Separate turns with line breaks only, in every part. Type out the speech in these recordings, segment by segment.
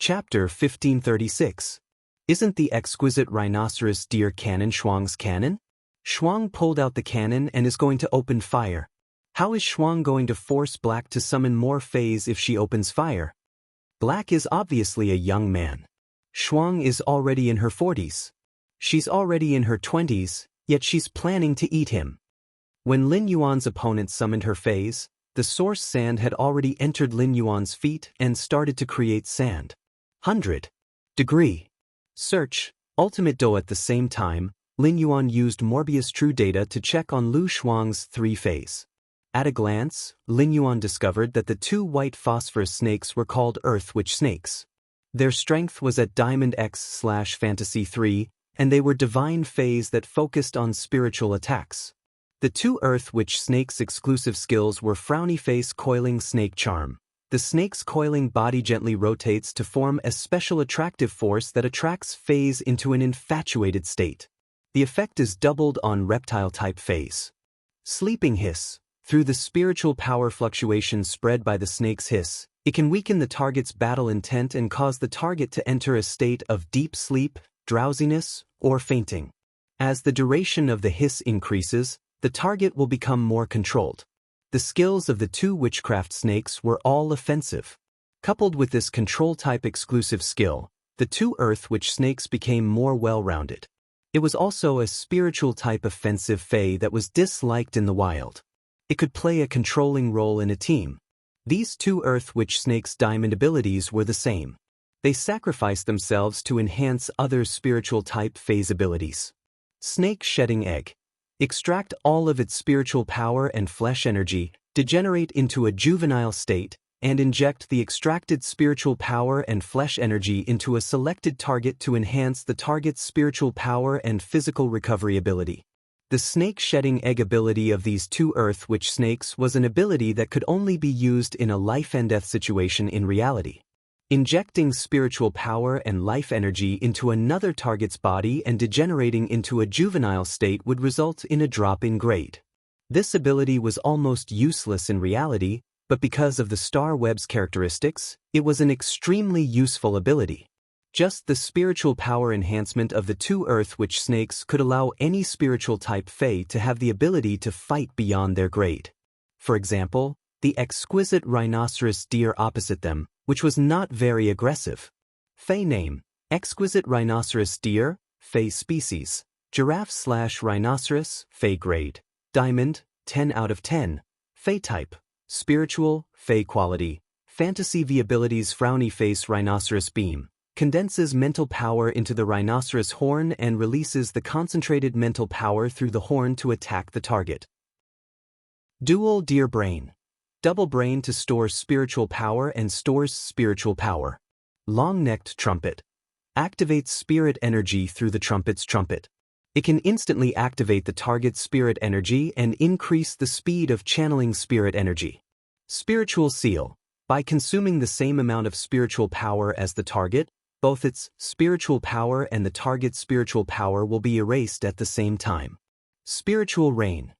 Chapter 1536. Isn't the exquisite rhinoceros deer cannon Shuang's cannon? Shuang pulled out the cannon and is going to open fire. How is Shuang going to force Black to summon more Fays if she opens fire? Black is obviously a young man. Shuang is already in her 40s. She's already in her 20s, yet she's planning to eat him. When Lin Yuan's opponent summoned her Fays, the source sand had already entered Lin Yuan's feet and started to create sand. 100-degree search, ultimate dough. At the same time, Lin Yuan used Morbius True Data to check on Lu Shuang's 3 Fays. At a glance, Lin Yuan discovered that the 2 white phosphorus snakes were called Earth Witch snakes. Their strength was at Diamond X/Fantasy 3, and they were divine Fays that focused on spiritual attacks. The 2 Earth Witch snakes' exclusive skills were Frowny Face Coiling Snake Charm. The snake's coiling body gently rotates to form a special attractive force that attracts Fays into an infatuated state. The effect is doubled on reptile-type Fays. Sleeping Hiss. Through the spiritual power fluctuations spread by the snake's hiss, it can weaken the target's battle intent and cause the target to enter a state of deep sleep, drowsiness, or fainting. As the duration of the hiss increases, the target will become more controlled. The skills of the 2 witchcraft snakes were all offensive. Coupled with this control-type exclusive skill, the 2 Earth Witch snakes became more well-rounded. It was also a spiritual-type offensive Fae that was disliked in the wild. It could play a controlling role in a team. These 2 Earth Witch snakes' diamond abilities were the same. They sacrificed themselves to enhance other spiritual-type Fae's abilities. Snake Shedding Egg. Extract all of its spiritual power and flesh energy, degenerate into a juvenile state, and inject the extracted spiritual power and flesh energy into a selected target to enhance the target's spiritual power and physical recovery ability. The snake shedding egg ability of these 2 Earth Witch snakes was an ability that could only be used in a life-and-death situation in reality. Injecting spiritual power and life energy into another target's body and degenerating into a juvenile state would result in a drop in grade. This ability was almost useless in reality, but because of the Star Web's characteristics, it was an extremely useful ability. Just the spiritual power enhancement of the 2 Earth Witch snakes could allow any spiritual-type Fae to have the ability to fight beyond their grade. For example, the exquisite rhinoceros deer opposite them, which was not very aggressive. Fae name: Exquisite Rhinoceros Deer, Fae Species, Giraffe/Rhinoceros, Fae Grade, Diamond, 10 out of 10, Fae Type, Spiritual, Fae Quality, Fantasy V abilities: Frowny Face Rhinoceros Beam, condenses mental power into the rhinoceros horn and releases the concentrated mental power through the horn to attack the target. Dual Deer Brain. Double brain to store spiritual power and stores spiritual power. Long-necked trumpet. Activates spirit energy through the trumpet's trumpet. It can instantly activate the target's spirit energy and increase the speed of channeling spirit energy. Spiritual Seal. By consuming the same amount of spiritual power as the target, both its spiritual power and the target's spiritual power will be erased at the same time. Spiritual Rain.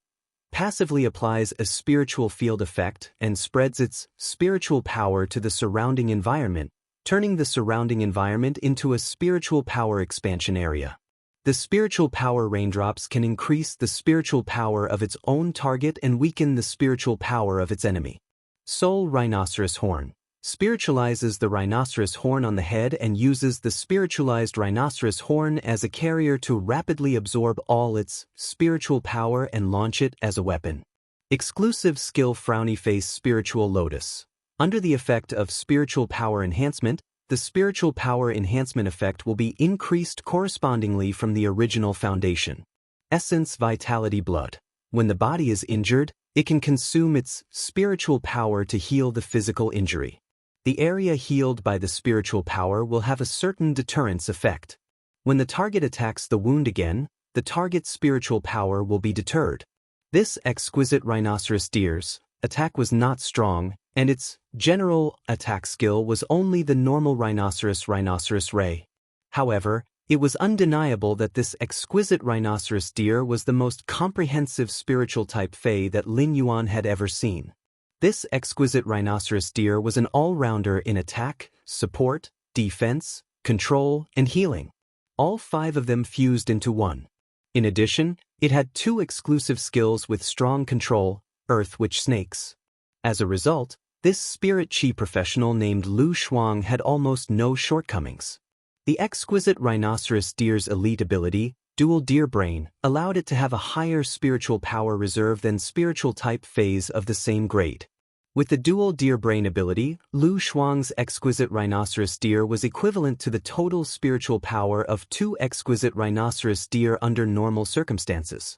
Passively applies a spiritual field effect and spreads its spiritual power to the surrounding environment, turning the surrounding environment into a spiritual power expansion area. The spiritual power raindrops can increase the spiritual power of its own target and weaken the spiritual power of its enemy. Soul Rhinoceros Horn. Spiritualizes the rhinoceros horn on the head and uses the spiritualized rhinoceros horn as a carrier to rapidly absorb all its spiritual power and launch it as a weapon. Exclusive skill: Frowny Face Spiritual Lotus. Under the effect of spiritual power enhancement, the spiritual power enhancement effect will be increased correspondingly from the original foundation. Essence Vitality Blood. When the body is injured, it can consume its spiritual power to heal the physical injury. The area healed by the spiritual power will have a certain deterrence effect. When the target attacks the wound again, the target's spiritual power will be deterred. This exquisite rhinoceros deer's attack was not strong, and its general attack skill was only the normal rhinoceros ray. However, it was undeniable that this exquisite rhinoceros deer was the most comprehensive spiritual-type Fae that Lin Yuan had ever seen. This exquisite rhinoceros deer was an all-rounder in attack, support, defense, control, and healing. All 5 of them fused into one. In addition, it had 2 exclusive skills with strong control, Earth Witch Snakes. As a result, this spirit chi professional named Lu Shuang had almost no shortcomings. The exquisite rhinoceros deer's elite ability, Dual Deer Brain, allowed it to have a higher spiritual power reserve than spiritual type phase of the same grade. With the Dual Deer Brain ability, Lu Shuang's exquisite rhinoceros deer was equivalent to the total spiritual power of 2 exquisite rhinoceros deer under normal circumstances.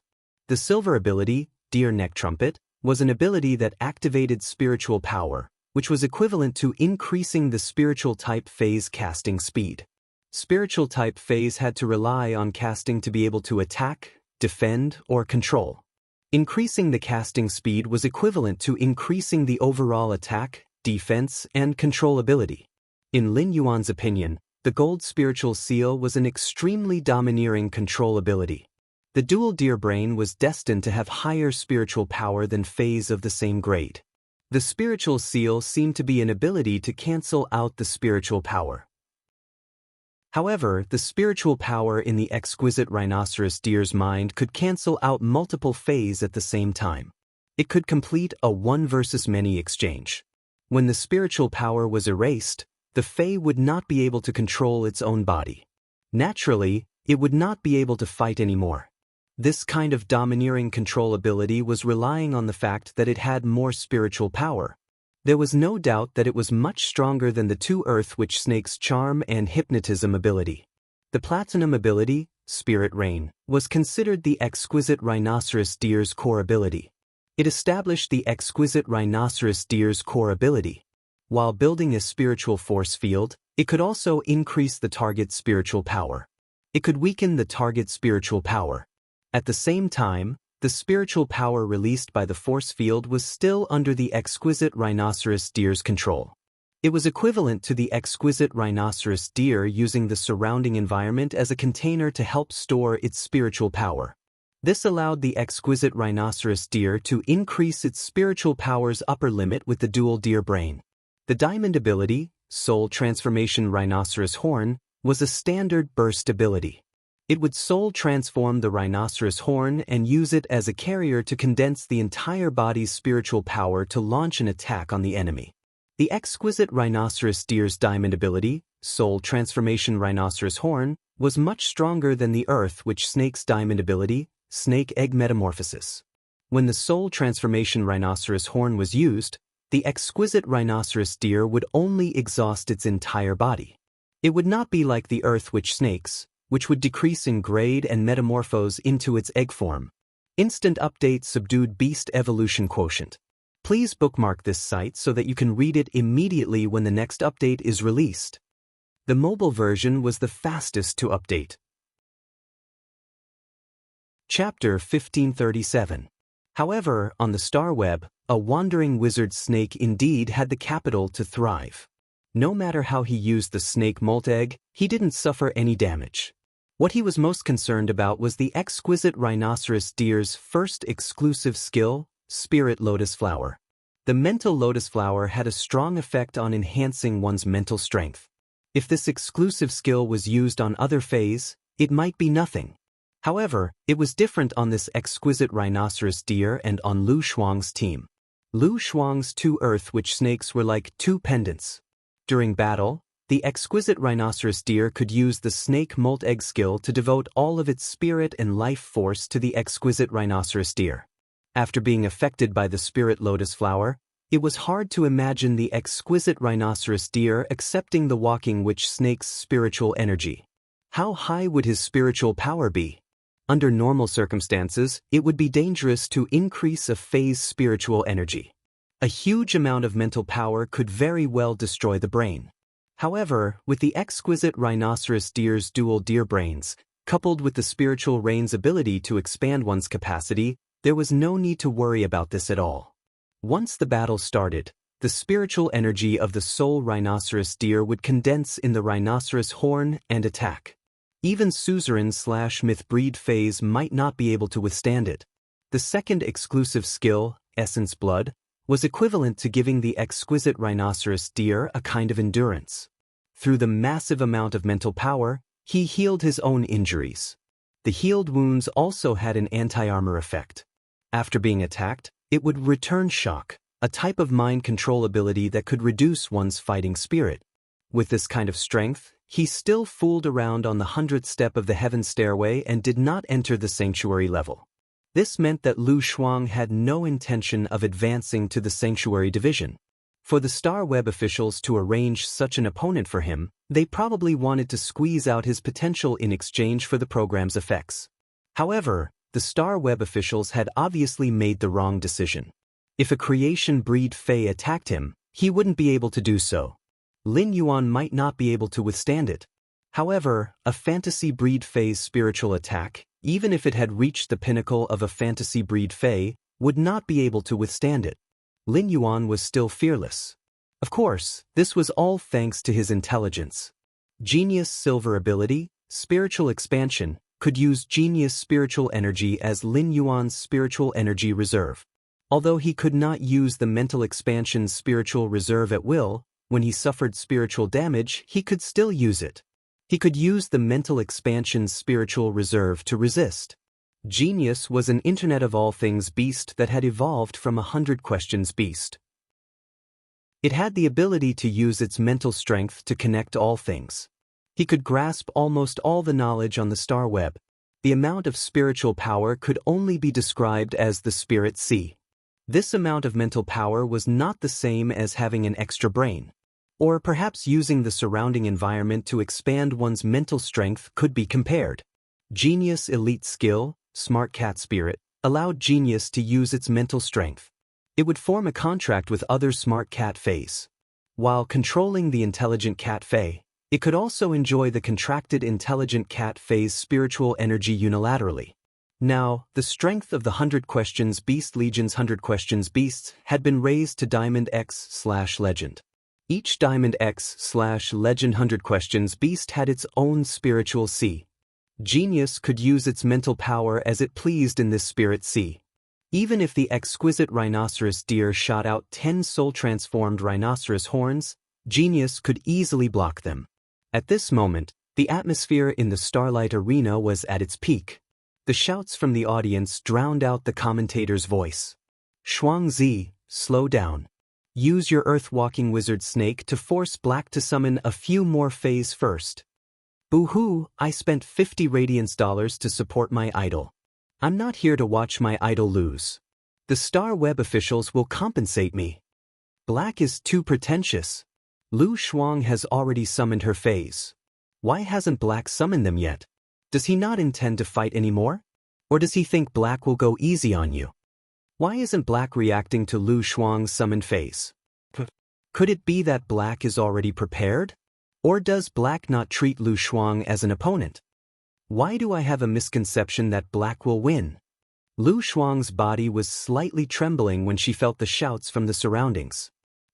The silver ability, Deer Neck Trumpet, was an ability that activated spiritual power, which was equivalent to increasing the spiritual type phase casting speed. Spiritual type phase had to rely on casting to be able to attack, defend, or control. Increasing the casting speed was equivalent to increasing the overall attack, defense, and control ability. In Lin Yuan's opinion, the gold spiritual seal was an extremely domineering control ability. The Dual Deer Brain was destined to have higher spiritual power than phase of the same grade. The spiritual seal seemed to be an ability to cancel out the spiritual power. However, the spiritual power in the exquisite rhinoceros deer's mind could cancel out multiple phase at the same time. It could complete a one versus many exchange. When the spiritual power was erased, the Fae would not be able to control its own body. Naturally, it would not be able to fight anymore. This kind of domineering control ability was relying on the fact that it had more spiritual power. There was no doubt that it was much stronger than the 2 Earth Witch Snake's charm and hypnotism ability. The platinum ability, Spirit Rain, was considered the exquisite rhinoceros deer's core ability. It established the exquisite rhinoceros deer's core ability. While building a spiritual force field, it could also increase the target's spiritual power. It could weaken the target's spiritual power. At the same time, the spiritual power released by the force field was still under the exquisite rhinoceros deer's control. It was equivalent to the exquisite rhinoceros deer using the surrounding environment as a container to help store its spiritual power. This allowed the exquisite rhinoceros deer to increase its spiritual power's upper limit with the Dual Deer Brain. The diamond ability, Soul Transformation Rhinoceros Horn, was a standard burst ability. It would soul transform the rhinoceros horn and use it as a carrier to condense the entire body's spiritual power to launch an attack on the enemy. The exquisite rhinoceros deer's diamond ability, Soul Transformation Rhinoceros Horn, was much stronger than the Earth Witch Snake's diamond ability, Snake Egg Metamorphosis. When the Soul Transformation Rhinoceros Horn was used, the exquisite rhinoceros deer would only exhaust its entire body. It would not be like the Earth Witch Snakes, which would decrease in grade and metamorphose into its egg form. Instant Update Subdued Beast Evolution Quotient. Please bookmark this site so that you can read it immediately when the next update is released. The mobile version was the fastest to update. Chapter 1537. However, on the Star Web, a wandering wizard snake indeed had the capital to thrive. No matter how he used the snake molt egg, he didn't suffer any damage. What he was most concerned about was the exquisite rhinoceros deer's first exclusive skill, Spirit Lotus Flower. The mental lotus flower had a strong effect on enhancing one's mental strength. If this exclusive skill was used on other Fays, it might be nothing. However, it was different on this exquisite rhinoceros deer and on Lu Shuang's team. Lu Shuang's 2 Earth Witch Snakes were like 2 pendants. During battle, the exquisite rhinoceros deer could use the snake molt egg skill to devote all of its spirit and life force to the exquisite rhinoceros deer. After being affected by the spirit lotus flower, it was hard to imagine the exquisite rhinoceros deer accepting the walking witch snake's spiritual energy. How high would his spiritual power be? Under normal circumstances, it would be dangerous to increase a Fae's spiritual energy. A huge amount of mental power could very well destroy the brain. However, with the exquisite rhinoceros deer's Dual Deer Brains, coupled with the spiritual rain's ability to expand one's capacity, there was no need to worry about this at all. Once the battle started, the spiritual energy of the soul rhinoceros deer would condense in the rhinoceros horn and attack. Even suzerain/myth breed Fays might not be able to withstand it. The second exclusive skill, Essence Blood, was equivalent to giving the exquisite rhinoceros deer a kind of endurance. through the massive amount of mental power, he healed his own injuries. The healed wounds also had an anti-armor effect. After being attacked, it would return shock, a type of mind control ability that could reduce one's fighting spirit. With this kind of strength, he still fooled around on the 100th step of the heaven stairway and did not enter the sanctuary level. This meant that Lu Shuang had no intention of advancing to the sanctuary division. For the Star Web officials to arrange such an opponent for him, they probably wanted to squeeze out his potential in exchange for the program's effects. However, the Star Web officials had obviously made the wrong decision. If a creation breed Fey attacked him, he wouldn't be able to do so. Lin Yuan might not be able to withstand it. However, a fantasy breed Fey's spiritual attack, even if it had reached the pinnacle of a fantasy breed Fey, would not be able to withstand it. Lin Yuan was still fearless. Of course, this was all thanks to his intelligence. Genius Silver ability, spiritual expansion, could use genius spiritual energy as Lin Yuan's spiritual energy reserve. Although he could not use the mental expansion spiritual reserve at will, when he suffered spiritual damage, he could still use it. He could use the mental expansion spiritual reserve to resist. Genius was an Internet of All Things beast that had evolved from a 100 questions beast. It had the ability to use its mental strength to connect all things. He could grasp almost all the knowledge on the star web. The amount of spiritual power could only be described as the spirit sea. This amount of mental power was not the same as having an extra brain. Or perhaps using the surrounding environment to expand one's mental strength could be compared. Genius elite skill, Smart Cat Spirit, allowed Genius to use its mental strength. It would form a contract with other Smart Cat Fays. While controlling the Intelligent Cat Fay, it could also enjoy the contracted Intelligent Cat Fay's spiritual energy unilaterally. Now, the strength of the 100 Questions Beast Legion's 100 Questions Beasts had been raised to Diamond X/Legend. Each Diamond X/Legend 100 Questions Beast had its own spiritual sea. Genius could use its mental power as it pleased in this spirit sea. Even if the exquisite rhinoceros deer shot out 10 soul-transformed rhinoceros horns, Genius could easily block them. At this moment, the atmosphere in the Starlight Arena was at its peak. The shouts from the audience drowned out the commentator's voice. Shuangzi, slow down. Use your earth-walking wizard snake to force Black to summon a few more Fays first. Boo-hoo, I spent 50 Radiance dollars to support my idol. I'm not here to watch my idol lose. The Star Web officials will compensate me. Black is too pretentious. Lu Shuang has already summoned her Fays. Why hasn't Black summoned them yet? Does he not intend to fight anymore? Or does he think Black will go easy on you? Why isn't Black reacting to Lu Shuang's summoned Fays? Could it be that Black is already prepared? Or does Black not treat Lu Shuang as an opponent? Why do I have a misconception that Black will win? Lu Shuang's body was slightly trembling when she felt the shouts from the surroundings.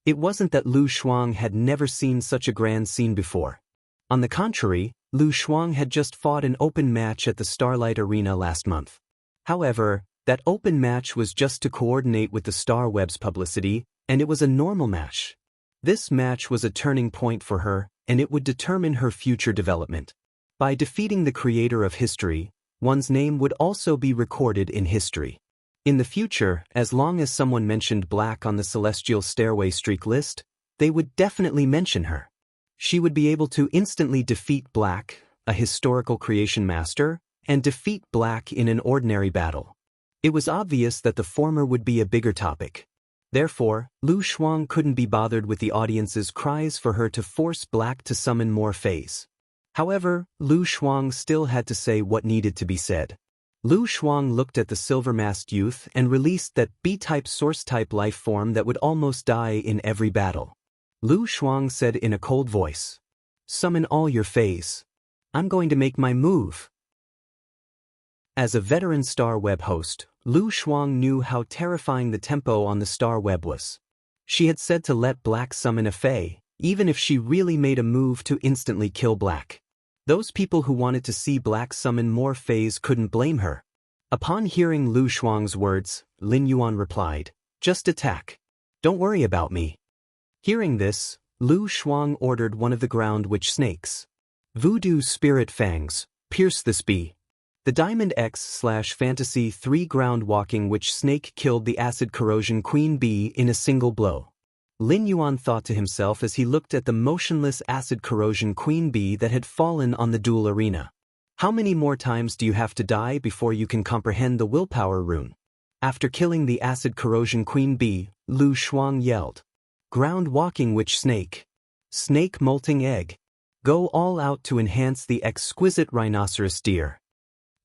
It wasn't that Lu Shuang had never seen such a grand scene before. On the contrary, Lu Shuang had just fought an open match at the Starlight Arena last month. However, that open match was just to coordinate with the Star Web's publicity, and it was a normal match. This match was a turning point for her, and it would determine her future development. By defeating the creator of history, one's name would also be recorded in history. In the future, as long as someone mentioned Black on the Celestial Stairway streak list, they would definitely mention her. She would be able to instantly defeat Black, a historical creation master, and defeat Black in an ordinary battle. It was obvious that the former would be a bigger topic. Therefore, Lu Shuang couldn't be bothered with the audience's cries for her to force Black to summon more Fays. However, Lu Shuang still had to say what needed to be said. Lu Shuang looked at the silver-masked youth and released that B-type source-type life form that would almost die in every battle. Lu Shuang said in a cold voice, "Summon all your Fays. I'm going to make my move." As a veteran Star Web host, Lu Shuang knew how terrifying the tempo on the Star Web was. She had said to let Black summon a Fey, even if she really made a move to instantly kill Black. Those people who wanted to see Black summon more Fays couldn't blame her. Upon hearing Lu Shuang's words, Lin Yuan replied, "Just attack. Don't worry about me." Hearing this, Lu Shuang ordered one of the ground witch snakes. Voodoo spirit fangs, pierce this bee. The Diamond X/Fantasy 3 ground walking witch snake killed the acid corrosion queen bee in a single blow. Lin Yuan thought to himself as he looked at the motionless acid corrosion queen bee that had fallen on the duel arena. How many more times do you have to die before you can comprehend the willpower rune? After killing the acid corrosion queen bee, Lu Shuang yelled. Ground walking witch snake. Snake molting egg. Go all out to enhance the exquisite rhinoceros deer.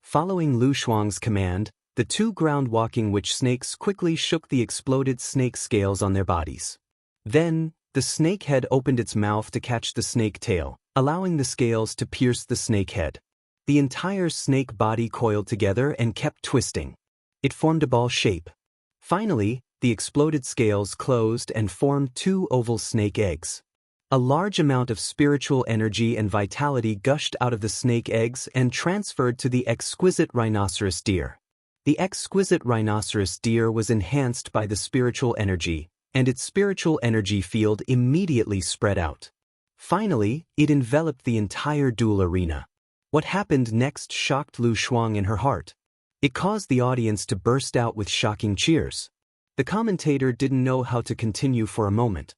Following Lu Shuang's command, the two ground walking witch snakes quickly shook the exploded snake scales on their bodies. Then, the snake head opened its mouth to catch the snake tail, allowing the scales to pierce the snake head. The entire snake body coiled together and kept twisting. It formed a ball shape. Finally, the exploded scales closed and formed two oval snake eggs. A large amount of spiritual energy and vitality gushed out of the snake eggs and transferred to the exquisite rhinoceros deer. The exquisite rhinoceros deer was enhanced by the spiritual energy, and its spiritual energy field immediately spread out. Finally, it enveloped the entire duel arena. What happened next shocked Lu Shuang in her heart. It caused the audience to burst out with shocking cheers. The commentator didn't know how to continue for a moment.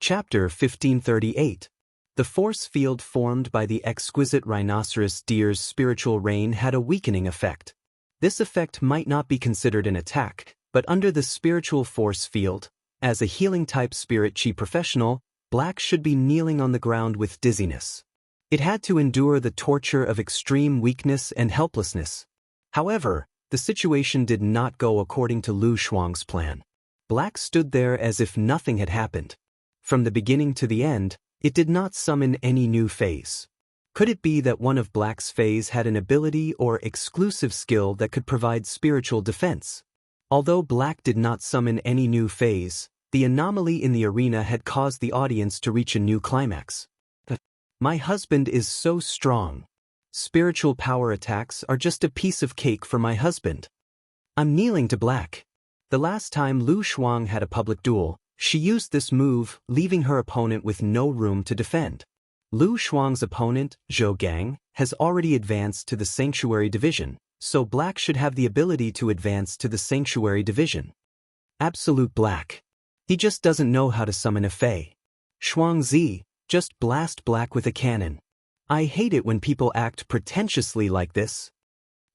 Chapter 1538. The force field formed by the exquisite rhinoceros deer's spiritual rain had a weakening effect. This effect might not be considered an attack, but under the spiritual force field, as a healing-type spirit chi professional, Black should be kneeling on the ground with dizziness. It had to endure the torture of extreme weakness and helplessness. However, the situation did not go according to Lu Shuang's plan. Black stood there as if nothing had happened. From the beginning to the end, it did not summon any new phase. Could it be that one of Black's phase had an ability or exclusive skill that could provide spiritual defense? Although Black did not summon any new phase, the anomaly in the arena had caused the audience to reach a new climax. My husband is so strong. Spiritual power attacks are just a piece of cake for my husband. I'm kneeling to Black. The last time Lu Shuang had a public duel, she used this move, leaving her opponent with no room to defend. Lu Shuang's opponent, Zhou Gang, has already advanced to the Sanctuary Division, so Black should have the ability to advance to the Sanctuary Division. Absolute Black. He just doesn't know how to summon a Fey. Shuangzi, just blast Black with a cannon. I hate it when people act pretentiously like this.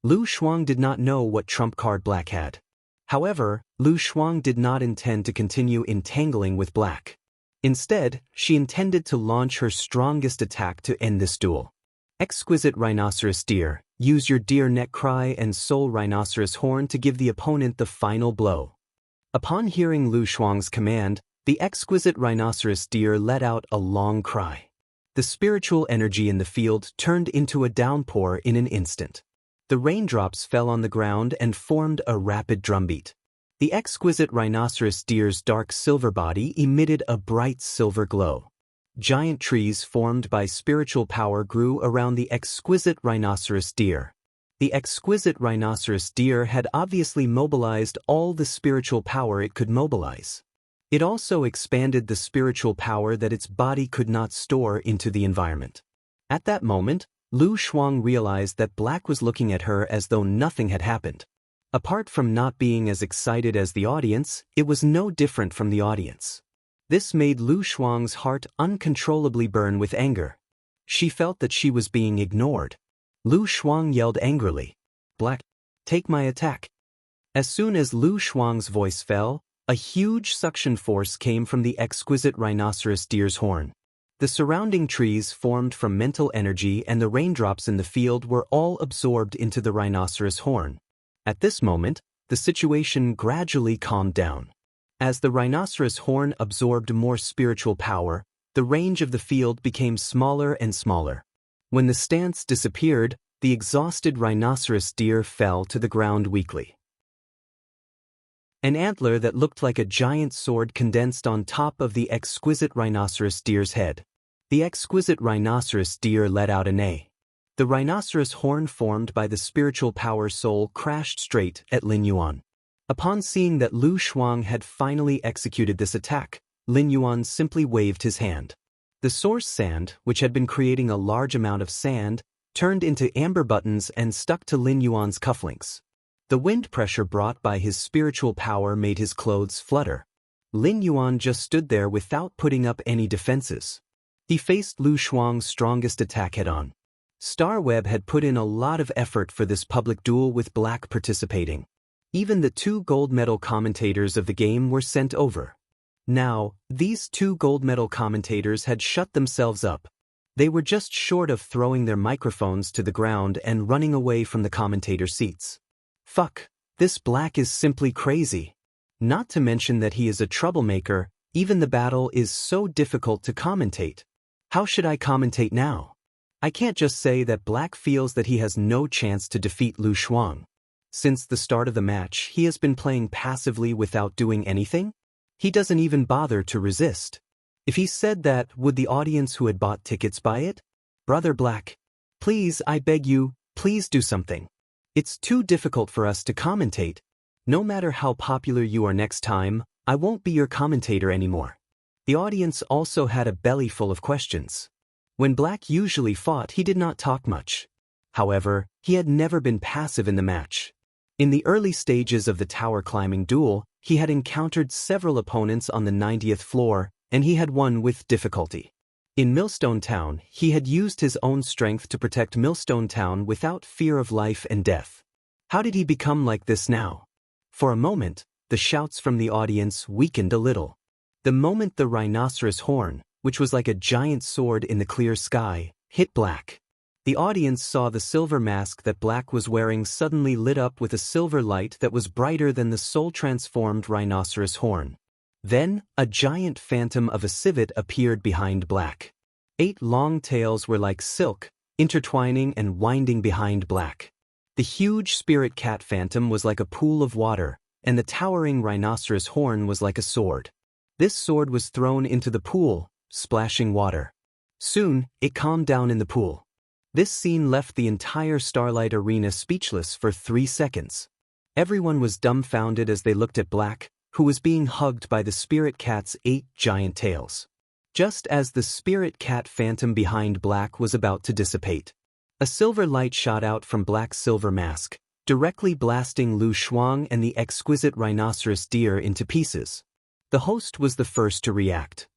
Lu Shuang did not know what trump card Black had. However, Lu Shuang did not intend to continue entangling with Black. Instead, she intended to launch her strongest attack to end this duel. Exquisite rhinoceros deer, use your deer neck cry and soul rhinoceros horn to give the opponent the final blow. Upon hearing Lu Shuang's command, the exquisite rhinoceros deer let out a long cry. The spiritual energy in the field turned into a downpour in an instant. The raindrops fell on the ground and formed a rapid drumbeat. The exquisite rhinoceros deer's dark silver body emitted a bright silver glow. Giant trees formed by spiritual power grew around the exquisite rhinoceros deer. The exquisite rhinoceros deer had obviously mobilized all the spiritual power it could mobilize. It also expanded the spiritual power that its body could not store into the environment. At that moment, Lu Shuang realized that Black was looking at her as though nothing had happened. Apart from not being as excited as the audience, it was no different from the audience. This made Lu Shuang's heart uncontrollably burn with anger. She felt that she was being ignored. Lu Shuang yelled angrily, Black, take my attack. As soon as Lu Shuang's voice fell, a huge suction force came from the exquisite rhinoceros deer's horn. The surrounding trees formed from mental energy and the raindrops in the field were all absorbed into the rhinoceros horn. At this moment, the situation gradually calmed down. As the rhinoceros horn absorbed more spiritual power, the range of the field became smaller and smaller. When the stance disappeared, the exhausted rhinoceros deer fell to the ground weakly. An antler that looked like a giant sword condensed on top of the exquisite rhinoceros deer's head. The exquisite rhinoceros deer let out a neigh. The rhinoceros horn formed by the spiritual power soul crashed straight at Lin Yuan. Upon seeing that Lu Shuang had finally executed this attack, Lin Yuan simply waved his hand. The source sand, which had been creating a large amount of sand, turned into amber buttons and stuck to Lin Yuan's cufflinks. The wind pressure brought by his spiritual power made his clothes flutter. Lin Yuan just stood there without putting up any defenses. He faced Lu Shuang's strongest attack head-on. Starweb had put in a lot of effort for this public duel with Black participating. Even the 2 gold medal commentators of the game were sent over. Now, these 2 gold medal commentators had shut themselves up. They were just short of throwing their microphones to the ground and running away from the commentator seats. Fuck, this Black is simply crazy. Not to mention that he is a troublemaker, even the battle is so difficult to commentate. How should I commentate now? I can't just say that Black feels that he has no chance to defeat Lu Shuang. Since the start of the match, he has been playing passively without doing anything. He doesn't even bother to resist. If he said that, would the audience who had bought tickets buy it? Brother Black, please, I beg you, please do something. It's too difficult for us to commentate. No matter how popular you are next time, I won't be your commentator anymore. The audience also had a belly full of questions. When Black usually fought, he did not talk much. However, he had never been passive in the match. In the early stages of the tower climbing duel, he had encountered several opponents on the 90th floor, and he had won with difficulty. In Millstone Town, he had used his own strength to protect Millstone Town without fear of life and death. How did he become like this now? For a moment, the shouts from the audience weakened a little. The moment the rhinoceros horn, which was like a giant sword in the clear sky, hit Black, the audience saw the silver mask that Black was wearing suddenly lit up with a silver light that was brighter than the soul-transformed rhinoceros horn. Then, a giant phantom of a civet appeared behind Black. 8 long tails were like silk, intertwining and winding behind Black. The huge spirit cat phantom was like a pool of water, and the towering rhinoceros horn was like a sword. This sword was thrown into the pool, splashing water. Soon, it calmed down in the pool. This scene left the entire Starlight Arena speechless for 3 seconds. Everyone was dumbfounded as they looked at Black, who was being hugged by the spirit cat's 8 giant tails. Just as the spirit cat phantom behind Black was about to dissipate, a silver light shot out from Black's silver mask, directly blasting Lu Shuang and the exquisite rhinoceros deer into pieces. The host was the first to react.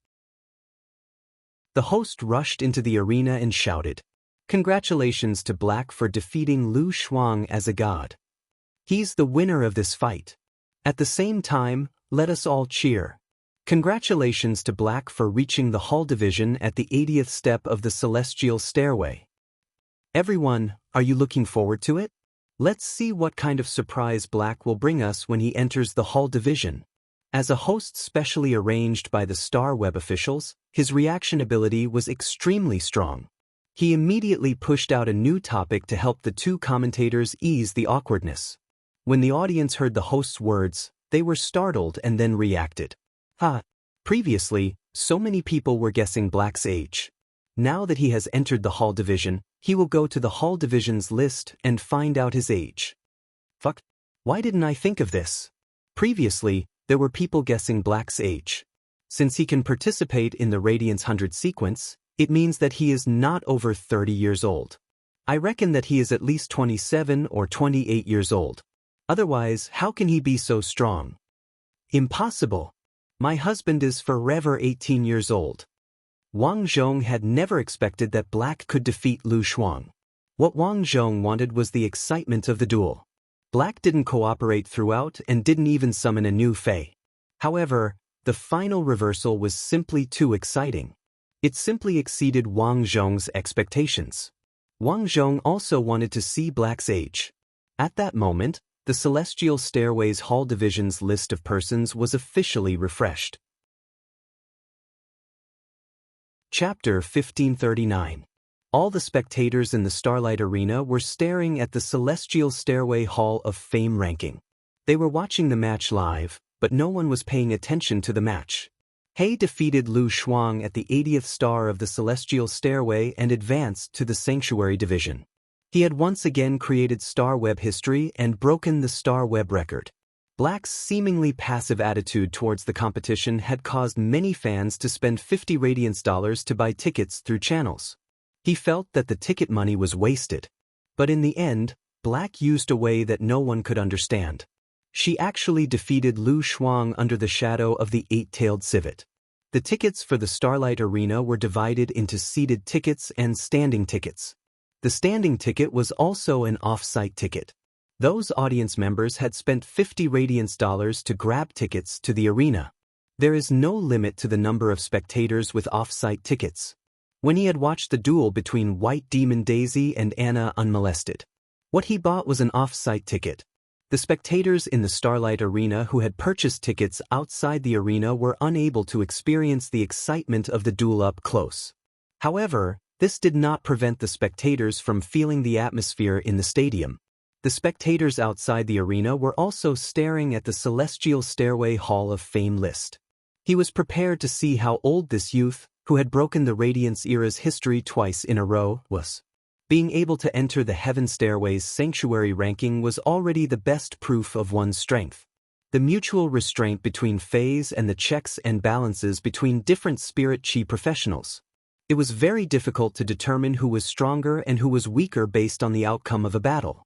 The host rushed into the arena and shouted, "Congratulations to Black for defeating Lu Shuang as a god. He's the winner of this fight. At the same time, let us all cheer. Congratulations to Black for reaching the Hall Division at the 80th step of the Celestial Stairway. Everyone, are you looking forward to it? Let's see what kind of surprise Black will bring us when he enters the Hall Division." As a host specially arranged by the Starweb officials, his reaction ability was extremely strong. He immediately pushed out a new topic to help the 2 commentators ease the awkwardness. When the audience heard the host's words, they were startled and then reacted. Previously, so many people were guessing Black's age. Now that he has entered the Hall Division, he will go to the Hall Division's list and find out his age. Fuck, why didn't I think of this? Previously, there were people guessing Black's age. Since he can participate in the Radiance 100 sequence, it means that he is not over 30 years old. I reckon that he is at least 27 or 28 years old. Otherwise, how can he be so strong? Impossible. My husband is forever 18 years old. Wang Zhong had never expected that Black could defeat Lu Shuang. What Wang Zhong wanted was the excitement of the duel. Black didn't cooperate throughout and didn't even summon a new Fei. However, the final reversal was simply too exciting. It simply exceeded Wang Zhong's expectations. Wang Zhong also wanted to see Black's age. At that moment, the Celestial Stairway's Hall Division's list of persons was officially refreshed. Chapter 1539. All the spectators in the Starlight Arena were staring at the Celestial Stairway Hall of Fame ranking. They were watching the match live, but no one was paying attention to the match. He defeated Lu Shuang at the 80th star of the Celestial Stairway and advanced to the Sanctuary Division. He had once again created Starweb history and broken the Starweb record. Black's seemingly passive attitude towards the competition had caused many fans to spend 50 Radiance dollars to buy tickets through channels. He felt that the ticket money was wasted. But in the end, Black used a way that no one could understand. She actually defeated Lu Shuang under the shadow of the eight-tailed civet. The tickets for the Starlight Arena were divided into seated tickets and standing tickets. The standing ticket was also an off-site ticket. Those audience members had spent 50 Radiance dollars to grab tickets to the arena. There is no limit to the number of spectators with off-site tickets. When he had watched the duel between White Demon Daisy and Anna unmolested, what he bought was an off-site ticket. The spectators in the Starlight Arena who had purchased tickets outside the arena were unable to experience the excitement of the duel up close. However, this did not prevent the spectators from feeling the atmosphere in the stadium. The spectators outside the arena were also staring at the Celestial Stairway Hall of Fame list. He was prepared to see how old this youth, who had broken the Radiance era's history twice in a row, was. Being able to enter the Heaven Stairway's sanctuary ranking was already the best proof of one's strength. The mutual restraint between phase and the checks and balances between different spirit chi professionals. It was very difficult to determine who was stronger and who was weaker based on the outcome of a battle.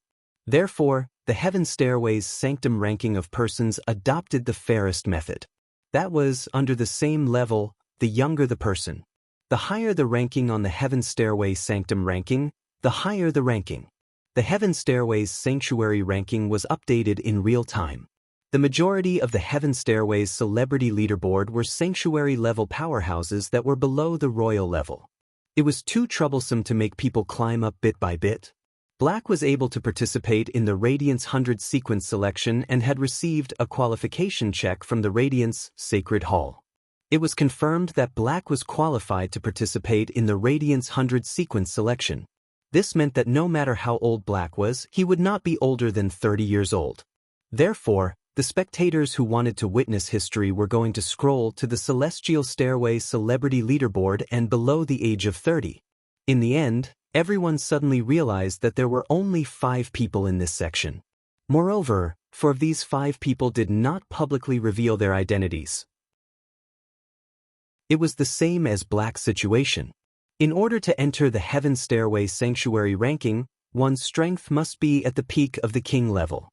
Therefore, the Heaven Stairway's sanctum ranking of persons adopted the fairest method. That was, under the same level, the younger the person. The higher the ranking on the Heaven Stairway sanctum ranking, the higher the ranking. The Heaven Stairway's sanctuary ranking was updated in real time. The majority of the Heaven Stairway's celebrity leaderboard were sanctuary-level powerhouses that were below the royal level. It was too troublesome to make people climb up bit by bit. Black was able to participate in the Radiance 100 sequence selection and had received a qualification check from the Radiance Sacred Hall. It was confirmed that Black was qualified to participate in the Radiance 100 sequence selection. This meant that no matter how old Black was, he would not be older than 30 years old. Therefore, the spectators who wanted to witness history were going to scroll to the Celestial Stairway Celebrity Leaderboard and below the age of 30. In the end, everyone suddenly realized that there were only 5 people in this section. Moreover, 4 of these 5 people did not publicly reveal their identities. It was the same as Black's situation. In order to enter the Heaven Stairway Sanctuary ranking, one's strength must be at the peak of the king level.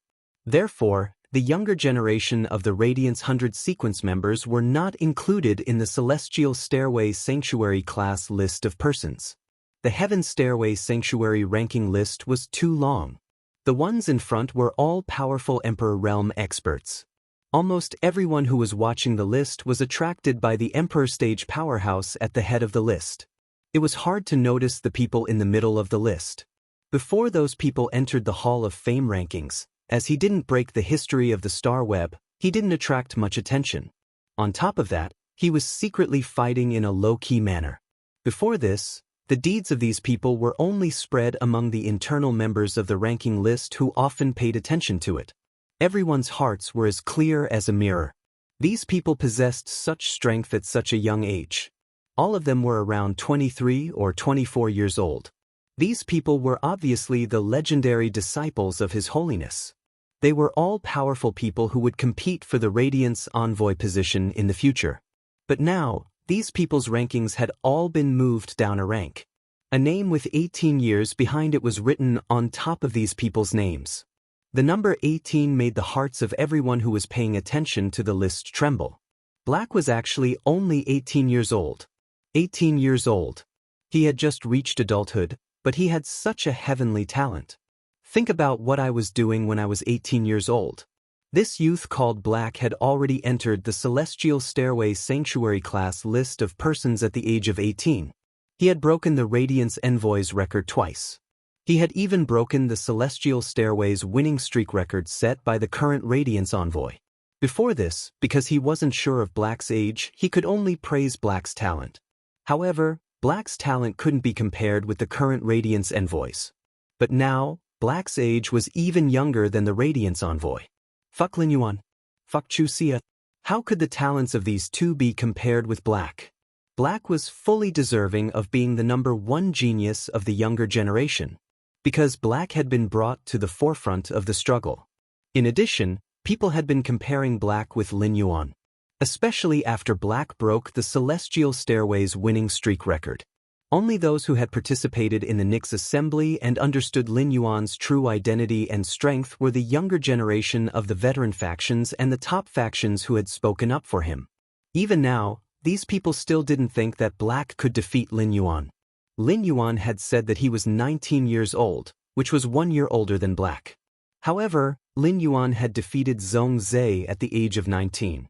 Therefore, the younger generation of the Radiance 100 sequence members were not included in the Celestial Stairway Sanctuary class list of persons. The Heaven Stairway Sanctuary ranking list was too long. The ones in front were all powerful Emperor Realm experts. Almost everyone who was watching the list was attracted by the Emperor Stage powerhouse at the head of the list. It was hard to notice the people in the middle of the list. Before those people entered the Hall of Fame rankings, as he didn't break the history of the star web, he didn't attract much attention. On top of that, he was secretly fighting in a low-key manner. Before this, the deeds of these people were only spread among the internal members of the ranking list who often paid attention to it. Everyone's hearts were as clear as a mirror. These people possessed such strength at such a young age. All of them were around 23 or 24 years old. These people were obviously the legendary disciples of His Holiness. They were all powerful people who would compete for the Radiance Envoy position in the future. But now, these people's rankings had all been moved down a rank. A name with 18 years behind it was written on top of these people's names. The number 18 made the hearts of everyone who was paying attention to the list tremble. Black was actually only 18 years old. 18 years old. He had just reached adulthood, but he had such a heavenly talent. Think about what I was doing when I was 18 years old. This youth called Black had already entered the Celestial Stairway Sanctuary class list of persons at the age of 18. He had broken the Radiance Envoy's record twice. He had even broken the Celestial Stairway's winning streak record set by the current Radiance Envoy. Before this, because he wasn't sure of Black's age, he could only praise Black's talent. However, Black's talent couldn't be compared with the current Radiance Envoys. But now, Black's age was even younger than the Radiance Envoy. Fuck Lin Yuan. Fuck Chu Xia. How could the talents of these two be compared with Black? Black was fully deserving of being the number 1 genius of the younger generation, because Black had been brought to the forefront of the struggle. In addition, People had been comparing Black with Lin Yuan, especially after Black broke the Celestial Stairway's winning streak record. Only those who had participated in the Nyx assembly and understood Lin Yuan's true identity and strength were the younger generation of the veteran factions and the top factions who had spoken up for him. Even now, these people still didn't think that Black could defeat Lin Yuan. Lin Yuan had said that he was 19 years old, which was 1 year older than Black. However, Lin Yuan had defeated Zhong Zhe at the age of 19.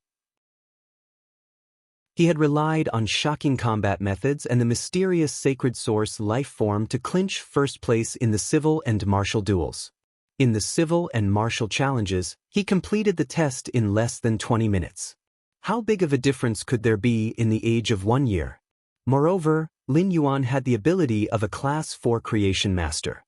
He had relied on shocking combat methods and the mysterious sacred source life form to clinch first place in the civil and martial duels. In the civil and martial challenges, he completed the test in less than 20 minutes. How big of a difference could there be in the age of 1 year? Moreover, Lin Yuan had the ability of a Class 4 creation master.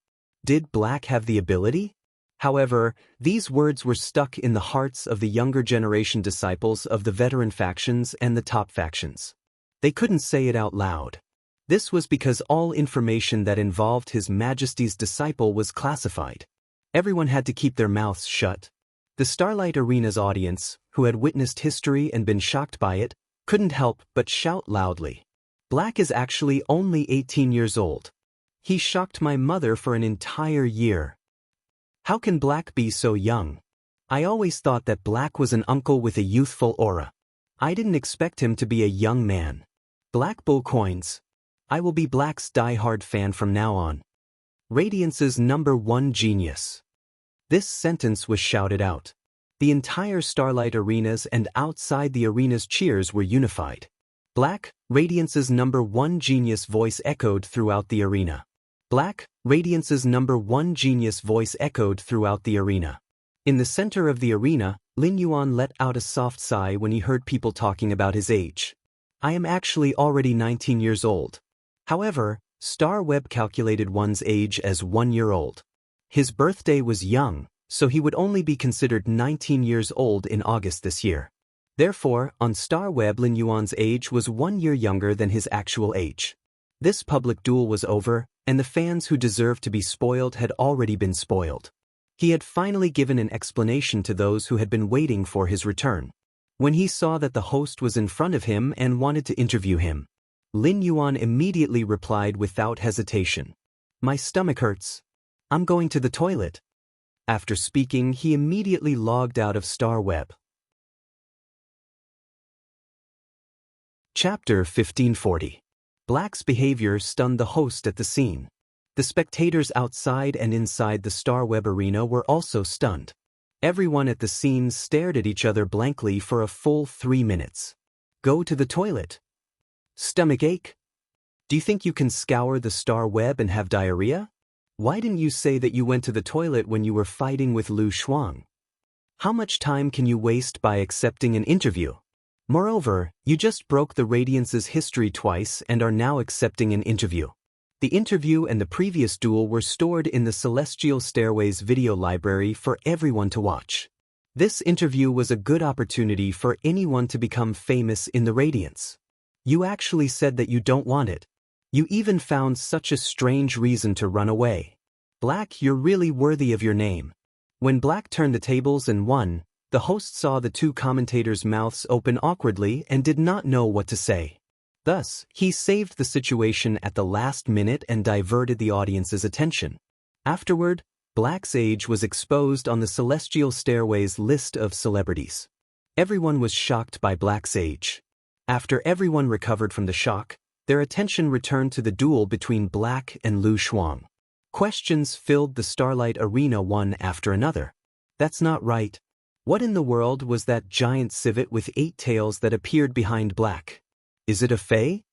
Did Black have the ability? However, these words were stuck in the hearts of the younger generation disciples of the veteran factions and the top factions. They couldn't say it out loud. This was because all information that involved His Majesty's disciple was classified. Everyone had to keep their mouths shut. The Starlight Arena's audience, who had witnessed history and been shocked by it, couldn't help but shout loudly. Black is actually only 18 years old. He shocked my mother for an entire year. How can Black be so young? I always thought that Black was an uncle with a youthful aura. I didn't expect him to be a young man. Black Bull Coins. I will be Black's die-hard fan from now on. Radiance's #1 genius. This sentence was shouted out. The entire Starlight Arenas and outside the arena's cheers were unified. Black, Radiance's #1 genius voice echoed throughout the arena. Black, Radiance's #1 genius voice echoed throughout the arena. In the center of the arena, Lin Yuan let out a soft sigh when he heard people talking about his age. I am actually already 19 years old. However, Star Web calculated one's age as 1 year old. His birthday was young, so he would only be considered 19 years old in August this year. Therefore, on Star Web, Lin Yuan's age was 1 year younger than his actual age. This public duel was over, and the fans who deserved to be spoiled had already been spoiled. He had finally given an explanation to those who had been waiting for his return. When he saw that the host was in front of him and wanted to interview him, Lin Yuan immediately replied without hesitation. My stomach hurts. I'm going to the toilet. After speaking, he immediately logged out of Star Web. Chapter 1540. Black's behavior stunned the host at the scene. The spectators outside and inside the Star Web arena were also stunned. Everyone at the scene stared at each other blankly for a full 3 minutes. Go to the toilet. Stomach ache? Do you think you can scour the Star Web and have diarrhea? Why didn't you say that you went to the toilet when you were fighting with Lu Shuang? How much time can you waste by accepting an interview? Moreover, you just broke the Radiance's history twice and are now accepting an interview. The interview and the previous duel were stored in the Celestial Stairway's video library for everyone to watch. This interview was a good opportunity for anyone to become famous in the Radiance. You actually said that you don't want it. You even found such a strange reason to run away. Black, you're really worthy of your name. When Black turned the tables and won, the host saw the two commentators' mouths open awkwardly and did not know what to say. Thus, he saved the situation at the last minute and diverted the audience's attention. Afterward, Black's age was exposed on the Celestial Stairway's list of celebrities. Everyone was shocked by Black's age. After everyone recovered from the shock, their attention returned to the duel between Black and Lu Shuang. Questions filled the Starlight Arena one after another. That's not right. What in the world was that giant civet with 8 tails that appeared behind Black? Is it a Fae?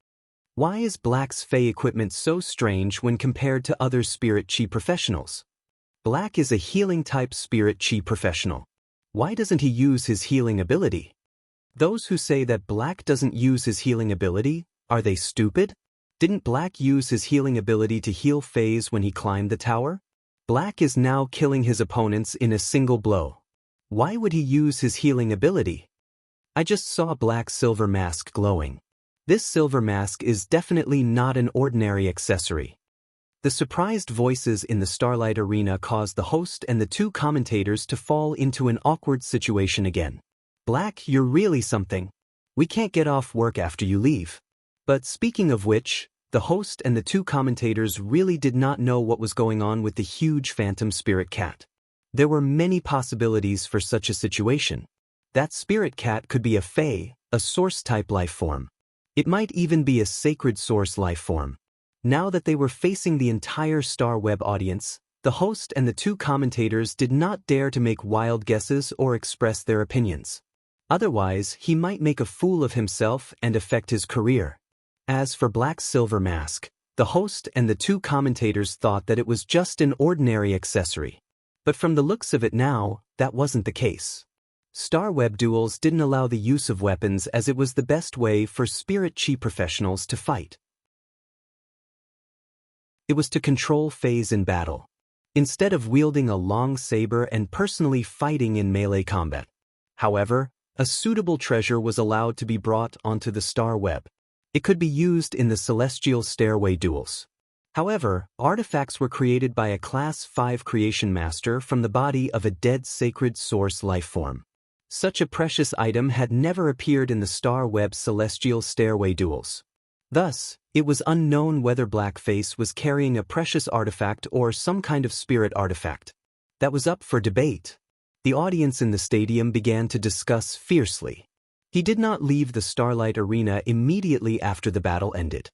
Why is Black's Fae equipment so strange when compared to other Spirit Chi professionals? Black is a healing-type Spirit Chi professional. Why doesn't he use his healing ability? Those who say that Black doesn't use his healing ability, are they stupid? Didn't Black use his healing ability to heal Faes when he climbed the tower? Black is now killing his opponents in a single blow. Why would he use his healing ability? I just saw Black's silver mask glowing. This silver mask is definitely not an ordinary accessory. The surprised voices in the Starlight Arena caused the host and the two commentators to fall into an awkward situation again. Black, you're really something. We can't get off work after you leave. But speaking of which, the host and the two commentators really did not know what was going on with the huge phantom spirit cat. There were many possibilities for such a situation. That spirit cat could be a fae, a source-type life form. It might even be a sacred source life form. Now that they were facing the entire Star Web audience, the host and the two commentators did not dare to make wild guesses or express their opinions. Otherwise, he might make a fool of himself and affect his career. As for Black's silver mask, the host and the two commentators thought that it was just an ordinary accessory. But from the looks of it now, that wasn't the case. Star Web duels didn't allow the use of weapons as it was the best way for spirit chi professionals to fight. It was to control phase in battle, instead of wielding a long saber and personally fighting in melee combat. However, a suitable treasure was allowed to be brought onto the Star Web. It could be used in the Celestial Stairway duels. However, artifacts were created by a Class 5 creation master from the body of a dead sacred source life form. Such a precious item had never appeared in the Star Web Celestial Stairway duels. Thus, it was unknown whether Blackface was carrying a precious artifact or some kind of spirit artifact. That was up for debate. The audience in the stadium began to discuss fiercely. He did not leave the Starlight Arena immediately after the battle ended.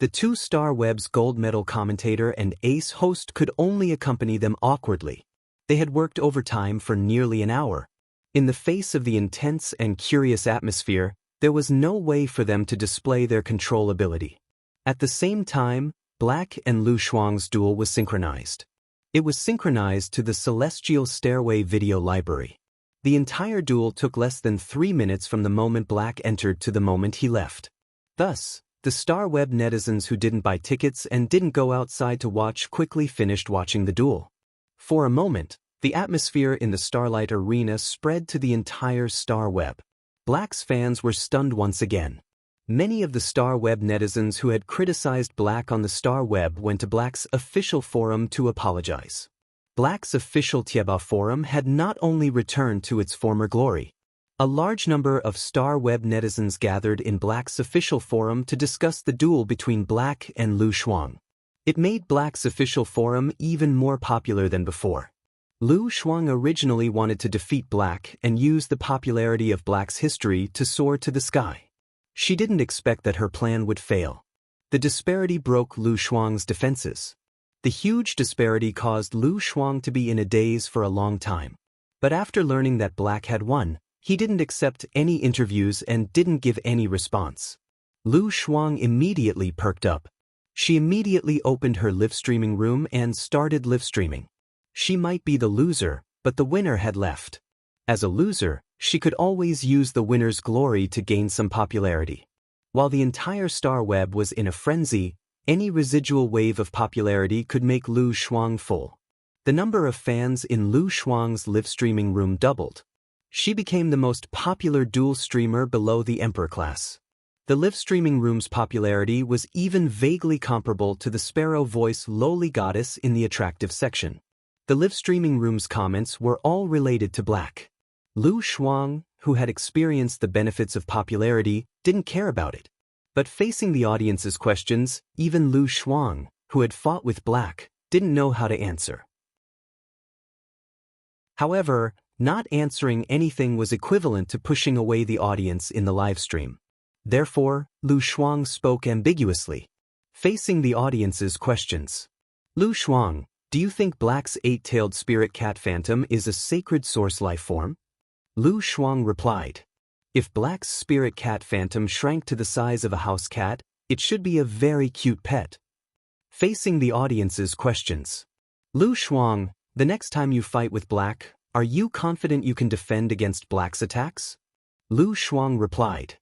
The two Star Web's gold medal commentator and ace host could only accompany them awkwardly. They had worked overtime for nearly an hour. In the face of the intense and curious atmosphere, there was no way for them to display their control ability. At the same time, Black and Lu Shuang's duel was synchronized. It was synchronized to the Celestial Stairway video library. The entire duel took less than 3 minutes from the moment Black entered to the moment he left. Thus, the Star Web netizens who didn't buy tickets and didn't go outside to watch quickly finished watching the duel. For a moment, the atmosphere in the Starlight Arena spread to the entire Star Web. Black's fans were stunned once again. Many of the Star Web netizens who had criticized Black on the Star Web went to Black's official forum to apologize. Black's official Tieba forum had not only returned to its former glory. A large number of Star Web netizens gathered in Black's official forum to discuss the duel between Black and Lu Shuang. It made Black's official forum even more popular than before. Lu Shuang originally wanted to defeat Black and use the popularity of Black's history to soar to the sky. She didn't expect that her plan would fail. The disparity broke Lu Shuang's defenses. The huge disparity caused Lu Shuang to be in a daze for a long time. But after learning that Black had won, he didn't accept any interviews and didn't give any response. Lu Shuang immediately perked up. She immediately opened her live streaming room and started live streaming. She might be the loser, but the winner had left. As a loser, she could always use the winner's glory to gain some popularity. While the entire Star Web was in a frenzy, any residual wave of popularity could make Lu Shuang full. The number of fans in Lu Shuang's live streaming room doubled. She became the most popular dual streamer below the Emperor class. The live streaming room's popularity was even vaguely comparable to the Sparrow Voice lowly goddess in the attractive section. The live streaming room's comments were all related to Black. Lu Shuang, who had experienced the benefits of popularity, didn't care about it. But facing the audience's questions, even Lu Shuang, who had fought with Black, didn't know how to answer. However, not answering anything was equivalent to pushing away the audience in the livestream. Therefore, Lu Shuang spoke ambiguously, facing the audience's questions. Lu Shuang, do you think Black's 8-tailed spirit cat phantom is a sacred source life form? Lu Shuang replied, if Black's spirit cat phantom shrank to the size of a house cat, it should be a very cute pet. Facing the audience's questions. Lu Shuang, the next time you fight with Black, are you confident you can defend against Black's attacks? Lu Shuang replied,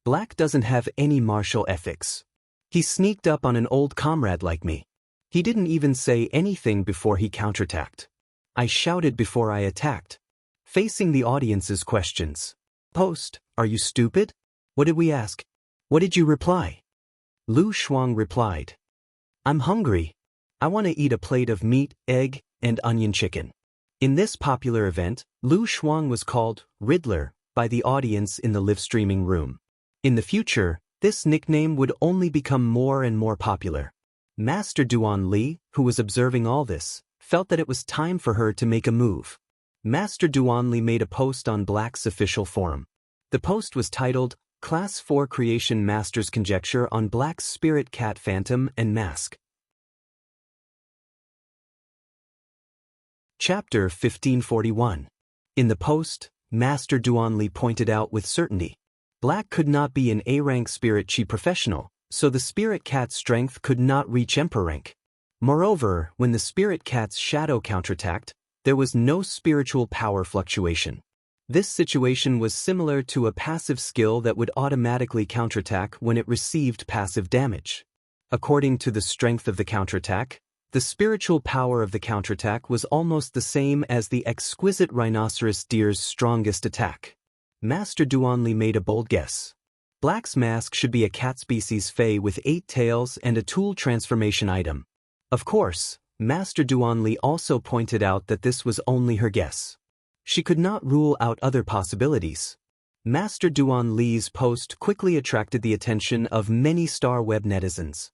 Black doesn't have any martial ethics. He sneaked up on an old comrade like me. He didn't even say anything before he counterattacked. I shouted before I attacked. Facing the audience's questions. Post, are you stupid? What did we ask? What did you reply? Lu Shuang replied, I'm hungry. I want to eat a plate of meat, egg, and onion chicken. In this popular event, Lu Shuang was called Riddler by the audience in the live streaming room. In the future, this nickname would only become more and more popular. Master Duan Li, who was observing all this, felt that it was time for her to make a move. Master Duan Li made a post on Black's official forum. The post was titled, Class 4 Creation Master's Conjecture on Black's Spirit Cat Phantom and Mask. Chapter 1541. In the post, Master Duan Li pointed out with certainty, Black could not be an A-rank spirit chi professional, so the spirit cat's strength could not reach Emperor rank. Moreover, when the spirit cat's shadow counterattacked, there was no spiritual power fluctuation. This situation was similar to a passive skill that would automatically counterattack when it received passive damage. According to the strength of the counterattack, the spiritual power of the counterattack was almost the same as the exquisite rhinoceros deer's strongest attack. Master Duan Li made a bold guess. Black's mask should be a cat species fey with 8 tails and a tool transformation item. Of course, Master Duan Li also pointed out that this was only her guess. She could not rule out other possibilities. Master Duan Li's post quickly attracted the attention of many Star Web netizens.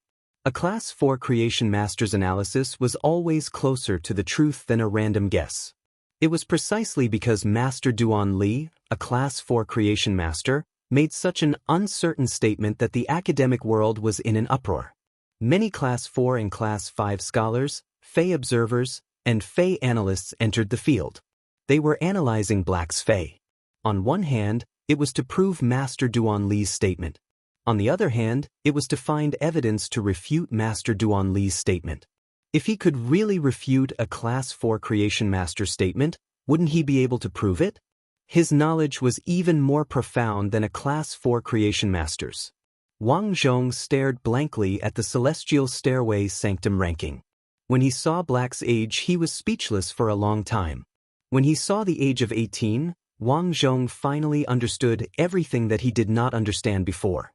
A Class 4 Creation Master's analysis was always closer to the truth than a random guess. It was precisely because Master Duan Li, a Class 4 Creation Master, made such an uncertain statement that the academic world was in an uproar. Many Class 4 and Class 5 scholars, Fey observers, and Fey analysts entered the field. They were analyzing Black's Fey. On one hand, it was to prove Master Duan Li's statement. On the other hand, it was to find evidence to refute Master Duan Li's statement. If he could really refute a Class 4 Creation Master statement, wouldn't he be able to prove it? His knowledge was even more profound than a Class 4 Creation Master's. Wang Zhong stared blankly at the Celestial Stairway Sanctum ranking. When he saw Black's age, he was speechless for a long time. When he saw the age of 18, Wang Zhong finally understood everything that he did not understand before.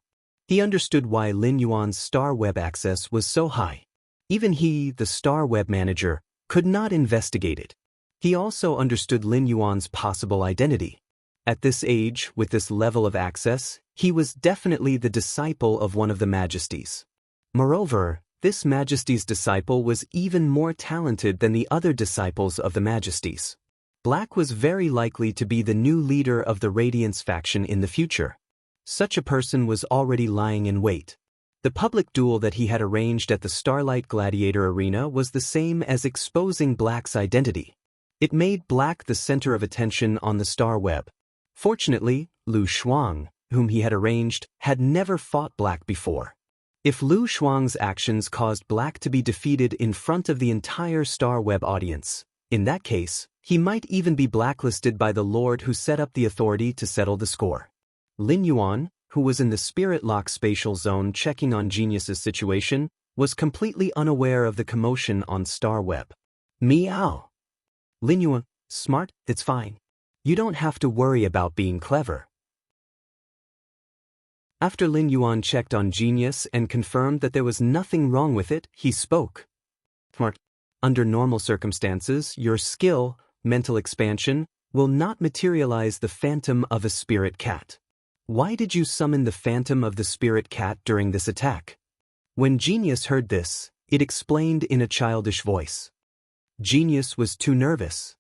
He understood why Lin Yuan's Star Web access was so high. Even he, the Star Web manager, could not investigate it. He also understood Lin Yuan's possible identity. At this age, with this level of access, he was definitely the disciple of one of the Majesties. Moreover, this Majesty's disciple was even more talented than the other disciples of the Majesties. Black was very likely to be the new leader of the Radiance faction in the future. Such a person was already lying in wait. The public duel that he had arranged at the Starlight Gladiator Arena was the same as exposing Black's identity. It made Black the center of attention on the Star Web. Fortunately, Lu Shuang, whom he had arranged, had never fought Black before. If Lu Shuang's actions caused Black to be defeated in front of the entire Star Web audience, in that case, he might even be blacklisted by the Lord who set up the authority to settle the score. Lin Yuan, who was in the Spirit Lock spatial zone checking on Genius's situation, was completely unaware of the commotion on Star Web. Meow. Lin Yuan, smart, it's fine. You don't have to worry about being clever. After Lin Yuan checked on Genius and confirmed that there was nothing wrong with it, he spoke. Smart. Under normal circumstances, your skill, mental expansion, will not materialize the phantom of a spirit cat. Why did you summon the phantom of the spirit cat during this attack? When Genius heard this, it explained in a childish voice. Genius was too nervous.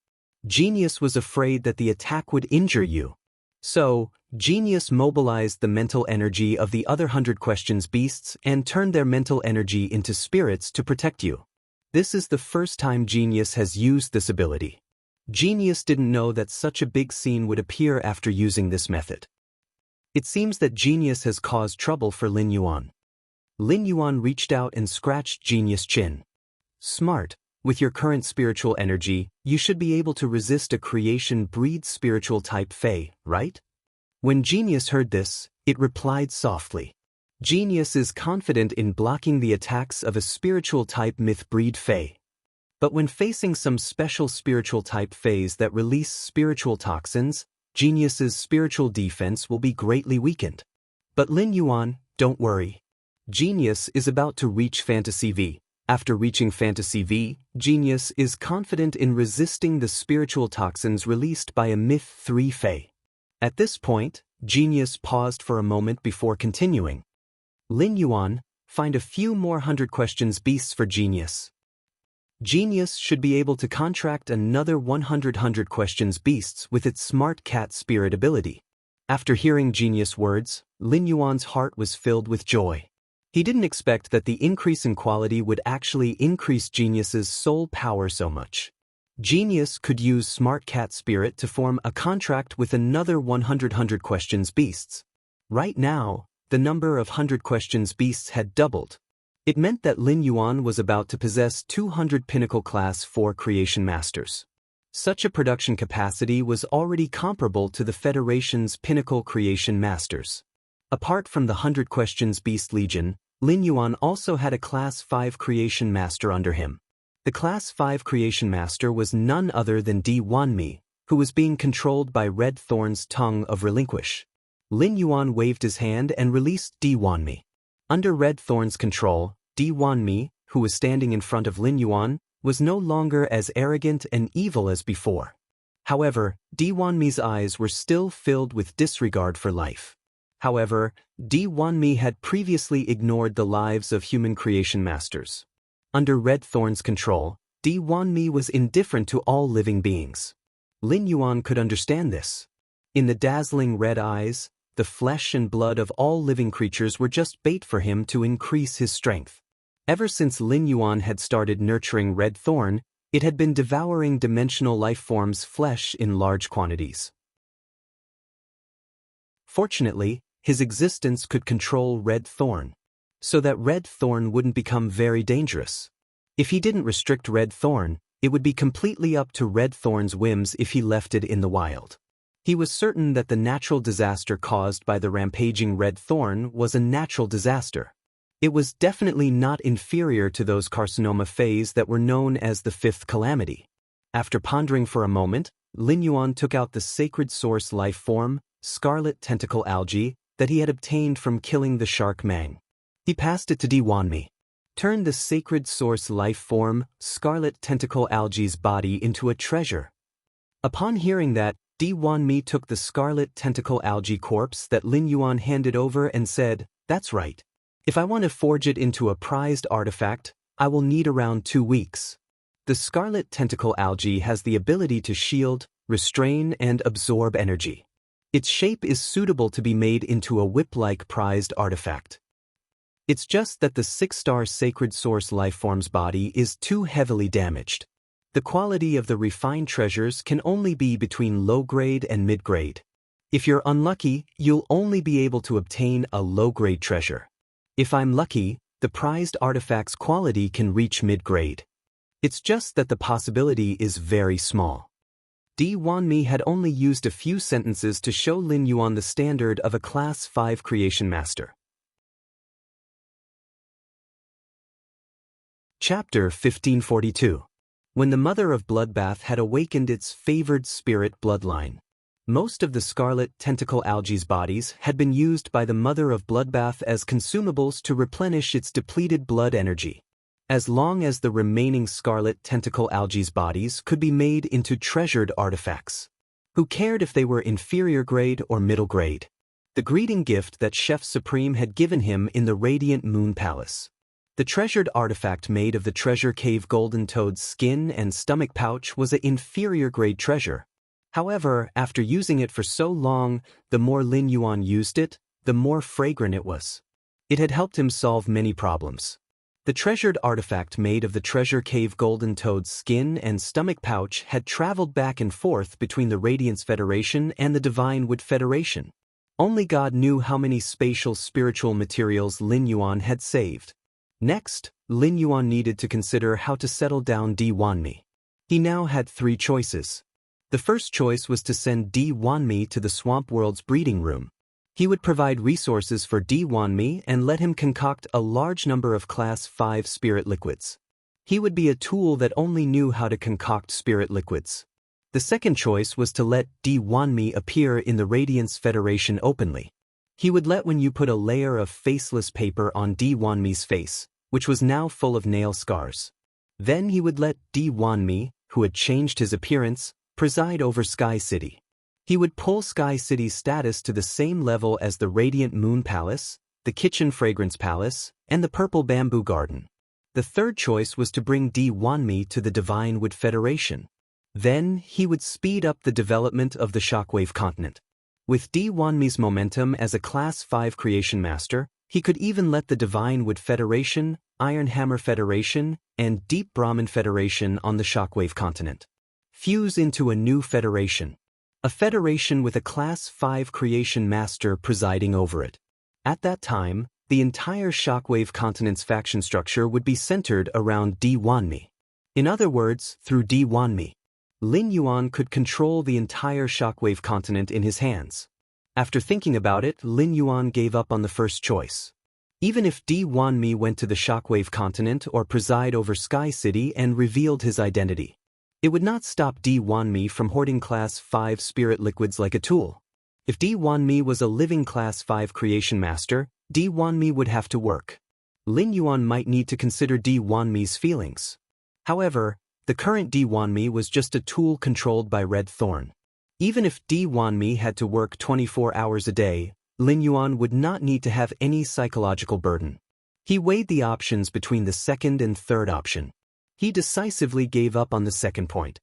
Genius was afraid that the attack would injure you. So, Genius mobilized the mental energy of the other 100 questions beasts and turned their mental energy into spirits to protect you. This is the first time Genius has used this ability. Genius didn't know that such a big scene would appear after using this method. It seems that Genius has caused trouble for Lin Yuan. Lin Yuan reached out and scratched Genius' chin. Smart, with your current spiritual energy, you should be able to resist a creation breed spiritual type Fey, right? When Genius heard this, it replied softly. Genius is confident in blocking the attacks of a spiritual type myth breed Fey. But when facing some special spiritual type Feys that release spiritual toxins, Genius's spiritual defense will be greatly weakened. But Lin Yuan, don't worry. Genius is about to reach Fantasy V. After reaching Fantasy V, Genius is confident in resisting the spiritual toxins released by a Myth 3 Fae. At this point, Genius paused for a moment before continuing. Lin Yuan, find a few more 100 questions beasts for Genius. Genius should be able to contract another 100 questions beasts with its smart cat spirit ability. After hearing Genius' words, Lin Yuan's heart was filled with joy. He didn't expect that the increase in quality would actually increase Genius's soul power so much. Genius could use Smart Cat Spirit to form a contract with another 100 questions beasts. Right now, the number of 100 questions beasts had doubled. It meant that Lin Yuan was about to possess 200 Pinnacle Class 4 Creation Masters. Such a production capacity was already comparable to the Federation's Pinnacle Creation Masters. Apart from the 100 Questions Beast Legion, Lin Yuan also had a Class 5 Creation Master under him. The Class 5 Creation Master was none other than Di Wanmi, who was being controlled by Red Thorn's Tongue of Relinquish. Lin Yuan waved his hand and released Di Wanmi. Under Red Thorn's control, Di Wanmi, who was standing in front of Lin Yuan, was no longer as arrogant and evil as before. However, Di Wanmi's eyes were still filled with disregard for life. However, Di Wanmi had previously ignored the lives of human creation masters. Under Red Thorn's control, Di Wanmi was indifferent to all living beings. Lin Yuan could understand this. In the dazzling red eyes, the flesh and blood of all living creatures were just bait for him to increase his strength. Ever since Lin Yuan had started nurturing Red Thorn, it had been devouring dimensional life forms' flesh in large quantities. Fortunately, his existence could control Red Thorn, so that Red Thorn wouldn't become very dangerous. If he didn't restrict Red Thorn, it would be completely up to Red Thorn's whims if he left it in the wild. He was certain that the natural disaster caused by the rampaging Red Thorn was a natural disaster. It was definitely not inferior to those carcinoma phase that were known as the Fifth Calamity. After pondering for a moment, Lin Yuan took out the sacred source life form, Scarlet Tentacle Algae, that he had obtained from killing the shark Mang. He passed it to Di Wanmi. Turn the sacred source life form, Scarlet Tentacle Algae's body into a treasure. Upon hearing that, Di Wanmi took the Scarlet Tentacle Algae corpse that Lin Yuan handed over and said, "That's right. If I want to forge it into a prized artifact, I will need around 2 weeks." The Scarlet Tentacle Algae has the ability to shield, restrain, and absorb energy. Its shape is suitable to be made into a whip-like prized artifact. It's just that the 6-star Sacred Source Lifeform's body is too heavily damaged. The quality of the refined treasures can only be between low-grade and mid-grade. If you're unlucky, you'll only be able to obtain a low-grade treasure. If I'm lucky, the prized artifact's quality can reach mid-grade. It's just that the possibility is very small. Di Wanmi had only used a few sentences to show Lin Yuan the standard of a Class 5 Creation Master. Chapter 1542. When the Mother of Bloodbath had awakened its favored spirit bloodline. Most of the Scarlet Tentacle Algae's bodies had been used by the Mother of Bloodbath as consumables to replenish its depleted blood energy. As long as the remaining Scarlet Tentacle Algae's bodies could be made into treasured artifacts. Who cared if they were inferior grade or middle grade? The greeting gift that Chef Supreme had given him in the Radiant Moon Palace. The treasured artifact made of the Treasure Cave Golden Toad's skin and stomach pouch was an inferior grade treasure. However, after using it for so long, the more Lin Yuan used it, the more fragrant it was. It had helped him solve many problems. The treasured artifact made of the Treasure Cave Golden Toad's skin and stomach pouch had traveled back and forth between the Radiance Federation and the Divine Wood Federation. Only God knew how many spatial spiritual materials Lin Yuan had saved. Next, Lin Yuan needed to consider how to settle down Di Wanmi. He now had 3 choices. The first choice was to send Di Wanmi to the Swamp World's breeding room. He would provide resources for Di Wanmi and let him concoct a large number of Class 5 spirit liquids. He would be a tool that only knew how to concoct spirit liquids. The second choice was to let Di Wanmi appear in the Radiance Federation openly. He would let when you put a layer of faceless paper on Di Wanmi's face, which was now full of nail scars. Then he would let Di Wanmi, who had changed his appearance, preside over Sky City. He would pull Sky City's status to the same level as the Radiant Moon Palace, the Kitchen Fragrance Palace, and the Purple Bamboo Garden. The third choice was to bring Di Wanmi to the Divine Wood Federation. Then he would speed up the development of the Shockwave Continent. With Di Wanmi's momentum as a Class 5 Creation Master, he could even let the Divine Wood Federation, Iron Hammer Federation, and Deep Brahmin Federation on the Shockwave Continent fuse into a new federation. A federation with a Class 5 Creation Master presiding over it. At that time, the entire Shockwave Continent's faction structure would be centered around Di Wanmi. In other words, through Di Wanmi, Lin Yuan could control the entire Shockwave Continent in his hands. After thinking about it, Lin Yuan gave up on the first choice. Even if Di Wanmi went to the Shockwave Continent or preside over Sky City and revealed his identity, it would not stop Di Wanmi from hoarding Class 5 spirit liquids like a tool. If Di Wanmi was a living Class 5 Creation Master, Di Wanmi would have to work. Lin Yuan might need to consider Di Wanmi's feelings. However, the current Di Wanmi was just a tool controlled by Red Thorn. Even if Di Wanmi had to work 24 hours a day, Lin Yuan would not need to have any psychological burden. He weighed the options between the second and third option. He decisively gave up on the second point.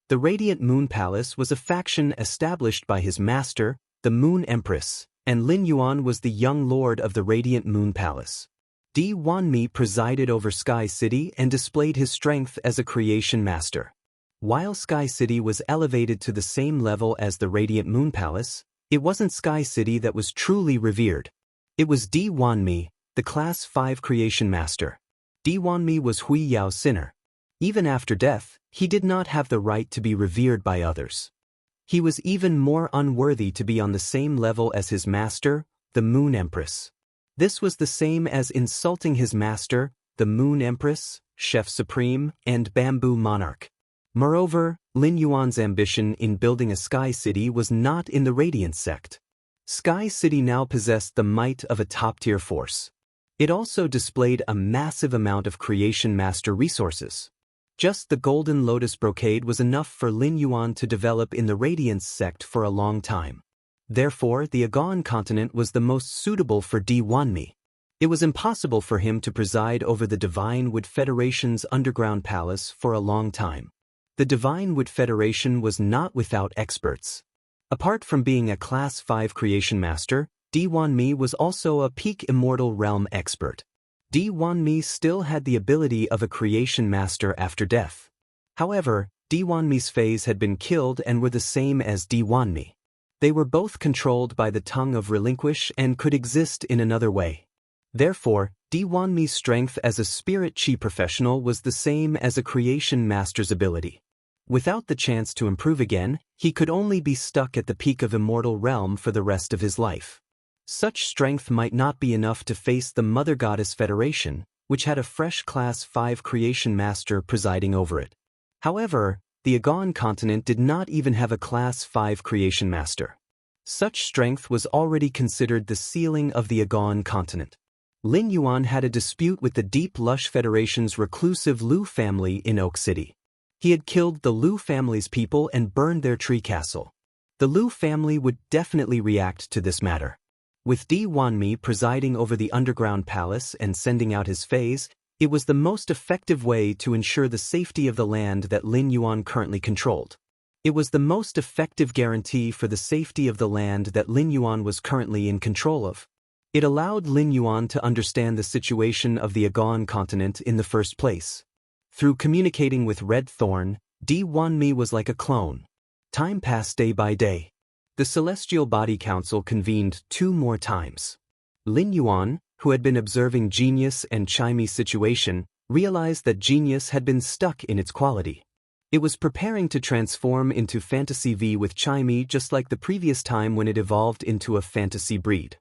The Radiant Moon Palace was a faction established by his master, the Moon Empress, and Lin Yuan was the young lord of the Radiant Moon Palace. Di Wanmi presided over Sky City and displayed his strength as a creation master. While Sky City was elevated to the same level as the Radiant Moon Palace, it wasn't Sky City that was truly revered. It was Di Wanmi, the Class 5 Creation Master. Di Wanmi was Hui Yao's sinner. Even after death, he did not have the right to be revered by others. He was even more unworthy to be on the same level as his master, the Moon Empress. This was the same as insulting his master, the Moon Empress, Chef Supreme, and Bamboo Monarch. Moreover, Lin Yuan's ambition in building a Sky City was not in the Radiant sect. Sky City now possessed the might of a top-tier force. It also displayed a massive amount of Creation Master resources. Just the Golden Lotus Brocade was enough for Lin Yuan to develop in the Radiance sect for a long time. Therefore, the Agaon continent was the most suitable for Di Wanmi. It was impossible for him to preside over the Divine Wood Federation's underground palace for a long time. The Divine Wood Federation was not without experts. Apart from being a Class 5 Creation Master, Di Wanmi was also a peak Immortal realm expert. Di Wanmi still had the ability of a Creation Master after death. However, Di Wanmi's phase had been killed and were the same as Di Wanmi. They were both controlled by the tongue of relinquish and could exist in another way. Therefore, Di Wanmi's strength as a spirit chi professional was the same as a Creation Master's ability. Without the chance to improve again, he could only be stuck at the peak of Immortal realm for the rest of his life. Such strength might not be enough to face the Mother Goddess Federation, which had a fresh Class 5 Creation Master presiding over it. However, the Agaon continent did not even have a Class 5 Creation Master. Such strength was already considered the ceiling of the Agaon continent. Lin Yuan had a dispute with the Deep Lush Federation's reclusive Lu family in Oak City. He had killed the Lu family's people and burned their tree castle. The Lu family would definitely react to this matter. With Di Wanmi presiding over the underground palace and sending out his phase, it was the most effective way to ensure the safety of the land that Lin Yuan currently controlled. It was the most effective guarantee for the safety of the land that Lin Yuan was currently in control of. It allowed Lin Yuan to understand the situation of the Agaon continent in the first place. Through communicating with Red Thorn, Di Wanmi was like a clone. Time passed day by day. The Celestial Body Council convened 2 more times. Lin Yuan, who had been observing Genius and Chimy's situation, realized that Genius had been stuck in its quality. It was preparing to transform into Fantasy V with Chimy just like the previous time when it evolved into a fantasy breed.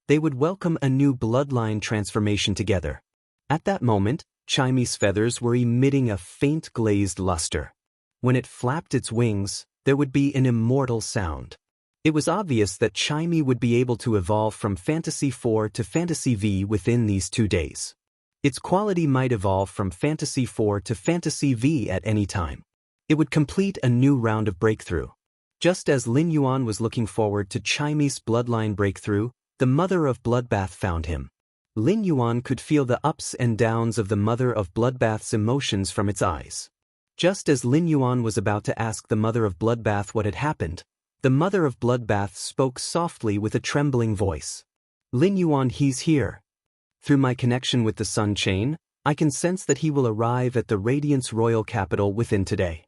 They would welcome a new bloodline transformation together. At that moment, Chimy's feathers were emitting a faint glazed luster. When it flapped its wings, there would be an immortal sound. It was obvious that Chimey would be able to evolve from Fantasy 4 to Fantasy V within these 2 days. Its quality might evolve from Fantasy 4 to Fantasy V at any time. It would complete a new round of breakthrough. Just as Lin Yuan was looking forward to Chimey's bloodline breakthrough, the Mother of Bloodbath found him. Lin Yuan could feel the ups and downs of the Mother of Bloodbath's emotions from its eyes. Just as Lin Yuan was about to ask the Mother of Bloodbath what had happened, the Mother of Bloodbath spoke softly with a trembling voice. Lin Yuan, he's here. Through my connection with the Sun Chain, I can sense that he will arrive at the Radiance Royal Capital within today.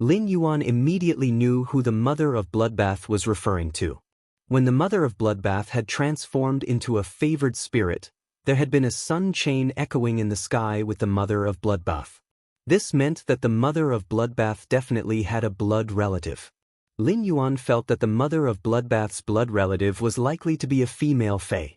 Lin Yuan immediately knew who the Mother of Bloodbath was referring to. When the Mother of Bloodbath had transformed into a favored spirit, there had been a sun chain echoing in the sky with the Mother of Bloodbath. This meant that the Mother of Bloodbath definitely had a blood relative. Lin Yuan felt that the Mother of Bloodbath's blood relative was likely to be a female fae.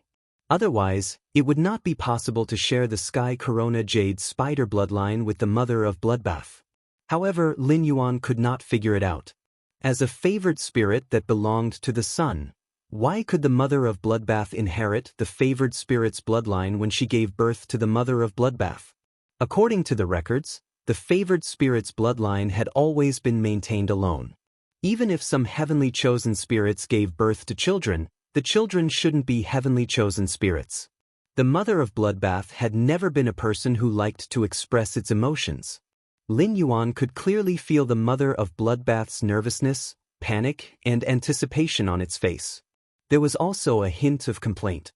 Otherwise, it would not be possible to share the Sky Corona Jade Spider bloodline with the Mother of Bloodbath. However, Lin Yuan could not figure it out. As a favored spirit that belonged to the sun, why could the Mother of Bloodbath inherit the favored spirit's bloodline when she gave birth to the Mother of Bloodbath? According to the records, the favored spirit's bloodline had always been maintained alone. Even if some heavenly chosen spirits gave birth to children, the children shouldn't be heavenly chosen spirits. The Mother of Bloodbath had never been a person who liked to express its emotions. Lin Yuan could clearly feel the Mother of Bloodbath's nervousness, panic, and anticipation on its face. There was also a hint of complaint.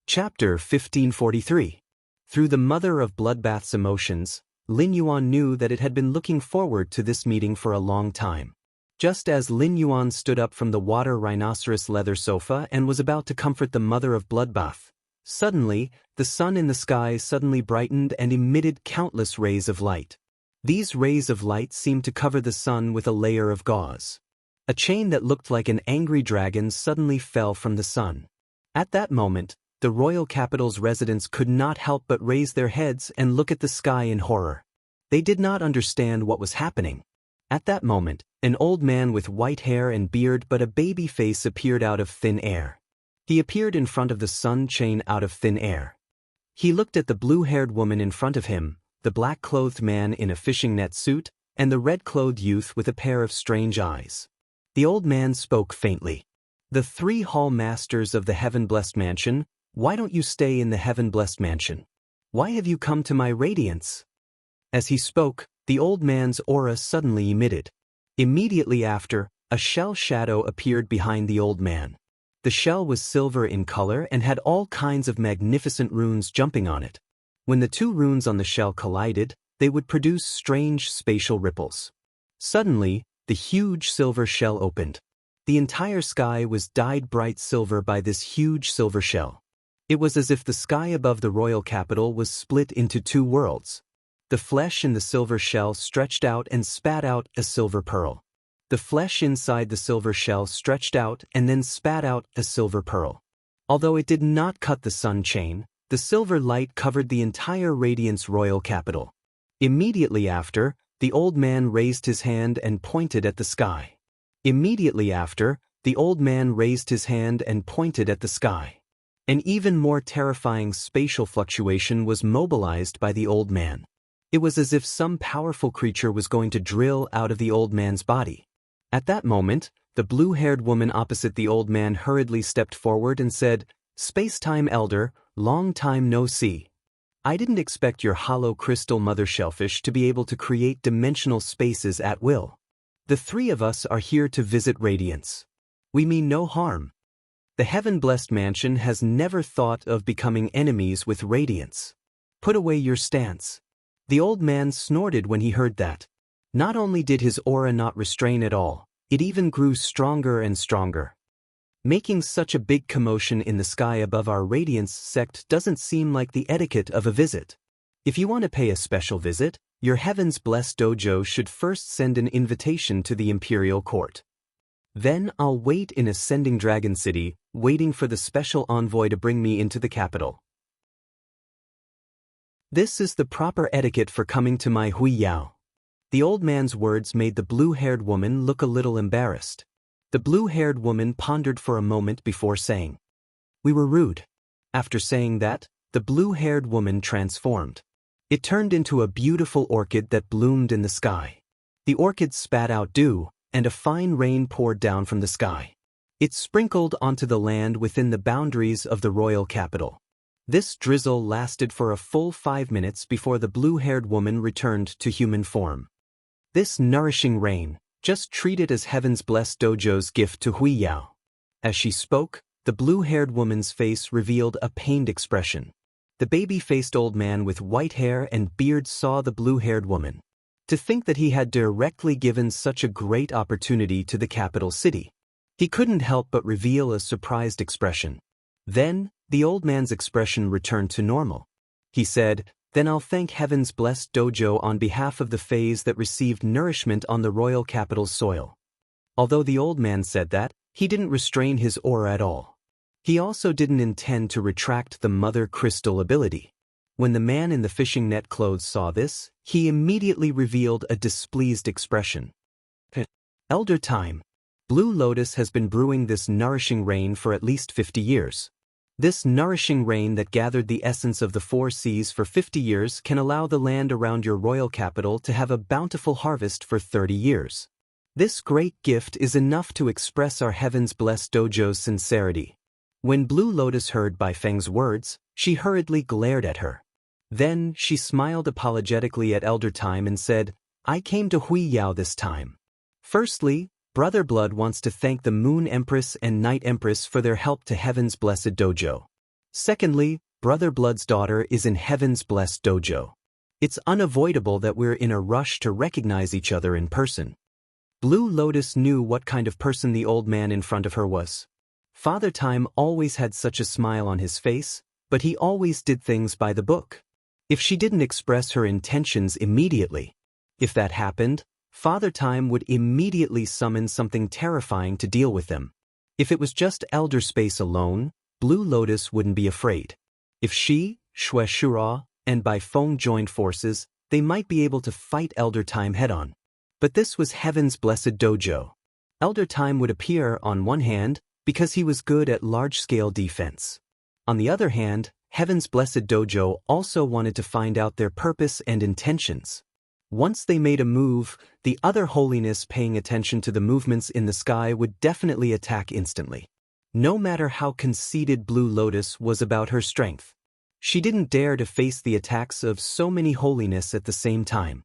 Chapter 1543. Through the Mother of Bloodbath's emotions, Lin Yuan knew that it had been looking forward to this meeting for a long time. Just as Lin Yuan stood up from the water rhinoceros leather sofa and was about to comfort the Mother of Bloodbath, suddenly, the sun in the sky suddenly brightened and emitted countless rays of light. These rays of light seemed to cover the sun with a layer of gauze. A chain that looked like an angry dragon suddenly fell from the sun. At that moment, the royal capital's residents could not help but raise their heads and look at the sky in horror. They did not understand what was happening. At that moment, an old man with white hair and beard but a baby face appeared out of thin air. He appeared in front of the sun chain out of thin air. He looked at the blue-haired woman in front of him, the black-clothed man in a fishing net suit, and the red-clothed youth with a pair of strange eyes. The old man spoke faintly. "The 3 hall masters of the heaven-blessed mansion, why don't you stay in the heaven-blessed mansion? Why have you come to my radiance?" As he spoke, the old man's aura suddenly emitted. Immediately after, a shell shadow appeared behind the old man. The shell was silver in color and had all kinds of magnificent runes jumping on it. When the 2 runes on the shell collided, they would produce strange spatial ripples. Suddenly, the huge silver shell opened. The entire sky was dyed bright silver by this huge silver shell. It was as if the sky above the royal capital was split into 2 worlds. The flesh in the silver shell stretched out and spat out a silver pearl. The flesh inside the silver shell stretched out and then spat out a silver pearl. Although it did not cut the sun chain, the silver light covered the entire Radiance Royal Capital. Immediately after, the old man raised his hand and pointed at the sky. Immediately after, the old man raised his hand and pointed at the sky. An even more terrifying spatial fluctuation was mobilized by the old man. It was as if some powerful creature was going to drill out of the old man's body. At that moment, the blue-haired woman opposite the old man hurriedly stepped forward and said, "Space-time elder, long time no see. I didn't expect your hollow crystal mother shellfish to be able to create dimensional spaces at will. The 3 of us are here to visit Radiance. We mean no harm. The heaven-blessed mansion has never thought of becoming enemies with Radiance. Put away your stance." The old man snorted when he heard that. Not only did his aura not restrain at all, it even grew stronger and stronger. Making such a big commotion in the sky above our Radiance sect doesn't seem like the etiquette of a visit. If you want to pay a special visit, your Heaven's Blessed Dojo should first send an invitation to the Imperial Court. Then I'll wait in Ascending Dragon City, waiting for the special envoy to bring me into the capital. This is the proper etiquette for coming to my Hui Yao. The old man's words made the blue-haired woman look a little embarrassed. The blue-haired woman pondered for a moment before saying, "We were rude." After saying that, the blue-haired woman transformed. It turned into a beautiful orchid that bloomed in the sky. The orchid spat out dew, and a fine rain poured down from the sky. It sprinkled onto the land within the boundaries of the royal capital. This drizzle lasted for a full 5 minutes before the blue-haired woman returned to human form. This nourishing rain, just treat it as heaven's blessed dojo's gift to Hui Yao. As she spoke, the blue-haired woman's face revealed a pained expression. The baby-faced old man with white hair and beard saw the blue-haired woman. To think that he had directly given such a great opportunity to the capital city. He couldn't help but reveal a surprised expression. Then, the old man's expression returned to normal. He said, "Then I'll thank heaven's blessed dojo on behalf of the phase that received nourishment on the royal capital's soil." Although the old man said that, he didn't restrain his aura at all. He also didn't intend to retract the mother crystal ability. When the man in the fishing net clothes saw this, he immediately revealed a displeased expression. Elder time. Blue Lotus has been brewing this nourishing rain for at least 50 years. This nourishing rain that gathered the essence of the 4 seas for 50 years can allow the land around your royal capital to have a bountiful harvest for 30 years. This great gift is enough to express our heaven's blessed dojo's sincerity. When Blue Lotus heard Bai Feng's words, she hurriedly glared at her. Then, she smiled apologetically at Elder Time and said, "I came to Hui Yao this time. Firstly, Brother Blood wants to thank the Moon Empress and Night Empress for their help to Heaven's Blessed Dojo. Secondly, Brother Blood's daughter is in Heaven's Blessed Dojo. It's unavoidable that we're in a rush to recognize each other in person." Blue Lotus knew what kind of person the old man in front of her was. Father Time always had such a smile on his face, but he always did things by the book. If she didn't express her intentions immediately, if that happened, Father Time would immediately summon something terrifying to deal with them. If it was just Elder Space alone, Blue Lotus wouldn't be afraid. If she, Xue Shura, and Bai Feng joined forces, they might be able to fight Elder Time head-on. But this was Heaven's Blessed Dojo. Elder Time would appear, on one hand, because he was good at large-scale defense. On the other hand, Heaven's Blessed Dojo also wanted to find out their purpose and intentions. Once they made a move, the other holiness paying attention to the movements in the sky would definitely attack instantly. No matter how conceited Blue Lotus was about her strength, she didn't dare to face the attacks of so many holiness at the same time.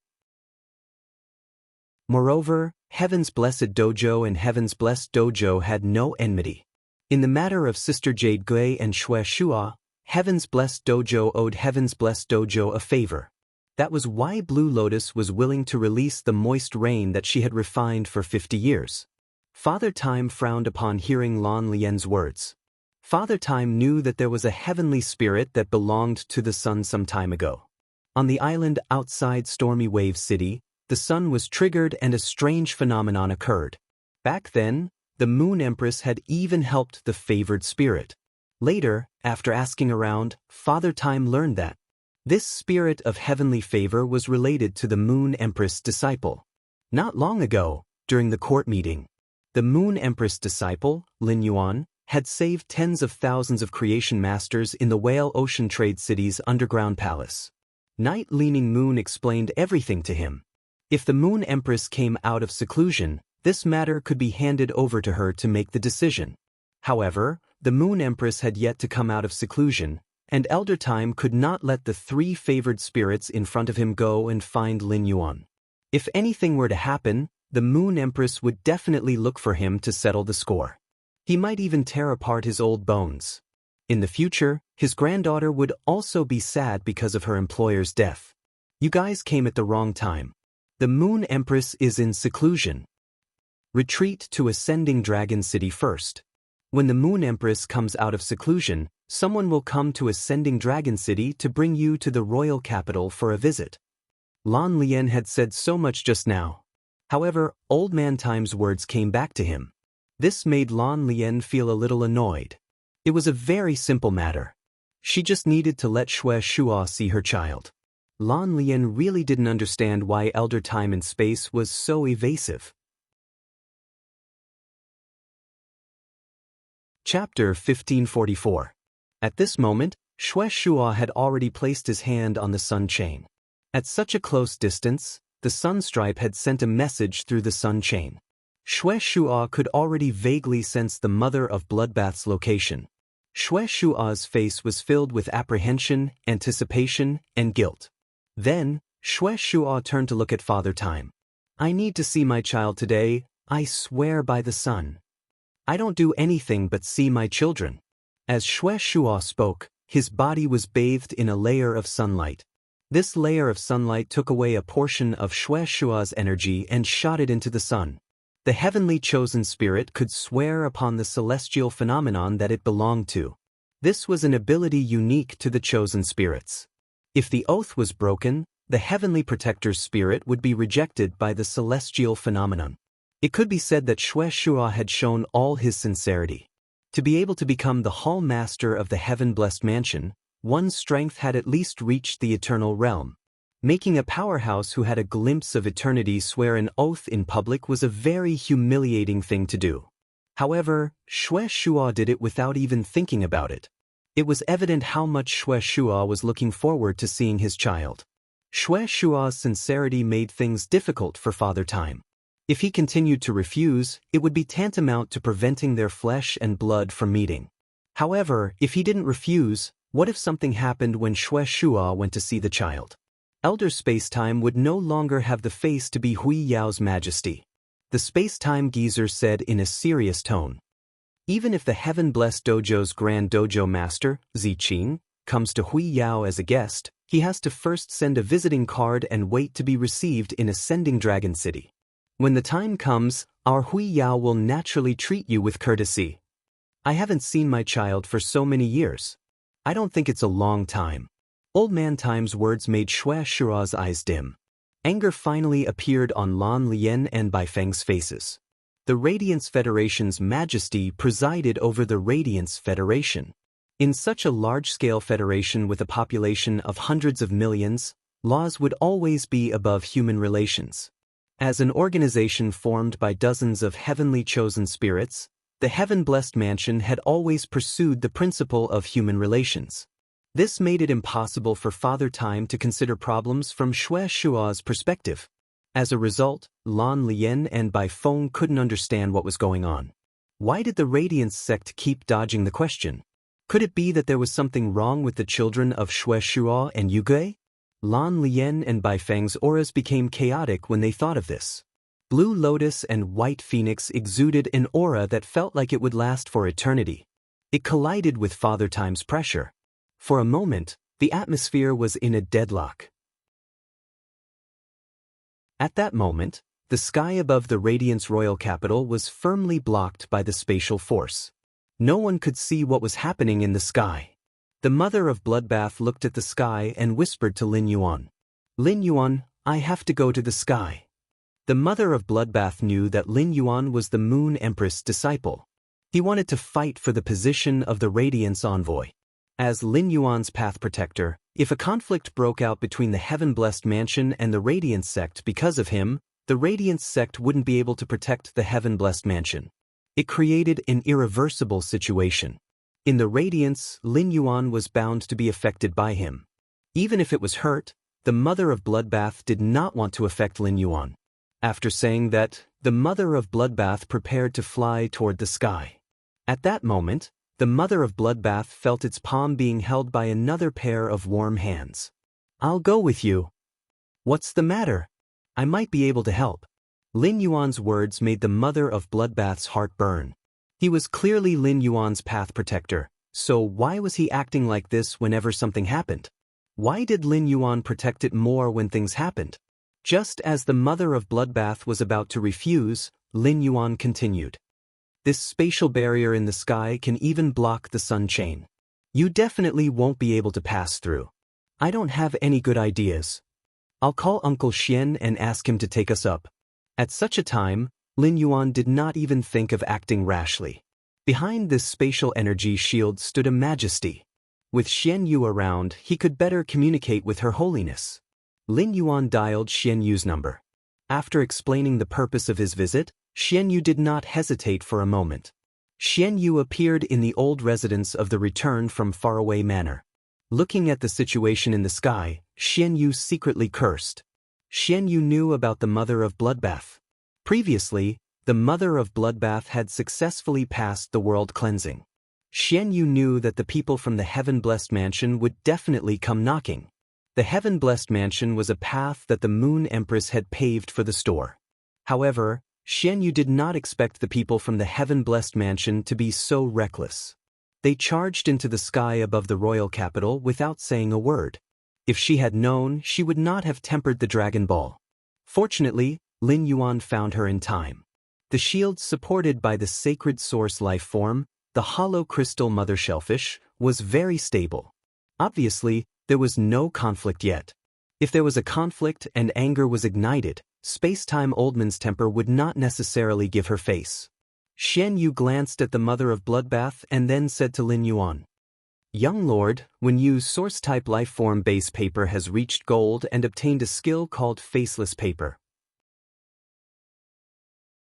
Moreover, Heaven's Blessed Dojo and Heaven's Blessed Dojo had no enmity. In the matter of Sister Jade Gui and Xue Shua, Heaven's Blessed Dojo owed Heaven's Blessed Dojo a favor. That was why Blue Lotus was willing to release the moist rain that she had refined for 50 years. Father Time frowned upon hearing Lan Lian's words. Father Time knew that there was a heavenly spirit that belonged to the sun some time ago. On the island outside Stormy Wave City, the sun was triggered and a strange phenomenon occurred. Back then, the Moon Empress had even helped the favored spirit. Later, after asking around, Father Time learned that this spirit of heavenly favor was related to the Moon Empress disciple. Not long ago, during the court meeting, the Moon Empress disciple, Lin Yuan, had saved tens of thousands of creation masters in the Whale Ocean Trade City's underground palace. Night Leaning Moon explained everything to him. If the Moon Empress came out of seclusion, this matter could be handed over to her to make the decision. However, the Moon Empress had yet to come out of seclusion, and Elder Time could not let the 3 favored spirits in front of him go and find Lin Yuan. If anything were to happen, the Moon Empress would definitely look for him to settle the score. He might even tear apart his old bones. In the future, his granddaughter would also be sad because of her employer's death. You guys came at the wrong time. The Moon Empress is in seclusion. Retreat to Ascending Dragon City first. When the Moon Empress comes out of seclusion, someone will come to Ascending Dragon City to bring you to the royal capital for a visit. Lan Lian had said so much just now. However, Old Man Time's words came back to him. This made Lan Lian feel a little annoyed. It was a very simple matter. She just needed to let Xue Shua see her child. Lan Lin really didn't understand why elder time and space was so evasive. Chapter 1544. At this moment, Shuai had already placed his hand on the sun chain. At such a close distance, the sun stripe had sent a message through the sun chain. Shuai could already vaguely sense the mother of bloodbath's location. Shuai's face was filled with apprehension, anticipation, and guilt. Then, Shuai turned to look at Father Time. I need to see my child today, I swear by the sun. I don't do anything but see my children. As Shuai spoke, his body was bathed in a layer of sunlight. This layer of sunlight took away a portion of Shuai's energy and shot it into the sun. The heavenly chosen spirit could swear upon the celestial phenomenon that it belonged to. This was an ability unique to the chosen spirits. If the oath was broken, the heavenly protector's spirit would be rejected by the celestial phenomenon. It could be said that Shuai had shown all his sincerity. To be able to become the hall master of the heaven-blessed mansion, one's strength had at least reached the eternal realm. Making a powerhouse who had a glimpse of eternity swear an oath in public was a very humiliating thing to do. However, Shuai did it without even thinking about it. It was evident how much Shuai was looking forward to seeing his child. Shuai's sincerity made things difficult for Father Time. If he continued to refuse, it would be tantamount to preventing their flesh and blood from meeting. However, if he didn't refuse, what if something happened when Shuai went to see the child? Elder Space-Time would no longer have the face to be Hui Yao's majesty. The Space-Time geezer said in a serious tone. Even if the heaven-blessed dojo's grand dojo master, Ziqing, comes to Hui Yao as a guest, he has to first send a visiting card and wait to be received in Ascending Dragon City. When the time comes, our Hui Yao will naturally treat you with courtesy. I haven't seen my child for so many years. I don't think it's a long time. Old Man Time's words made Shuai's eyes dim. Anger finally appeared on Lan Lin and Baifeng's faces. The Radiance Federation's majesty presided over the Radiance Federation. In such a large-scale federation with a population of hundreds of millions, laws would always be above human relations. As an organization formed by dozens of heavenly chosen spirits, the heaven-blessed mansion had always pursued the principle of human relations. This made it impossible for Father Time to consider problems from Shuai's perspective. As a result, Lan Lin and Baifeng couldn't understand what was going on. Why did the Radiance sect keep dodging the question? Could it be that there was something wrong with the children of Shuai and Yugui? Lan Lin and Baifeng's auras became chaotic when they thought of this. Blue Lotus and White Phoenix exuded an aura that felt like it would last for eternity. It collided with Father Time's pressure. For a moment, the atmosphere was in a deadlock. At that moment, the sky above the Radiance Royal Capital was firmly blocked by the spatial force. No one could see what was happening in the sky. The mother of Bloodbath looked at the sky and whispered to Lin Yuan. Lin Yuan, I have to go to the sky. The mother of Bloodbath knew that Lin Yuan was the Moon Empress' disciple. He wanted to fight for the position of the Radiance Envoy. As Lin Yuan's path protector, if a conflict broke out between the Heaven-Blessed Mansion and the Radiance sect because of him, the Radiance sect wouldn't be able to protect the Heaven-Blessed Mansion. It created an irreversible situation. In the Radiance, Lin Yuan was bound to be affected by him. Even if it was hurt, the mother of Bloodbath did not want to affect Lin Yuan. After saying that, the mother of Bloodbath prepared to fly toward the sky. At that moment, the mother of Bloodbath felt its palm being held by another pair of warm hands. I'll go with you. What's the matter? I might be able to help. Lin Yuan's words made the mother of Bloodbath's heart burn. He was clearly Lin Yuan's path protector, so why was he acting like this whenever something happened? Why did Lin Yuan protect it more when things happened? Just as the mother of Bloodbath was about to refuse, Lin Yuan continued. This spatial barrier in the sky can even block the sun chain. You definitely won't be able to pass through. I don't have any good ideas. I'll call Uncle Xian and ask him to take us up. At such a time, Lin Yuan did not even think of acting rashly. Behind this spatial energy shield stood a majesty. With Xian Yu around, he could better communicate with Her Holiness. Lin Yuan dialed Xian Yu's number. After explaining the purpose of his visit, Xian Yu did not hesitate for a moment. Xian Yu appeared in the old residence of the Return from Faraway Manor. Looking at the situation in the sky, Xian Yu secretly cursed. Xian Yu knew about the Mother of Bloodbath. Previously, the Mother of Bloodbath had successfully passed the world cleansing. Xian Yu knew that the people from the Heaven-Blessed Mansion would definitely come knocking. The Heaven-Blessed Mansion was a path that the Moon Empress had paved for the store. However, Xian Yu did not expect the people from the Heaven-Blessed Mansion to be so reckless. They charged into the sky above the royal capital without saying a word. If she had known, she would not have tempered the Dragon Ball. Fortunately, Lin Yuan found her in time. The shield supported by the sacred source life form, the hollow crystal mother shellfish, was very stable. Obviously, there was no conflict yet. If there was a conflict and anger was ignited, Space-Time Oldman's temper would not necessarily give her face. Xian Yu glanced at the Mother of Bloodbath and then said to Lin Yuan, "Young Lord, when Yu's source-type lifeform base paper has reached gold and obtained a skill called Faceless Paper."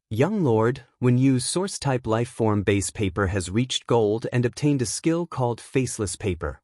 Young Lord, when Yu's source-type lifeform base paper has reached gold and obtained a skill called Faceless Paper.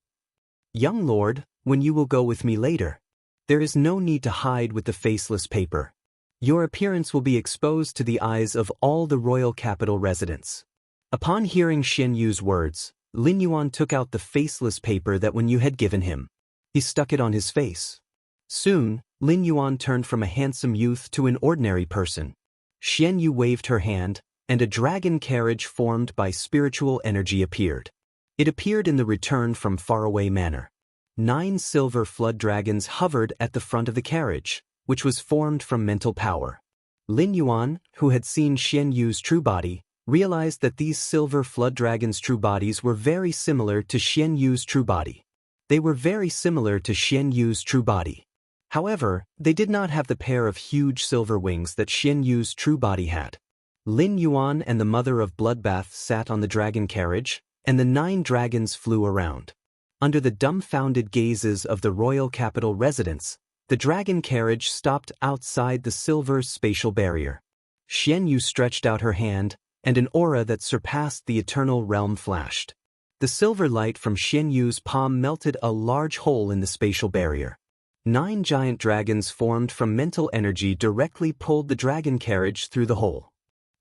Young Lord, when you will go with me later. There is no need to hide with the faceless paper. Your appearance will be exposed to the eyes of all the royal capital residents. Upon hearing Xian Yu's words, Lin Yuan took out the faceless paper that Wen Yu had given him. He stuck it on his face. Soon, Lin Yuan turned from a handsome youth to an ordinary person. Xian Yu waved her hand, and a dragon carriage formed by spiritual energy appeared. It appeared in the Return from Faraway Manor. 9 silver flood dragons hovered at the front of the carriage, which was formed from mental power. Lin Yuan, who had seen Xian Yu's true body, realized that these silver flood dragons' true bodies were very similar to Xian Yu's true body. They were very similar to Xian Yu's true body. However, they did not have the pair of huge silver wings that Xian Yu's true body had. Lin Yuan and the Mother of Bloodbath sat on the dragon carriage, and the 9 dragons flew around. Under the dumbfounded gazes of the royal capital residents, the dragon carriage stopped outside the silver spatial barrier. Xian Yu stretched out her hand, and an aura that surpassed the eternal realm flashed. The silver light from Xian Yu's palm melted a large hole in the spatial barrier. 9 giant dragons formed from mental energy directly pulled the dragon carriage through the hole.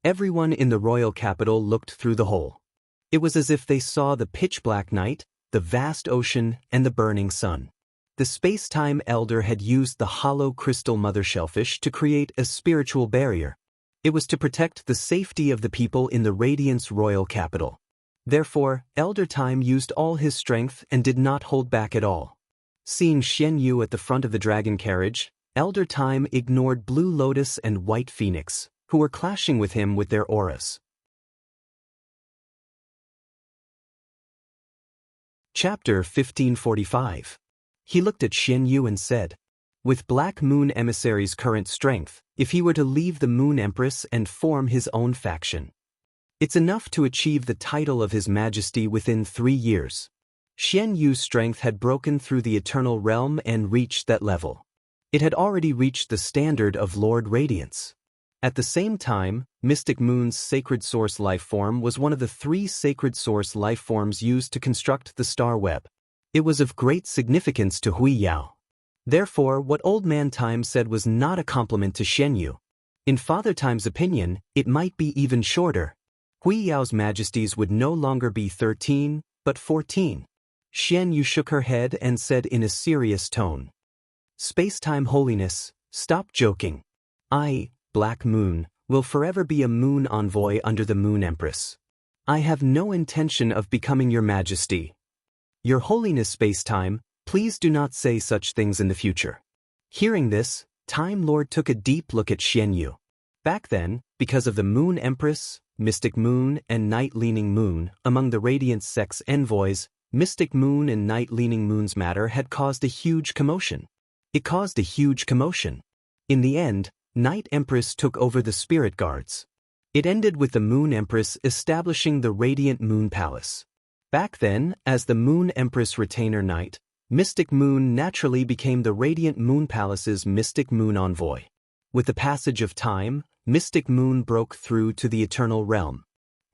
Everyone in the royal capital looked through the hole. It was as if they saw the pitch-black night, the vast ocean, and the burning sun. The space-time elder had used the hollow crystal mother shellfish to create a spiritual barrier. It was to protect the safety of the people in the Radiance royal capital. Therefore, Elder Time used all his strength and did not hold back at all. Seeing Xian Yu at the front of the dragon carriage, Elder Time ignored Blue Lotus and White Phoenix, who were clashing with him with their auras. Chapter 1545. He looked at Xian Yu and said, "With Black Moon Emissary's current strength, if he were to leave the Moon Empress and form his own faction, it's enough to achieve the title of His Majesty within 3 years." Xian Yu's strength had broken through the eternal realm and reached that level. It had already reached the standard of Lord Radiance. At the same time, Mystic Moon's sacred source lifeform was one of the 3 sacred source lifeforms used to construct the star web. It was of great significance to Hui Yao. Therefore, what Old Man Time said was not a compliment to Xian Yu. In Father Time's opinion, it might be even shorter. Hui Yao's majesties would no longer be 13, but 14. Xian Yu shook her head and said in a serious tone, "Space-time holiness, stop joking. I, Black Moon, will forever be a moon envoy under the Moon Empress. I have no intention of becoming your majesty. Your Holiness Space-Time, please do not say such things in the future." Hearing this, Time Lord took a deep look at Xian Yu. Back then, because of the Moon Empress, Mystic Moon, and Night-Leaning Moon, among the Radiant Sex envoys, Mystic Moon and Night-Leaning Moon's matter had caused a huge commotion. It caused a huge commotion. In the end, Night Empress took over the Spirit Guards. It ended with the Moon Empress establishing the Radiant Moon Palace. Back then, as the Moon Empress retainer Night, Mystic Moon naturally became the Radiant Moon Palace's Mystic Moon envoy. With the passage of time, Mystic Moon broke through to the Eternal Realm.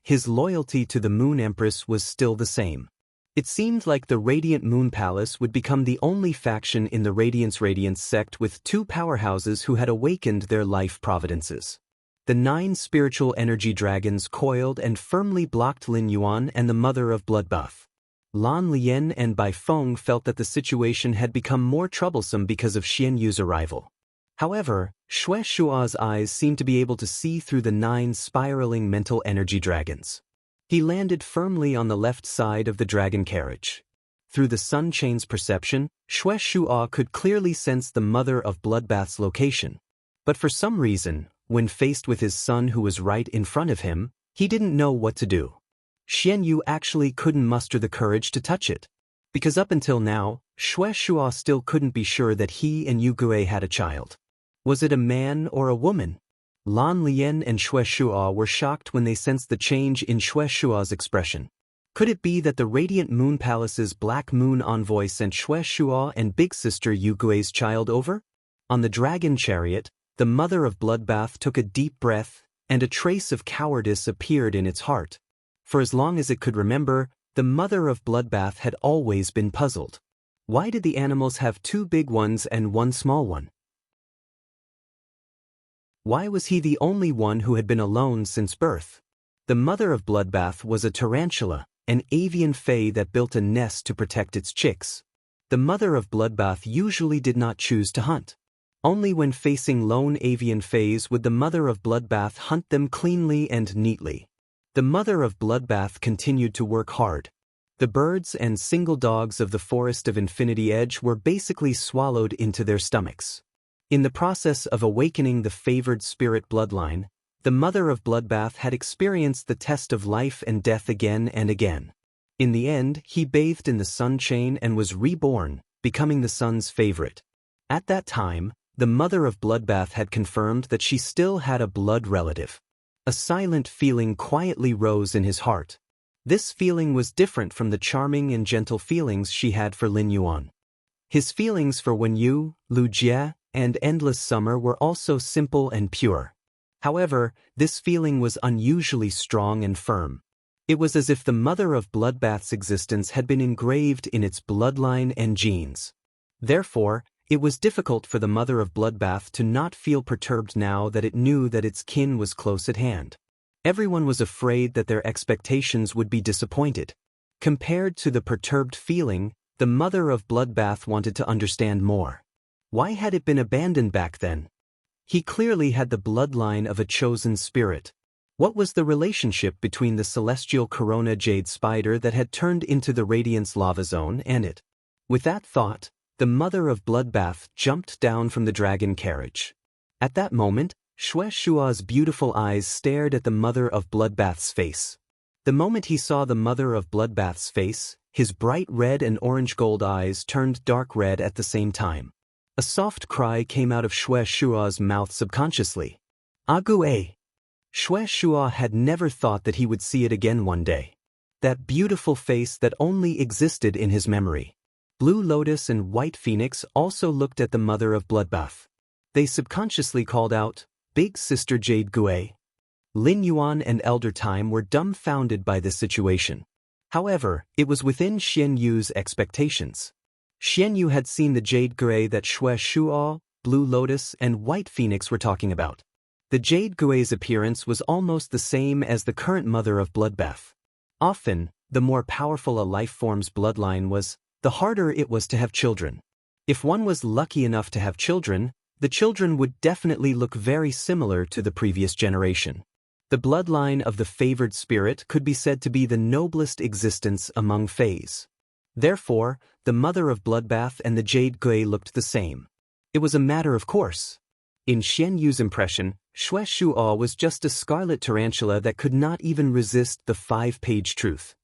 His loyalty to the Moon Empress was still the same. It seemed like the Radiant Moon Palace would become the only faction in the Radiance sect with two powerhouses who had awakened their life providences. The 9 spiritual energy dragons coiled and firmly blocked Lin Yuan and the Mother of Bloodbath. Lan Lian and Bai Feng felt that the situation had become more troublesome because of Xian Yu's arrival. However, Xue Shua's eyes seemed to be able to see through the 9 spiraling mental energy dragons. He landed firmly on the left side of the dragon carriage. Through the Sun Chain's perception, Xue Shua could clearly sense the Mother of Bloodbath's location. But for some reason, when faced with his son who was right in front of him, he didn't know what to do. Xian Yu actually couldn't muster the courage to touch it. Because up until now, Xue Shua still couldn't be sure that he and Yu Gue had a child. Was it a man or a woman? Lan Lian and Xue Shua were shocked when they sensed the change in Xue Shua's expression. Could it be that the Radiant Moon Palace's Black Moon envoy sent Xue Shua and big sister Yu Gui's child over? On the dragon chariot, the Mother of Bloodbath took a deep breath, and a trace of cowardice appeared in its heart. For as long as it could remember, the Mother of Bloodbath had always been puzzled. Why did the animals have 2 big ones and 1 small one? Why was he the only one who had been alone since birth? The Mother of Bloodbath was a tarantula, an avian fae that built a nest to protect its chicks. The Mother of Bloodbath usually did not choose to hunt. Only when facing lone avian fays would the Mother of Bloodbath hunt them cleanly and neatly. The Mother of Bloodbath continued to work hard. The birds and single dogs of the Forest of Infinity Edge were basically swallowed into their stomachs. In the process of awakening the favored spirit bloodline, the Mother of Bloodbath had experienced the test of life and death again and again. In the end, he bathed in the Sun Chain and was reborn, becoming the sun's favorite. At that time, the Mother of Bloodbath had confirmed that she still had a blood relative. A silent feeling quietly rose in his heart. This feeling was different from the charming and gentle feelings she had for Lin Yuan. His feelings for Wen Yu, Lu Jie, and Endless Summer were also simple and pure. However, this feeling was unusually strong and firm. It was as if the Mother of Bloodbath's existence had been engraved in its bloodline and genes. Therefore, it was difficult for the Mother of Bloodbath to not feel perturbed now that it knew that its kin was close at hand. Everyone was afraid that their expectations would be disappointed. Compared to the perturbed feeling, the Mother of Bloodbath wanted to understand more. Why had it been abandoned back then? He clearly had the bloodline of a chosen spirit. What was the relationship between the celestial corona jade spider that had turned into the Radiance lava zone and it? With that thought, the Mother of Bloodbath jumped down from the dragon carriage. At that moment, Xue Shua's beautiful eyes stared at the Mother of Bloodbath's face. The moment he saw the Mother of Bloodbath's face, his bright red and orange gold eyes turned dark red at the same time. A soft cry came out of Xue Shua's mouth subconsciously. Ague! Xue Shua had never thought that he would see it again one day. That beautiful face that only existed in his memory. Blue Lotus and White Phoenix also looked at the Mother of Bloodbath. They subconsciously called out, "Big Sister Jade Gue." Lin Yuan and Elder Time were dumbfounded by this situation. However, it was within Xian Yu's expectations. Xian Yu had seen the Jade Gue that Xue Shua, Blue Lotus, and White Phoenix were talking about. The Jade Gue's appearance was almost the same as the current Mother of Bloodbath. Often, the more powerful a life form's bloodline was, the harder it was to have children. If one was lucky enough to have children, the children would definitely look very similar to the previous generation. The bloodline of the favored spirit could be said to be the noblest existence among fays. Therefore, the Mother of Bloodbath and the Jade Gue looked the same. It was a matter of course. In Xian Yu's impression, Xue Shua was just a scarlet tarantula that could not even resist the 5-page truth.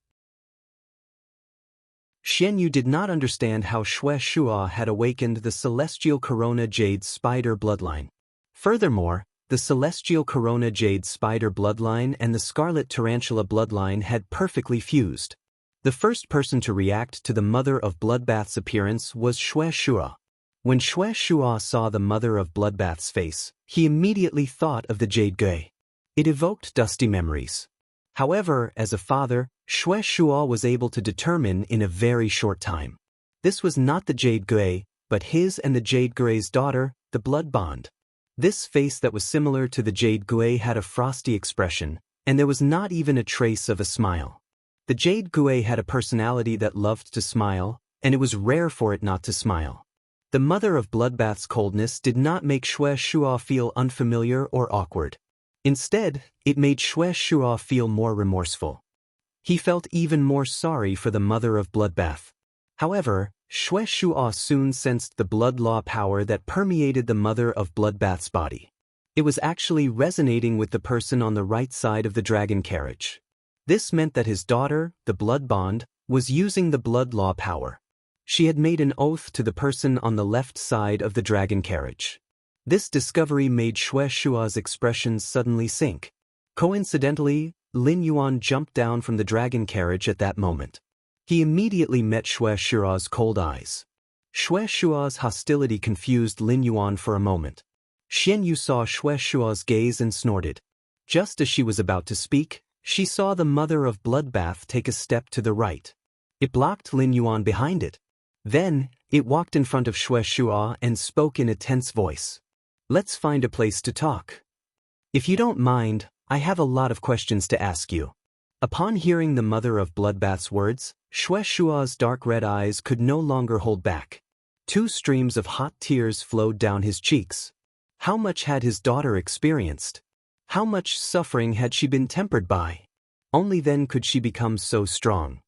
Xian Yu did not understand how Xue Shua had awakened the celestial corona jade spider bloodline. Furthermore, the celestial corona jade spider bloodline and the scarlet tarantula bloodline had perfectly fused. The first person to react to the mother of bloodbath's appearance was Xue Shua. When Xue Shua saw the mother of bloodbath's face, he immediately thought of the Jade Gui. It evoked dusty memories. However, as a father, Xue Shua was able to determine in a very short time. This was not the Jade Gui, but his and the Jade Gui's daughter, the blood bond. This face that was similar to the Jade Gui had a frosty expression, and there was not even a trace of a smile. The Jade Gui had a personality that loved to smile, and it was rare for it not to smile. The mother of bloodbath's coldness did not make Xue Shua feel unfamiliar or awkward. Instead, it made Xue Shua feel more remorseful. He felt even more sorry for the mother of bloodbath. However, Xue Shua soon sensed the blood law power that permeated the mother of bloodbath's body. It was actually resonating with the person on the right side of the dragon carriage. This meant that his daughter, the blood bond, was using the blood law power. She had made an oath to the person on the left side of the dragon carriage. This discovery made Xue Shua's expressions suddenly sink. Coincidentally, Lin Yuan jumped down from the dragon carriage at that moment. He immediately met Xue Shua's cold eyes. Xue Shua's hostility confused Lin Yuan for a moment. Xian Yu saw Xue Shua's gaze and snorted. Just as she was about to speak, she saw the mother of bloodbath take a step to the right. It blocked Lin Yuan behind it. Then, it walked in front of Xue Shua and spoke in a tense voice. "Let's find a place to talk. If you don't mind, I have a lot of questions to ask you." Upon hearing the mother of bloodbath's words, Xue Shua's dark red eyes could no longer hold back. 2 streams of hot tears flowed down his cheeks. How much had his daughter experienced? How much suffering had she been tempered by? Only then could she become so strong.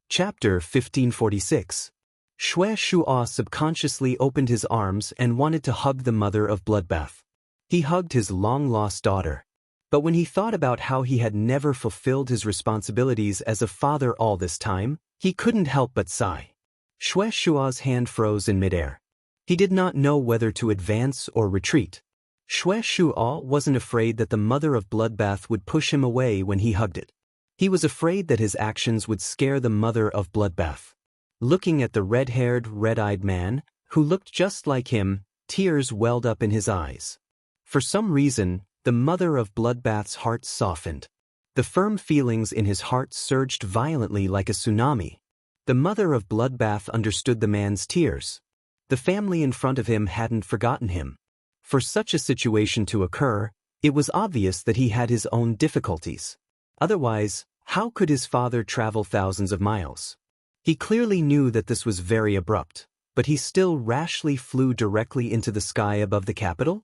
Chapter 1546. Xue Shua subconsciously opened his arms and wanted to hug the mother of bloodbath. He hugged his long-lost daughter. But when he thought about how he had never fulfilled his responsibilities as a father all this time, he couldn't help but sigh. Xue Shua's hand froze in midair. He did not know whether to advance or retreat. Xue Shua wasn't afraid that the mother of bloodbath would push him away when he hugged it. He was afraid that his actions would scare the mother of bloodbath. Looking at the red-haired, red-eyed man, who looked just like him, tears welled up in his eyes. For some reason, the mother of bloodbath's heart softened. The firm feelings in his heart surged violently like a tsunami. The mother of bloodbath understood the man's tears. The family in front of him hadn't forgotten him. For such a situation to occur, it was obvious that he had his own difficulties. Otherwise, how could his father travel thousands of miles? He clearly knew that this was very abrupt, but he still rashly flew directly into the sky above the capital?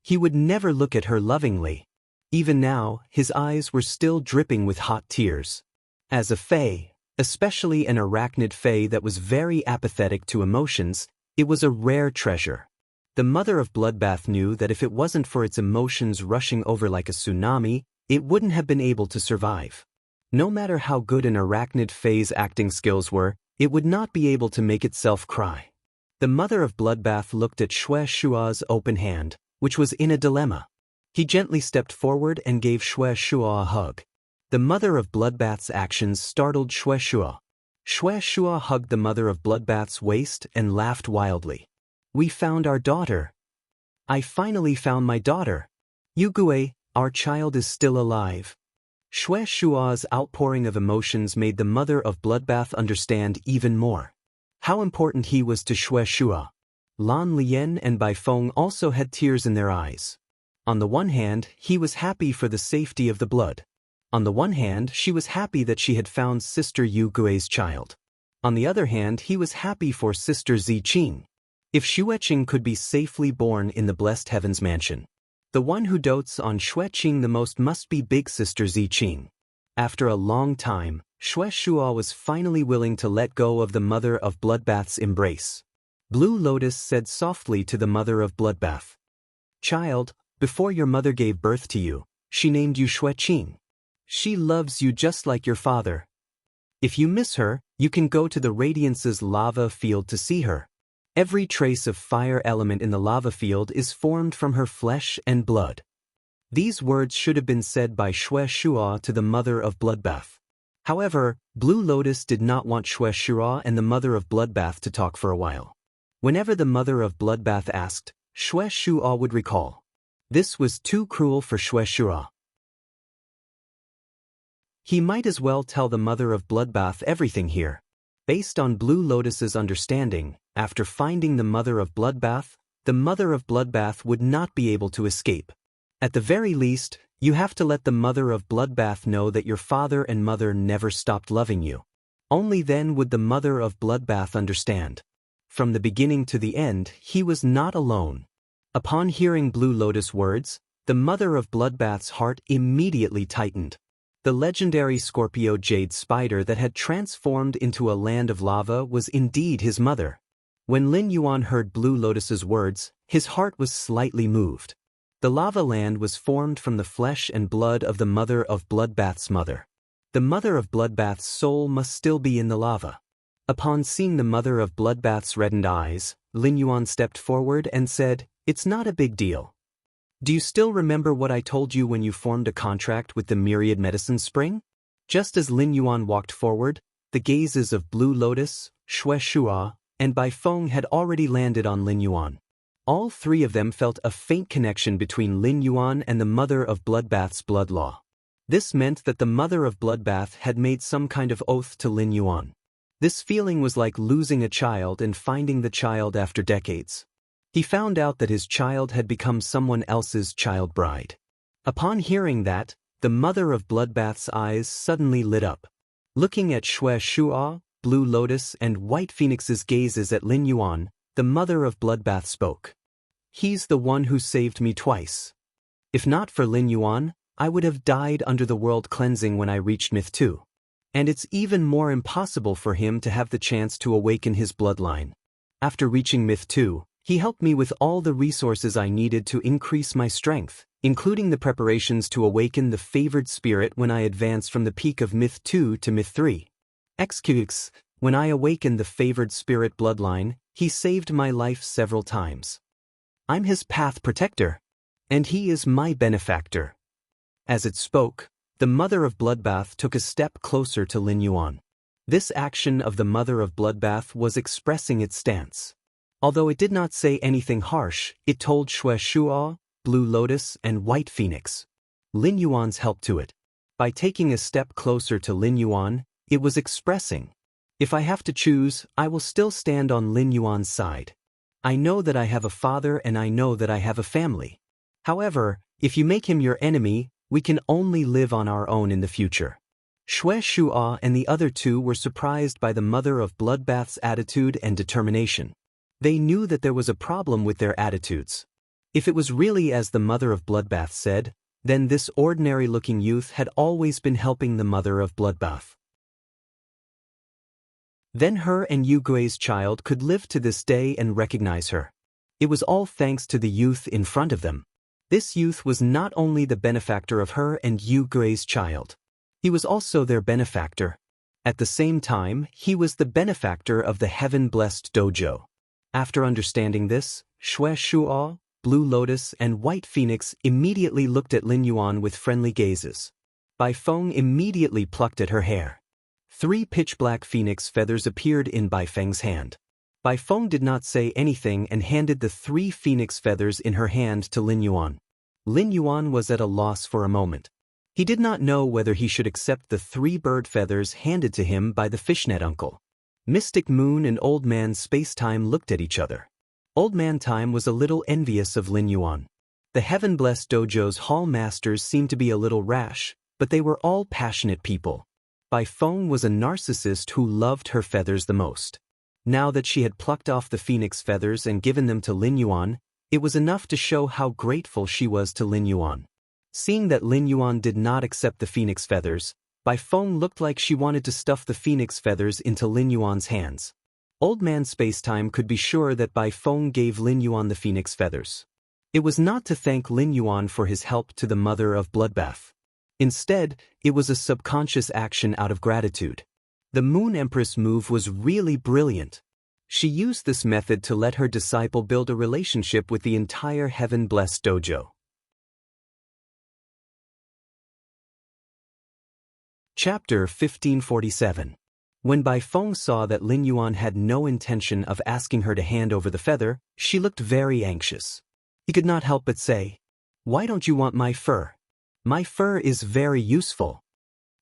He would never look at her lovingly. Even now, his eyes were still dripping with hot tears. As a fae, especially an arachnid fae that was very apathetic to emotions, it was a rare treasure. The mother of bloodbath knew that if it wasn't for its emotions rushing over like a tsunami, it wouldn't have been able to survive. No matter how good an arachnid fae's acting skills were, it would not be able to make itself cry. The mother of bloodbath looked at Xue Shua's open hand, which was in a dilemma. He gently stepped forward and gave Xue Shua a hug. The mother of bloodbath's actions startled Xue Shua. Xue Shua hugged the mother of bloodbath's waist and laughed wildly. "We found our daughter. I finally found my daughter. Yugue, our child is still alive." Xue Shua's outpouring of emotions made the mother of bloodbath understand even more how important he was to Xue Shua. Lan Lian and Bai Feng also had tears in their eyes. On the one hand, he was happy for the safety of the blood. On the one hand, she was happy that she had found Sister Yu Gui's child. On the other hand, he was happy for Sister Ziqing. If Xueqing could be safely born in the blessed heavens mansion, the one who dotes on Xueqing the most must be big sister Ziqing. After a long time, Xue Shua was finally willing to let go of the mother of bloodbath's embrace. Blue Lotus said softly to the mother of bloodbath, "Child, before your mother gave birth to you, she named you Xueqing. She loves you just like your father. If you miss her, you can go to the Radiance's lava field to see her. Every trace of fire element in the lava field is formed from her flesh and blood." These words should have been said by Xue Shua to the mother of Bloodbath. However, Blue Lotus did not want Xue Shua and the mother of Bloodbath to talk for a while. Whenever the mother of Bloodbath asked, Xue Shua would recall. This was too cruel for Xue Shua. He might as well tell the mother of Bloodbath everything here. Based on Blue Lotus's understanding, after finding the mother of Bloodbath would not be able to escape. At the very least, you have to let the mother of Bloodbath know that your father and mother never stopped loving you. Only then would the mother of Bloodbath understand. From the beginning to the end, he was not alone. Upon hearing Blue Lotus words, the mother of Bloodbath's heart immediately tightened. The legendary Scorpio Jade Spider that had transformed into a land of lava was indeed his mother. When Lin Yuan heard Blue Lotus's words, his heart was slightly moved. The lava land was formed from the flesh and blood of the mother of Bloodbath's mother. The mother of Bloodbath's soul must still be in the lava. Upon seeing the mother of Bloodbath's reddened eyes, Lin Yuan stepped forward and said, "It's not a big deal. Do you still remember what I told you when you formed a contract with the Myriad Medicine Spring?" Just as Lin Yuan walked forward, the gazes of Blue Lotus, Xue Shua, and Bai Feng had already landed on Lin Yuan. All three of them felt a faint connection between Lin Yuan and the mother of Bloodbath's blood law. This meant that the mother of Bloodbath had made some kind of oath to Lin Yuan. This feeling was like losing a child and finding the child after decades. He found out that his child had become someone else's child bride. Upon hearing that, the mother of Bloodbath's eyes suddenly lit up. Looking at Xue Shua, Blue Lotus, and White Phoenix's gazes at Lin Yuan, the mother of Bloodbath spoke. "He's the one who saved me twice. If not for Lin Yuan, I would have died under the world cleansing when I reached Myth 2. And it's even more impossible for him to have the chance to awaken his bloodline. After reaching Myth 2, he helped me with all the resources I needed to increase my strength, including the preparations to awaken the favored spirit when I advanced from the peak of Myth 2 to Myth 3. XQX, when I awakened the favored spirit bloodline, he saved my life several times. I'm his path protector, and he is my benefactor." As it spoke, the mother of Bloodbath took a step closer to Lin Yuan. This action of the mother of Bloodbath was expressing its stance. Although it did not say anything harsh, it told Xue Shua, Blue Lotus, and White Phoenix. Lin Yuan's help to it. By taking a step closer to Lin Yuan, it was expressing, "If I have to choose, I will still stand on Lin Yuan's side. I know that I have a father and I know that I have a family. However, if you make him your enemy, we can only live on our own in the future." Xue Shua and the other two were surprised by the mother of Bloodbath's attitude and determination. They knew that there was a problem with their attitudes. If it was really as the mother of Bloodbath said, then this ordinary-looking youth had always been helping the mother of Bloodbath. Then her and Yu Gui's child could live to this day and recognize her. It was all thanks to the youth in front of them. This youth was not only the benefactor of her and Yu Gui's child. He was also their benefactor. At the same time, he was the benefactor of the heaven-blessed dojo. After understanding this, Xue Shua, Blue Lotus, and White Phoenix immediately looked at Lin Yuan with friendly gazes. Bai Feng immediately plucked at her hair. 3 pitch-black phoenix feathers appeared in Bai Feng's hand. Bai Feng did not say anything and handed the 3 phoenix feathers in her hand to Lin Yuan. Lin Yuan was at a loss for a moment. He did not know whether he should accept the 3 bird feathers handed to him by the fishnet uncle. Mystic Moon and Old Man Space-Time looked at each other. Old Man Time was a little envious of Lin Yuan. The Heaven-Blessed Dojo's hall masters seemed to be a little rash, but they were all passionate people. Bai Feng was a narcissist who loved her feathers the most. Now that she had plucked off the phoenix feathers and given them to Lin Yuan, it was enough to show how grateful she was to Lin Yuan. Seeing that Lin Yuan did not accept the phoenix feathers, Bai Feng looked like she wanted to stuff the phoenix feathers into Lin Yuan's hands. Old Man Spacetime could be sure that Bai Feng gave Lin Yuan the phoenix feathers. It was not to thank Lin Yuan for his help to the mother of Bloodbath. Instead, it was a subconscious action out of gratitude. The Moon Empress move was really brilliant. She used this method to let her disciple build a relationship with the entire Heaven-Blessed Dojo. Chapter 1547. When Bai Feng saw that Lin Yuan had no intention of asking her to hand over the feather, she looked very anxious. He could not help but say, "Why don't you want my fur? My fur is very useful."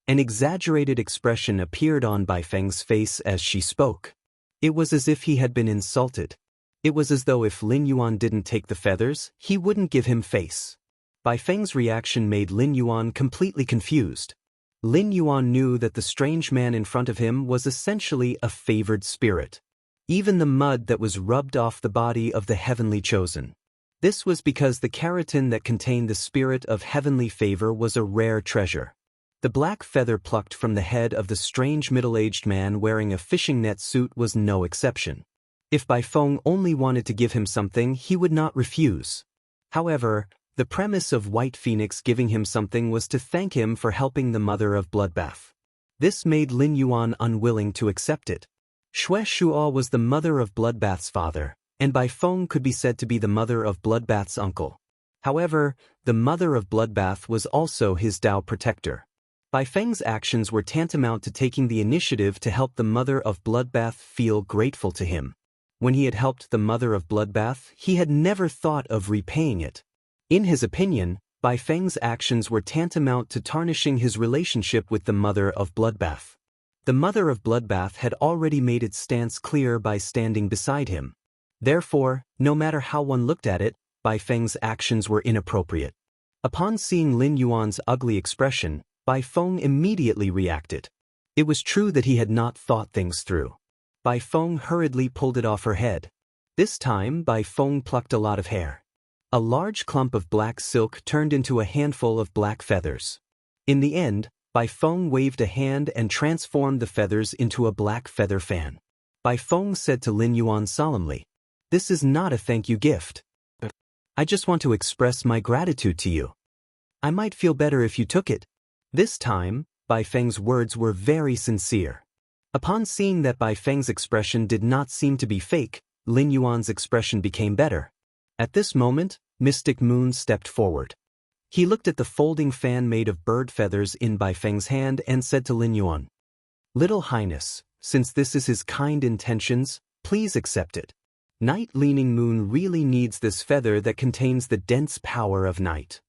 An exaggerated expression appeared on Bai Feng's face as she spoke. It was as if he had been insulted. It was as though if Lin Yuan didn't take the feathers, he wouldn't give him face. Bai Feng's reaction made Lin Yuan completely confused. Lin Yuan knew that the strange man in front of him was essentially a favored spirit. Even the mud that was rubbed off the body of the heavenly chosen. This was because the keratin that contained the spirit of heavenly favor was a rare treasure. The black feather plucked from the head of the strange middle-aged man wearing a fishing net suit was no exception. If Bai Feng only wanted to give him something, he would not refuse. However, the premise of White Phoenix giving him something was to thank him for helping the mother of bloodbath. This made Lin Yuan unwilling to accept it. Xue Shuo was the mother of bloodbath's father, and Bai Feng could be said to be the mother of bloodbath's uncle. However, the mother of bloodbath was also his Dao protector. Bai Feng's actions were tantamount to taking the initiative to help the mother of bloodbath feel grateful to him. When he had helped the mother of bloodbath, he had never thought of repaying it. In his opinion, Bai Feng's actions were tantamount to tarnishing his relationship with the mother of bloodbath. The mother of bloodbath had already made its stance clear by standing beside him. Therefore, no matter how one looked at it, Bai Feng's actions were inappropriate. Upon seeing Lin Yuan's ugly expression, Bai Feng immediately reacted. It was true that he had not thought things through. Bai Feng hurriedly pulled it off her head. This time, Bai Feng plucked a lot of hair. A large clump of black silk turned into a handful of black feathers. In the end, Bai Feng waved a hand and transformed the feathers into a black feather fan. Bai Feng said to Lin Yuan solemnly, "This is not a thank you gift. I just want to express my gratitude to you. I might feel better if you took it." This time, Bai Feng's words were very sincere. Upon seeing that Bai Feng's expression did not seem to be fake, Lin Yuan's expression became better. At this moment, Mystic Moon stepped forward. He looked at the folding fan made of bird feathers in Bai Feng's hand and said to Lin Yuan, "Little Highness, since this is his kind intentions, please accept it. Night Leaning Moon really needs this feather that contains the dense power of night."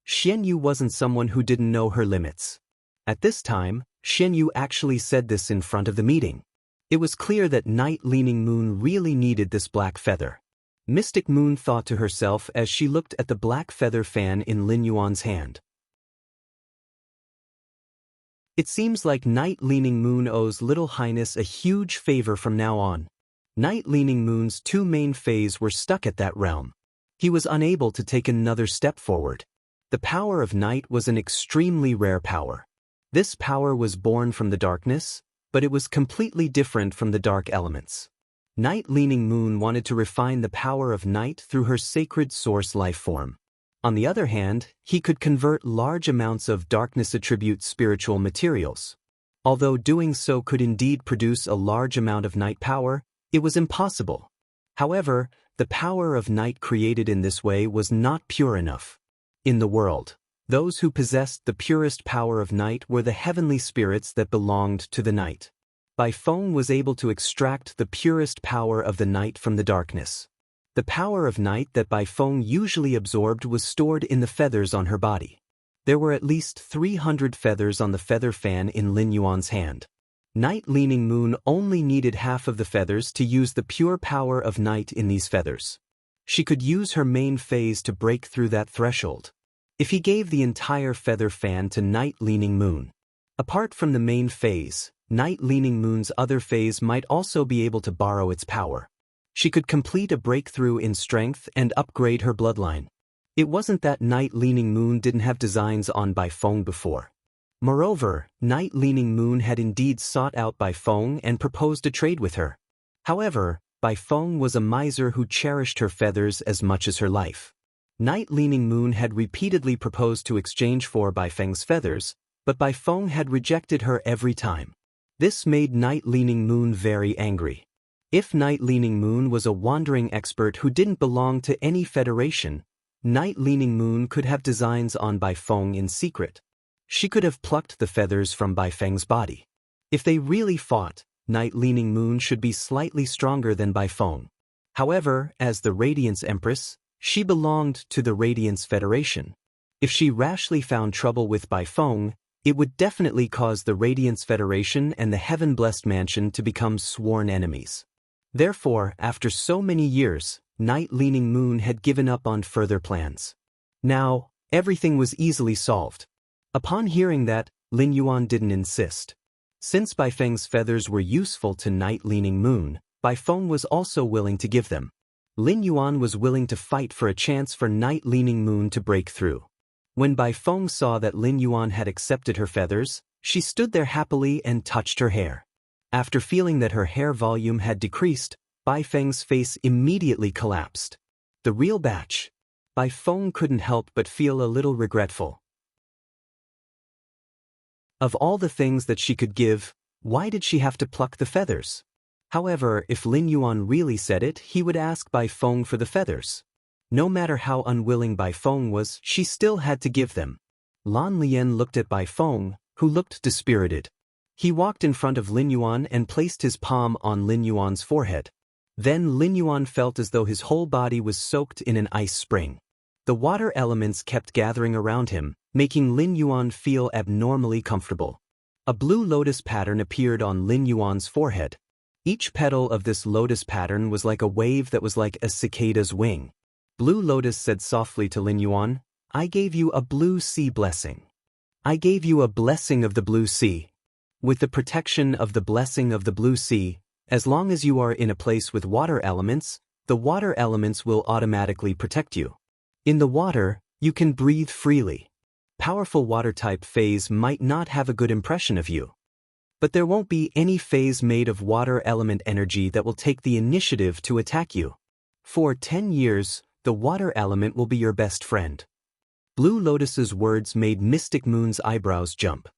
Xianyu wasn't someone who didn't know her limits. At this time, Xianyu actually said this in front of the meeting. It was clear that Night Leaning Moon really needed this black feather. Mystic Moon thought to herself as she looked at the black feather fan in Lin Yuan's hand. It seems like Night Leaning Moon owes Little Highness a huge favor from now on. Night Leaning Moon's two main fays were stuck at that realm. He was unable to take another step forward. The power of night was an extremely rare power. This power was born from the darkness, but it was completely different from the dark elements. Night Leaning Moon wanted to refine the power of night through her sacred source life form. On the other hand, he could convert large amounts of darkness attribute spiritual materials. Although doing so could indeed produce a large amount of night power, it was impossible. However, the power of night created in this way was not pure enough. In the world, those who possessed the purest power of night were the heavenly spirits that belonged to the night. Bai Feng was able to extract the purest power of the night from the darkness. The power of night that Bai Feng usually absorbed was stored in the feathers on her body. There were at least 300 feathers on the feather fan in Lin Yuan's hand. Night Leaning Moon only needed half of the feathers to use the pure power of night in these feathers. She could use her main phase to break through that threshold. If he gave the entire feather fan to Night Leaning Moon, apart from the main phase, Night Leaning Moon's other phase might also be able to borrow its power. She could complete a breakthrough in strength and upgrade her bloodline. It wasn't that Night Leaning Moon didn't have designs on Bai Feng before. Moreover, Night Leaning Moon had indeed sought out Bai Feng and proposed a trade with her. However, Bai Feng was a miser who cherished her feathers as much as her life. Night Leaning Moon had repeatedly proposed to exchange for Bai Feng's feathers, but Bai Feng had rejected her every time. This made Night Leaning Moon very angry. If Night Leaning Moon was a wandering expert who didn't belong to any federation, Night Leaning Moon could have designs on Bai Feng in secret. She could have plucked the feathers from Bai Feng's body. If they really fought, Night Leaning Moon should be slightly stronger than Bai Feng. However, as the Radiance Empress, she belonged to the Radiance Federation. If she rashly found trouble with Bai Feng, it would definitely cause the Radiance Federation and the Heaven-Blessed Mansion to become sworn enemies. Therefore, after so many years, Night Leaning Moon had given up on further plans. Now, everything was easily solved. Upon hearing that, Lin Yuan didn't insist. Since Bai Feng's feathers were useful to Night Leaning Moon, Bai Feng was also willing to give them. Lin Yuan was willing to fight for a chance for Night Leaning Moon to break through. When Bai Feng saw that Lin Yuan had accepted her feathers, she stood there happily and touched her hair. After feeling that her hair volume had decreased, Bai Feng's face immediately collapsed. The real batch. Bai Feng couldn't help but feel a little regretful. Of all the things that she could give, why did she have to pluck the feathers? However, if Lin Yuan really said it, he would ask Bai Feng for the feathers. No matter how unwilling Bai Feng was, she still had to give them. Lan Lian looked at Bai Feng, who looked dispirited. He walked in front of Lin Yuan and placed his palm on Lin Yuan's forehead. Then Lin Yuan felt as though his whole body was soaked in an ice spring. The water elements kept gathering around him, making Lin Yuan feel abnormally comfortable. A blue lotus pattern appeared on Lin Yuan's forehead. Each petal of this lotus pattern was like a wave that was like a cicada's wing. Blue Lotus said softly to Lin Yuan, "I gave you a blue sea blessing. I gave you a blessing of the blue sea. With the protection of the blessing of the blue sea, as long as you are in a place with water elements, the water elements will automatically protect you. In the water, you can breathe freely. Powerful water-type phase might not have a good impression of you. But there won't be any phase made of water element energy that will take the initiative to attack you. For 10 years, the water element will be your best friend." Blue Lotus's words made Mystic Moon's eyebrows jump.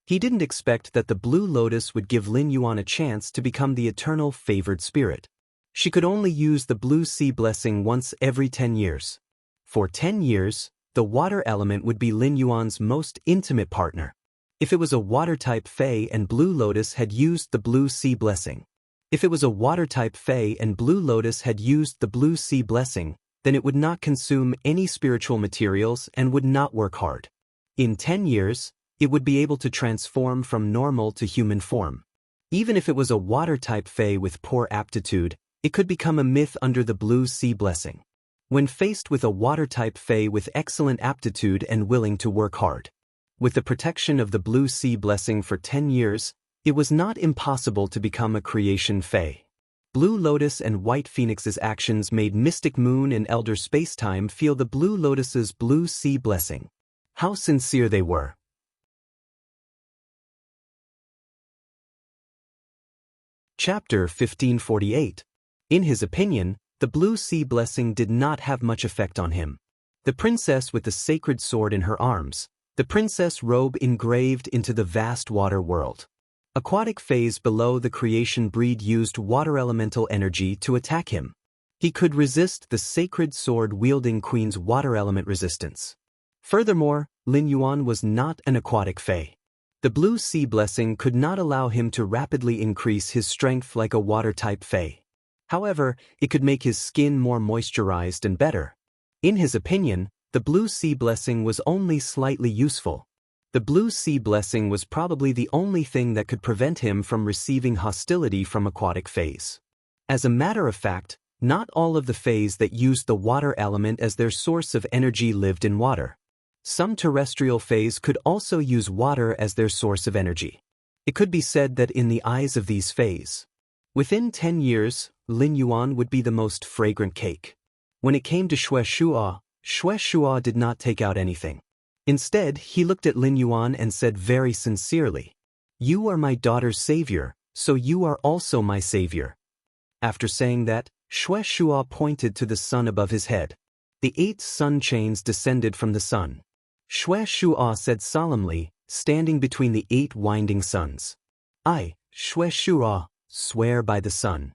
He didn't expect that the Blue Lotus would give Lin Yuan a chance to become the eternal favored spirit. She could only use the Blue Sea blessing once every 10 years. For 10 years, the water element would be Lin Yuan's most intimate partner. If it was a water-type Fae and Blue Lotus had used the Blue Sea blessing. If it was a water-type Fae and Blue Lotus had used the Blue Sea blessing, then it would not consume any spiritual materials and would not work hard. In 10 years, it would be able to transform from normal to human form. Even if it was a water-type Fae with poor aptitude, it could become a myth under the Blue Sea blessing. When faced with a water-type Fae with excellent aptitude and willing to work hard. With the protection of the Blue Sea blessing for 10 years, it was not impossible to become a creation Fae. Blue Lotus and White Phoenix's actions made Mystic Moon and Elder Spacetime feel the Blue Lotus's Blue Sea blessing. How sincere they were. Chapter 1548. In his opinion, the Blue Sea blessing did not have much effect on him. The princess with the sacred sword in her arms, the princess robe engraved into the vast water world. Aquatic phase below the creation breed used water elemental energy to attack him. He could resist the sacred sword-wielding queen's water element resistance. Furthermore, Lin Yuan was not an aquatic fae. The Blue Sea blessing could not allow him to rapidly increase his strength like a water-type fae. However, it could make his skin more moisturized and better. In his opinion, the Blue Sea blessing was only slightly useful. The Blue Sea blessing was probably the only thing that could prevent him from receiving hostility from aquatic phase. As a matter of fact, not all of the phase that used the water element as their source of energy lived in water. Some terrestrial phase could also use water as their source of energy. It could be said that in the eyes of these phase, within 10 years, Lin Yuan would be the most fragrant cake. When it came to Xue Shua did not take out anything. Instead, he looked at Lin Yuan and said very sincerely, "You are my daughter's savior, so you are also my savior." After saying that, Xue Shua pointed to the sun above his head. The 8 sun chains descended from the sun. Xue Shua said solemnly, standing between the 8 winding suns, "I, Xue Shua, swear by the sun.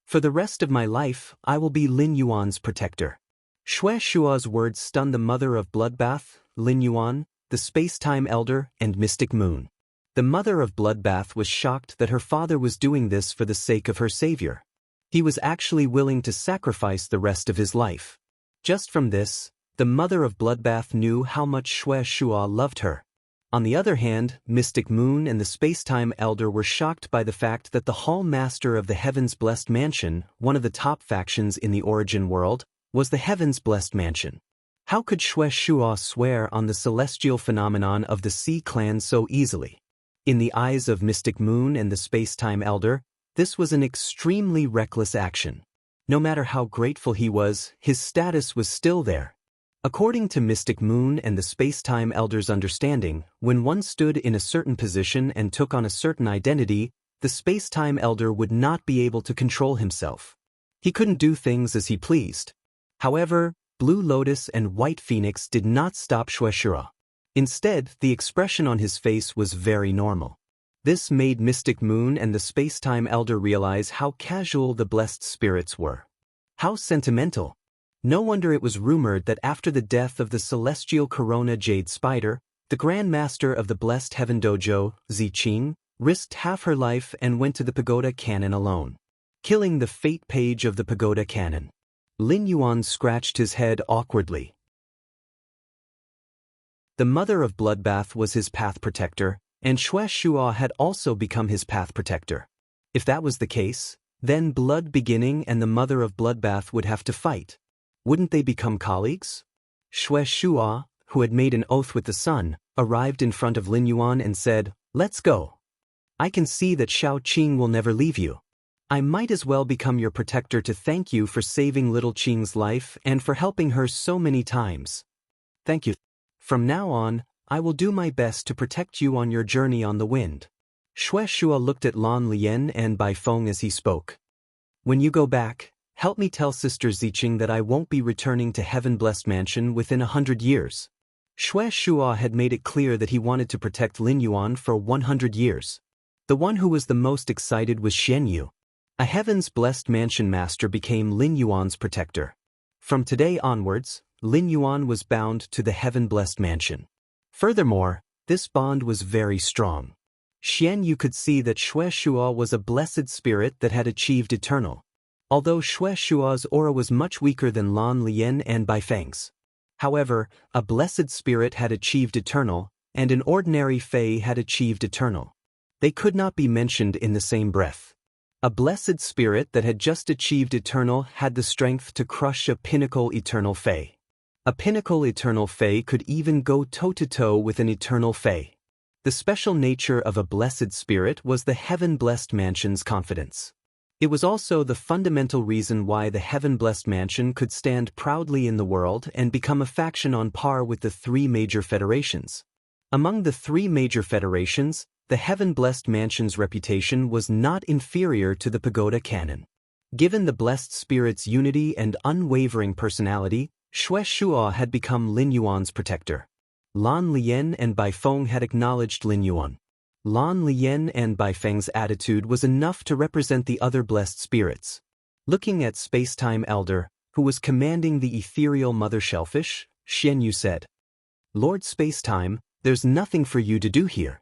For the rest of my life, I will be Lin Yuan's protector." Xue Shua's words stunned the mother of bloodbath, Lin Yuan, the space-time elder, and Mystic Moon. The mother of Bloodbath was shocked that her father was doing this for the sake of her savior. He was actually willing to sacrifice the rest of his life. Just from this, the mother of Bloodbath knew how much Xue Shua loved her. On the other hand, Mystic Moon and the space-time elder were shocked by the fact that the Hall Master of the Heaven's Blessed Mansion, one of the top factions in the Origin world, was the Heaven's Blessed Mansion. How could Xue Shua swear on the celestial phenomenon of the Sea Clan so easily? In the eyes of Mystic Moon and the space-time elder, this was an extremely reckless action. No matter how grateful he was, his status was still there. According to Mystic Moon and the space-time elder's understanding, when one stood in a certain position and took on a certain identity, the space-time elder would not be able to control himself. He couldn't do things as he pleased. However, Blue Lotus and White Phoenix did not stop Xue Shua. Instead, the expression on his face was very normal. This made Mystic Moon and the space-time elder realize how casual the blessed spirits were. How sentimental. No wonder it was rumored that after the death of the celestial Corona Jade Spider, the Grand Master of the Blessed Heaven Dojo, Ziqing, risked half her life and went to the Pagoda Cannon alone, killing the fate page of the Pagoda Cannon. Lin Yuan scratched his head awkwardly. The mother of Bloodbath was his path protector, and Xue Shua had also become his path protector. If that was the case, then Blood Beginning and the mother of Bloodbath would have to fight. Wouldn't they become colleagues? Xue Shua, who had made an oath with the sun, arrived in front of Lin Yuan and said, "Let's go. I can see that Xiao Qing will never leave you. I might as well become your protector to thank you for saving little Qing's life and for helping her so many times. Thank you. From now on, I will do my best to protect you on your journey on the wind." Xue Shua looked at Lan Lian and Bai Feng as he spoke. "When you go back, help me tell Sister Ziqing that I won't be returning to Heaven-Blessed Mansion within 100 years. Xue Shua had made it clear that he wanted to protect Lin Yuan for 100 years. The one who was the most excited was Xian Yu. A Heaven's Blessed Mansion master became Lin Yuan's protector. From today onwards, Lin Yuan was bound to the Heaven-Blessed Mansion. Furthermore, this bond was very strong. Xian Yu could see that Xue Shua was a blessed spirit that had achieved eternal. Although Xue Shua's aura was much weaker than Lan Lian and Bai Feng's. However, a blessed spirit had achieved eternal, and an ordinary Fei had achieved eternal. They could not be mentioned in the same breath. A blessed spirit that had just achieved eternal had the strength to crush a pinnacle eternal Fei. A pinnacle eternal Fei could even go toe-to-toe with an eternal Fei. The special nature of a blessed spirit was the Heaven-Blessed Mansion's confidence. It was also the fundamental reason why the Heaven-Blessed Mansion could stand proudly in the world and become a faction on par with the three major federations. Among the three major federations, the Heaven-Blessed Mansion's reputation was not inferior to the Pagoda Cannon. Given the blessed spirit's unity and unwavering personality, Xue Shua had become Lin Yuan's protector. Lan Lian and Bai Feng had acknowledged Lin Yuan. Lan Lian and Bai Feng's attitude was enough to represent the other blessed spirits. Looking at Space-Time Elder, who was commanding the ethereal Mother Shellfish, Xian Yu said, "Lord Space-Time, there's nothing for you to do here.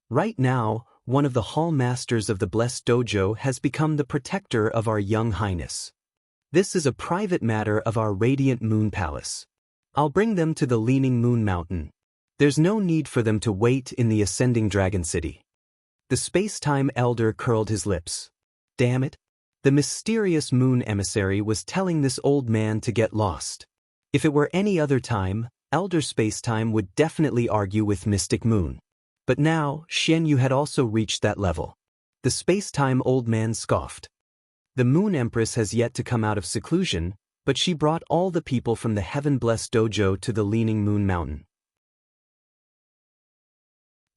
Right now, one of the Hall Masters of the Blessed Dojo has become the protector of our young highness. This is a private matter of our Radiant Moon Palace. I'll bring them to the Leaning Moon Mountain. There's no need for them to wait in the Ascending Dragon City." The Space-Time Elder curled his lips. Damn it. The mysterious moon emissary was telling this old man to get lost. If it were any other time, Elder Space-Time would definitely argue with Mystic Moon. But now, Xian Yu had also reached that level. The Space-Time old man scoffed. The Moon Empress has yet to come out of seclusion, but she brought all the people from the Heaven-Blessed Dojo to the Leaning Moon Mountain.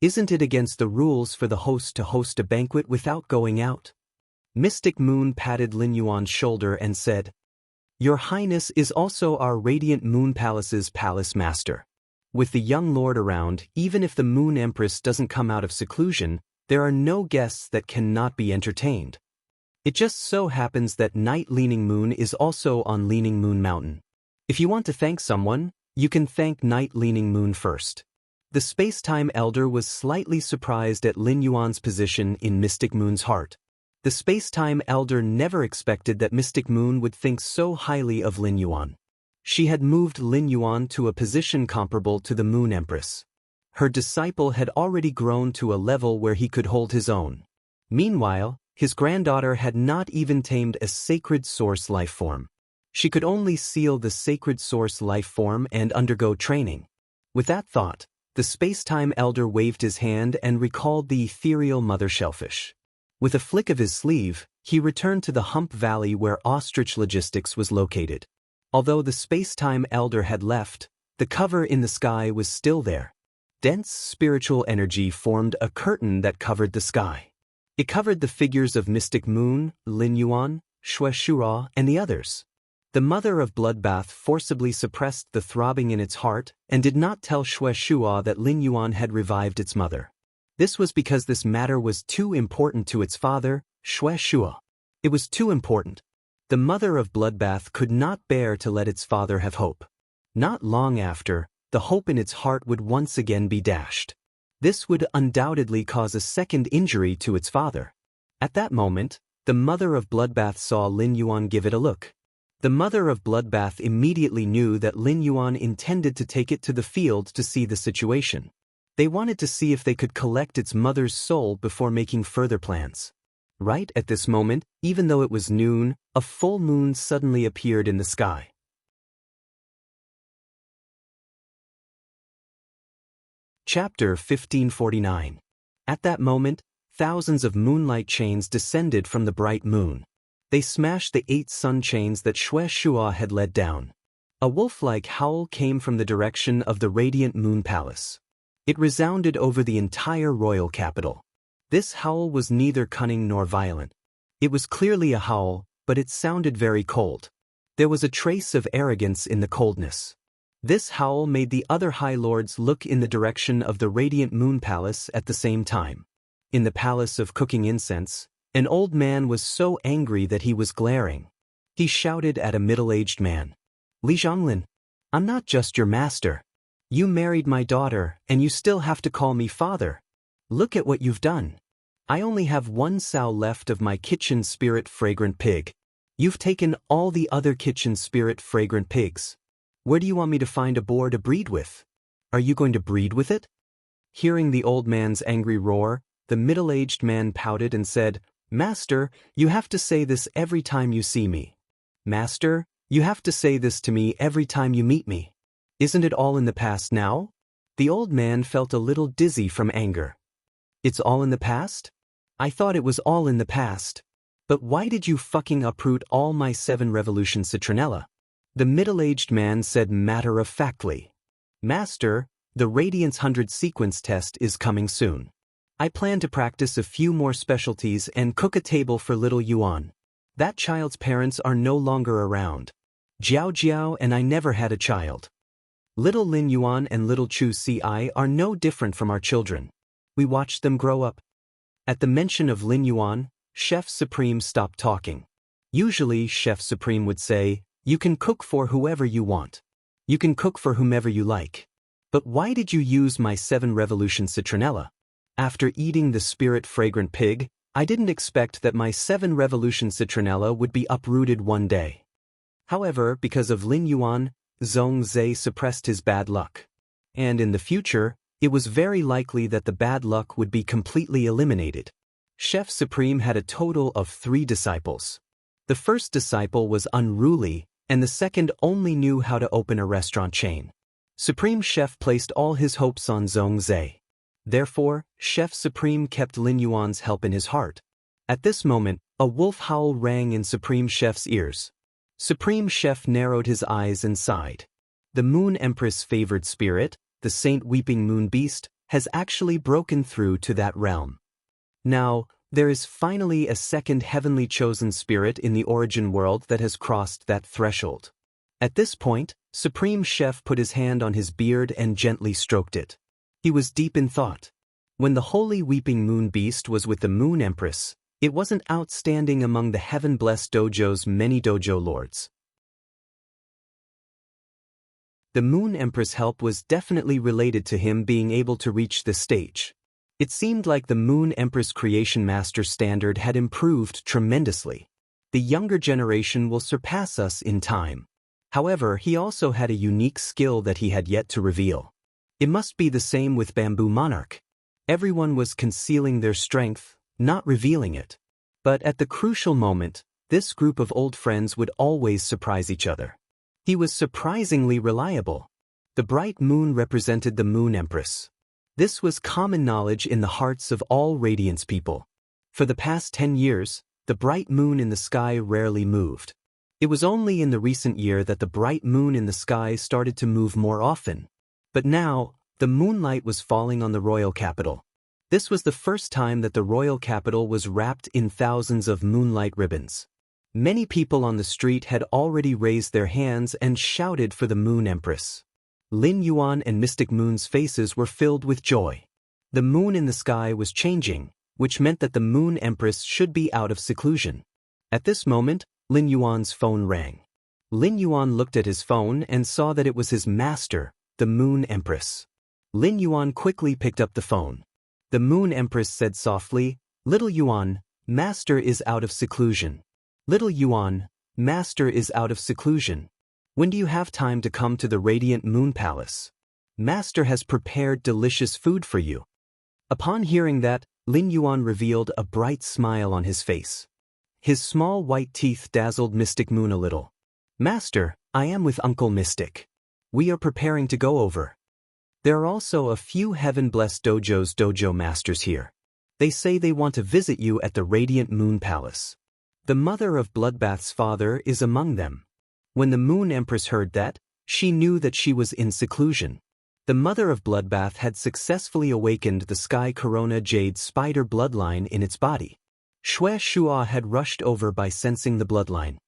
Isn't it against the rules for the host to host a banquet without going out? Mystic Moon patted Lin Yuan's shoulder and said, "Your Highness is also our Radiant Moon Palace's palace master. With the young lord around, even if the Moon Empress doesn't come out of seclusion, there are no guests that cannot be entertained. It just so happens that Night Leaning Moon is also on Leaning Moon Mountain. If you want to thank someone, you can thank Night Leaning Moon first." The space-time elder was slightly surprised at Lin Yuan's position in Mystic Moon's heart. The space-time elder never expected that Mystic Moon would think so highly of Lin Yuan. She had moved Lin Yuan to a position comparable to the Moon Empress. Her disciple had already grown to a level where he could hold his own. Meanwhile, his granddaughter had not even tamed a sacred source life form. She could only seal the sacred source life form and undergo training. With that thought, the space-time elder waved his hand and recalled the ethereal mother shellfish. With a flick of his sleeve, he returned to the Hump Valley where Ostrich Logistics was located. Although the space-time elder had left, the cover in the sky was still there. Dense spiritual energy formed a curtain that covered the sky. It covered the figures of Mystic Moon, Lin Yuan, Shueshura, and the others. The mother of Bloodbath forcibly suppressed the throbbing in its heart and did not tell Shueshua that Lin Yuan had revived its mother. This was because this matter was too important to its father, Shueshua. It was too important. The mother of Bloodbath could not bear to let its father have hope. Not long after, the hope in its heart would once again be dashed. This would undoubtedly cause a second injury to its father. At that moment, the mother of Bloodbath saw Lin Yuan give it a look. The mother of Bloodbath immediately knew that Lin Yuan intended to take it to the field to see the situation. They wanted to see if they could collect its mother's soul before making further plans. Right at this moment, even though it was noon, a full moon suddenly appeared in the sky. Chapter 1549. At that moment, thousands of moonlight chains descended from the bright moon. They smashed the 8 sun chains that Shueshua had led down. A wolf-like howl came from the direction of the radiant moon palace. It resounded over the entire royal capital. This howl was neither cunning nor violent. It was clearly a howl, but it sounded very cold. There was a trace of arrogance in the coldness. This howl made the other High Lords look in the direction of the radiant moon palace at the same time. In the palace of cooking incense, an old man was so angry that he was glaring. He shouted at a middle-aged man, "Li Zhonglin, I'm not just your master. You married my daughter, and you still have to call me father. Look at what you've done. I only have 1 sow left of my kitchen spirit fragrant pig. You've taken all the other kitchen spirit fragrant pigs. Where do you want me to find a boar to breed with? Are you going to breed with it?" Hearing the old man's angry roar, the middle-aged man pouted and said, "Master, you have to say this every time you see me. Master, you have to say this to me every time you meet me. Isn't it all in the past now?" The old man felt a little dizzy from anger. "It's all in the past? I thought it was all in the past. But why did you fucking uproot all my 7 revolution citronella?" The middle-aged man said matter-of-factly, "Master, the Radiance 100 sequence test is coming soon. I plan to practice a few more specialties and cook a table for little Yuan. That child's parents are no longer around. Jiao Jiao and I never had a child. Little Lin Yuan and little Chu Si are no different from our children. We watched them grow up." At the mention of Lin Yuan, Chef Supreme stopped talking. Usually, Chef Supreme would say, "You can cook for whoever you want. You can cook for whomever you like. But why did you use my 7 revolution citronella? After eating the spirit fragrant pig, I didn't expect that my 7 revolution citronella would be uprooted one day." However, because of Lin Yuan, Zhongzhe suppressed his bad luck. And in the future, it was very likely that the bad luck would be completely eliminated. Chef Supreme had a total of 3 disciples. The first disciple was unruly, and the second only knew how to open a restaurant chain. Supreme Chef placed all his hopes on Zhongzhe. Therefore, Chef Supreme kept Lin Yuan's help in his heart. At this moment, a wolf howl rang in Supreme Chef's ears. Supreme Chef narrowed his eyes and sighed. The Moon Empress favored spirit, the Saint Weeping Moon Beast, has actually broken through to that realm. Now, there is finally a second heavenly chosen spirit in the origin world that has crossed that threshold. At this point, Supreme Chef put his hand on his beard and gently stroked it. He was deep in thought. When the Holy Weeping Moon Beast was with the Moon Empress, it wasn't outstanding among the heaven-blessed dojo's many dojo lords. The Moon Empress' help was definitely related to him being able to reach this stage. It seemed like the Moon Empress Creation Master standard had improved tremendously. The younger generation will surpass us in time. However, he also had a unique skill that he had yet to reveal. It must be the same with Bamboo Monarch. Everyone was concealing their strength, not revealing it. But at the crucial moment, this group of old friends would always surprise each other. He was surprisingly reliable. The bright moon represented the Moon Empress. This was common knowledge in the hearts of all Radiance people. For the past 10 years, the bright moon in the sky rarely moved. It was only in the recent year that the bright moon in the sky started to move more often. But now, the moonlight was falling on the royal capital. This was the first time that the royal capital was wrapped in thousands of moonlight ribbons. Many people on the street had already raised their hands and shouted for the Moon Empress. Lin Yuan and Mystic Moon's faces were filled with joy. The moon in the sky was changing, which meant that the Moon Empress should be out of seclusion. At this moment, Lin Yuan's phone rang. Lin Yuan looked at his phone and saw that it was his master, the Moon Empress. Lin Yuan quickly picked up the phone. The Moon Empress said softly, "Little Yuan, Master is out of seclusion. Little Yuan, Master is out of seclusion. When do you have time to come to the Radiant Moon Palace? Master has prepared delicious food for you." Upon hearing that, Lin Yuan revealed a bright smile on his face. His small white teeth dazzled Mystic Moon a little. "Master, I am with Uncle Mystic. We are preparing to go over. There are also a few heaven-blessed dojo masters here. They say they want to visit you at the Radiant Moon Palace. The mother of Bloodbath's father is among them." When the Moon Empress heard that, she knew that she was in seclusion. The mother of Bloodbath had successfully awakened the Sky Corona Jade Spider bloodline in its body. Xue Shua had rushed over by sensing the bloodline.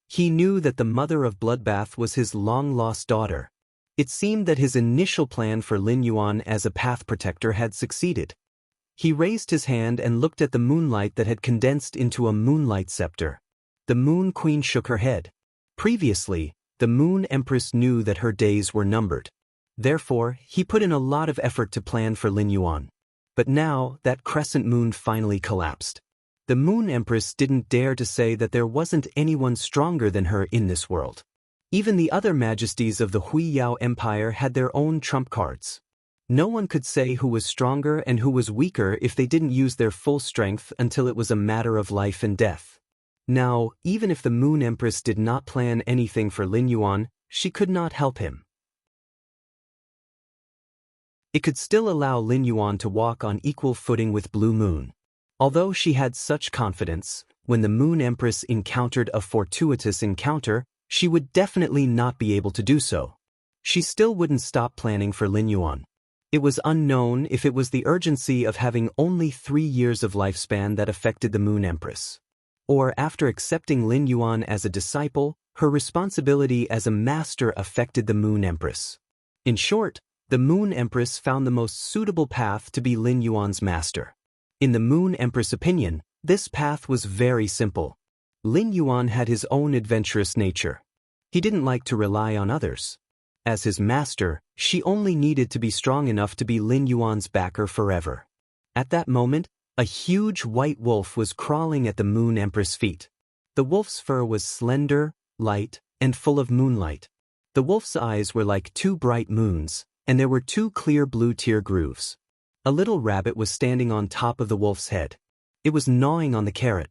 He knew that the mother of Bloodbath was his long-lost daughter. It seemed that his initial plan for Lin Yuan as a path protector had succeeded. He raised his hand and looked at the moonlight that had condensed into a moonlight scepter. The Moon Queen shook her head. Previously, the Moon Empress knew that her days were numbered. Therefore, he put in a lot of effort to plan for Lin Yuan. But now, that crescent moon finally collapsed. The Moon Empress didn't dare to say that there wasn't anyone stronger than her in this world. Even the other majesties of the Hui Yao Empire had their own trump cards. No one could say who was stronger and who was weaker if they didn't use their full strength until it was a matter of life and death. Now, even if the Moon Empress did not plan anything for Lin Yuan, she could not help him. It could still allow Lin Yuan to walk on equal footing with Blue Moon. Although she had such confidence, when the Moon Empress encountered a fortuitous encounter, she would definitely not be able to do so. She still wouldn't stop planning for Lin Yuan. It was unknown if it was the urgency of having only 3 years of lifespan that affected the Moon Empress. Or after accepting Lin Yuan as a disciple, her responsibility as a master affected the Moon Empress. In short, the Moon Empress found the most suitable path to be Lin Yuan's master. In the Moon Empress' opinion, this path was very simple. Lin Yuan had his own adventurous nature. He didn't like to rely on others. As his master, she only needed to be strong enough to be Lin Yuan's backer forever. At that moment, a huge white wolf was crawling at the Moon Empress' feet. The wolf's fur was slender, light, and full of moonlight. The wolf's eyes were like 2 bright moons, and there were 2 clear blue tear grooves. A little rabbit was standing on top of the wolf's head. It was gnawing on the carrot.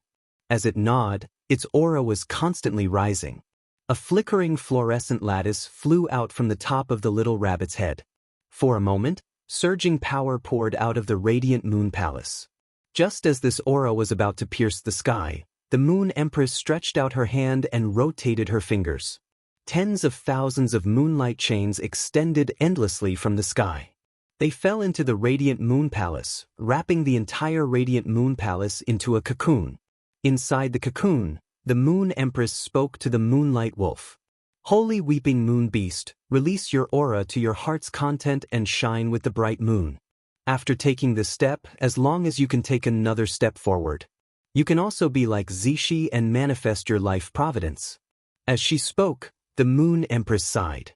As it gnawed, its aura was constantly rising. A flickering fluorescent lattice flew out from the top of the little rabbit's head. For a moment, surging power poured out of the Radiant Moon Palace. Just as this aura was about to pierce the sky, the Moon Empress stretched out her hand and rotated her fingers. Tens of thousands of moonlight chains extended endlessly from the sky. They fell into the Radiant Moon Palace, wrapping the entire Radiant Moon Palace into a cocoon. Inside the cocoon, the Moon Empress spoke to the Moonlight Wolf. "Holy Weeping Moon Beast, release your aura to your heart's content and shine with the bright moon. After taking this step, as long as you can take another step forward. You can also be like Zishi and manifest your life providence." As she spoke, the Moon Empress sighed.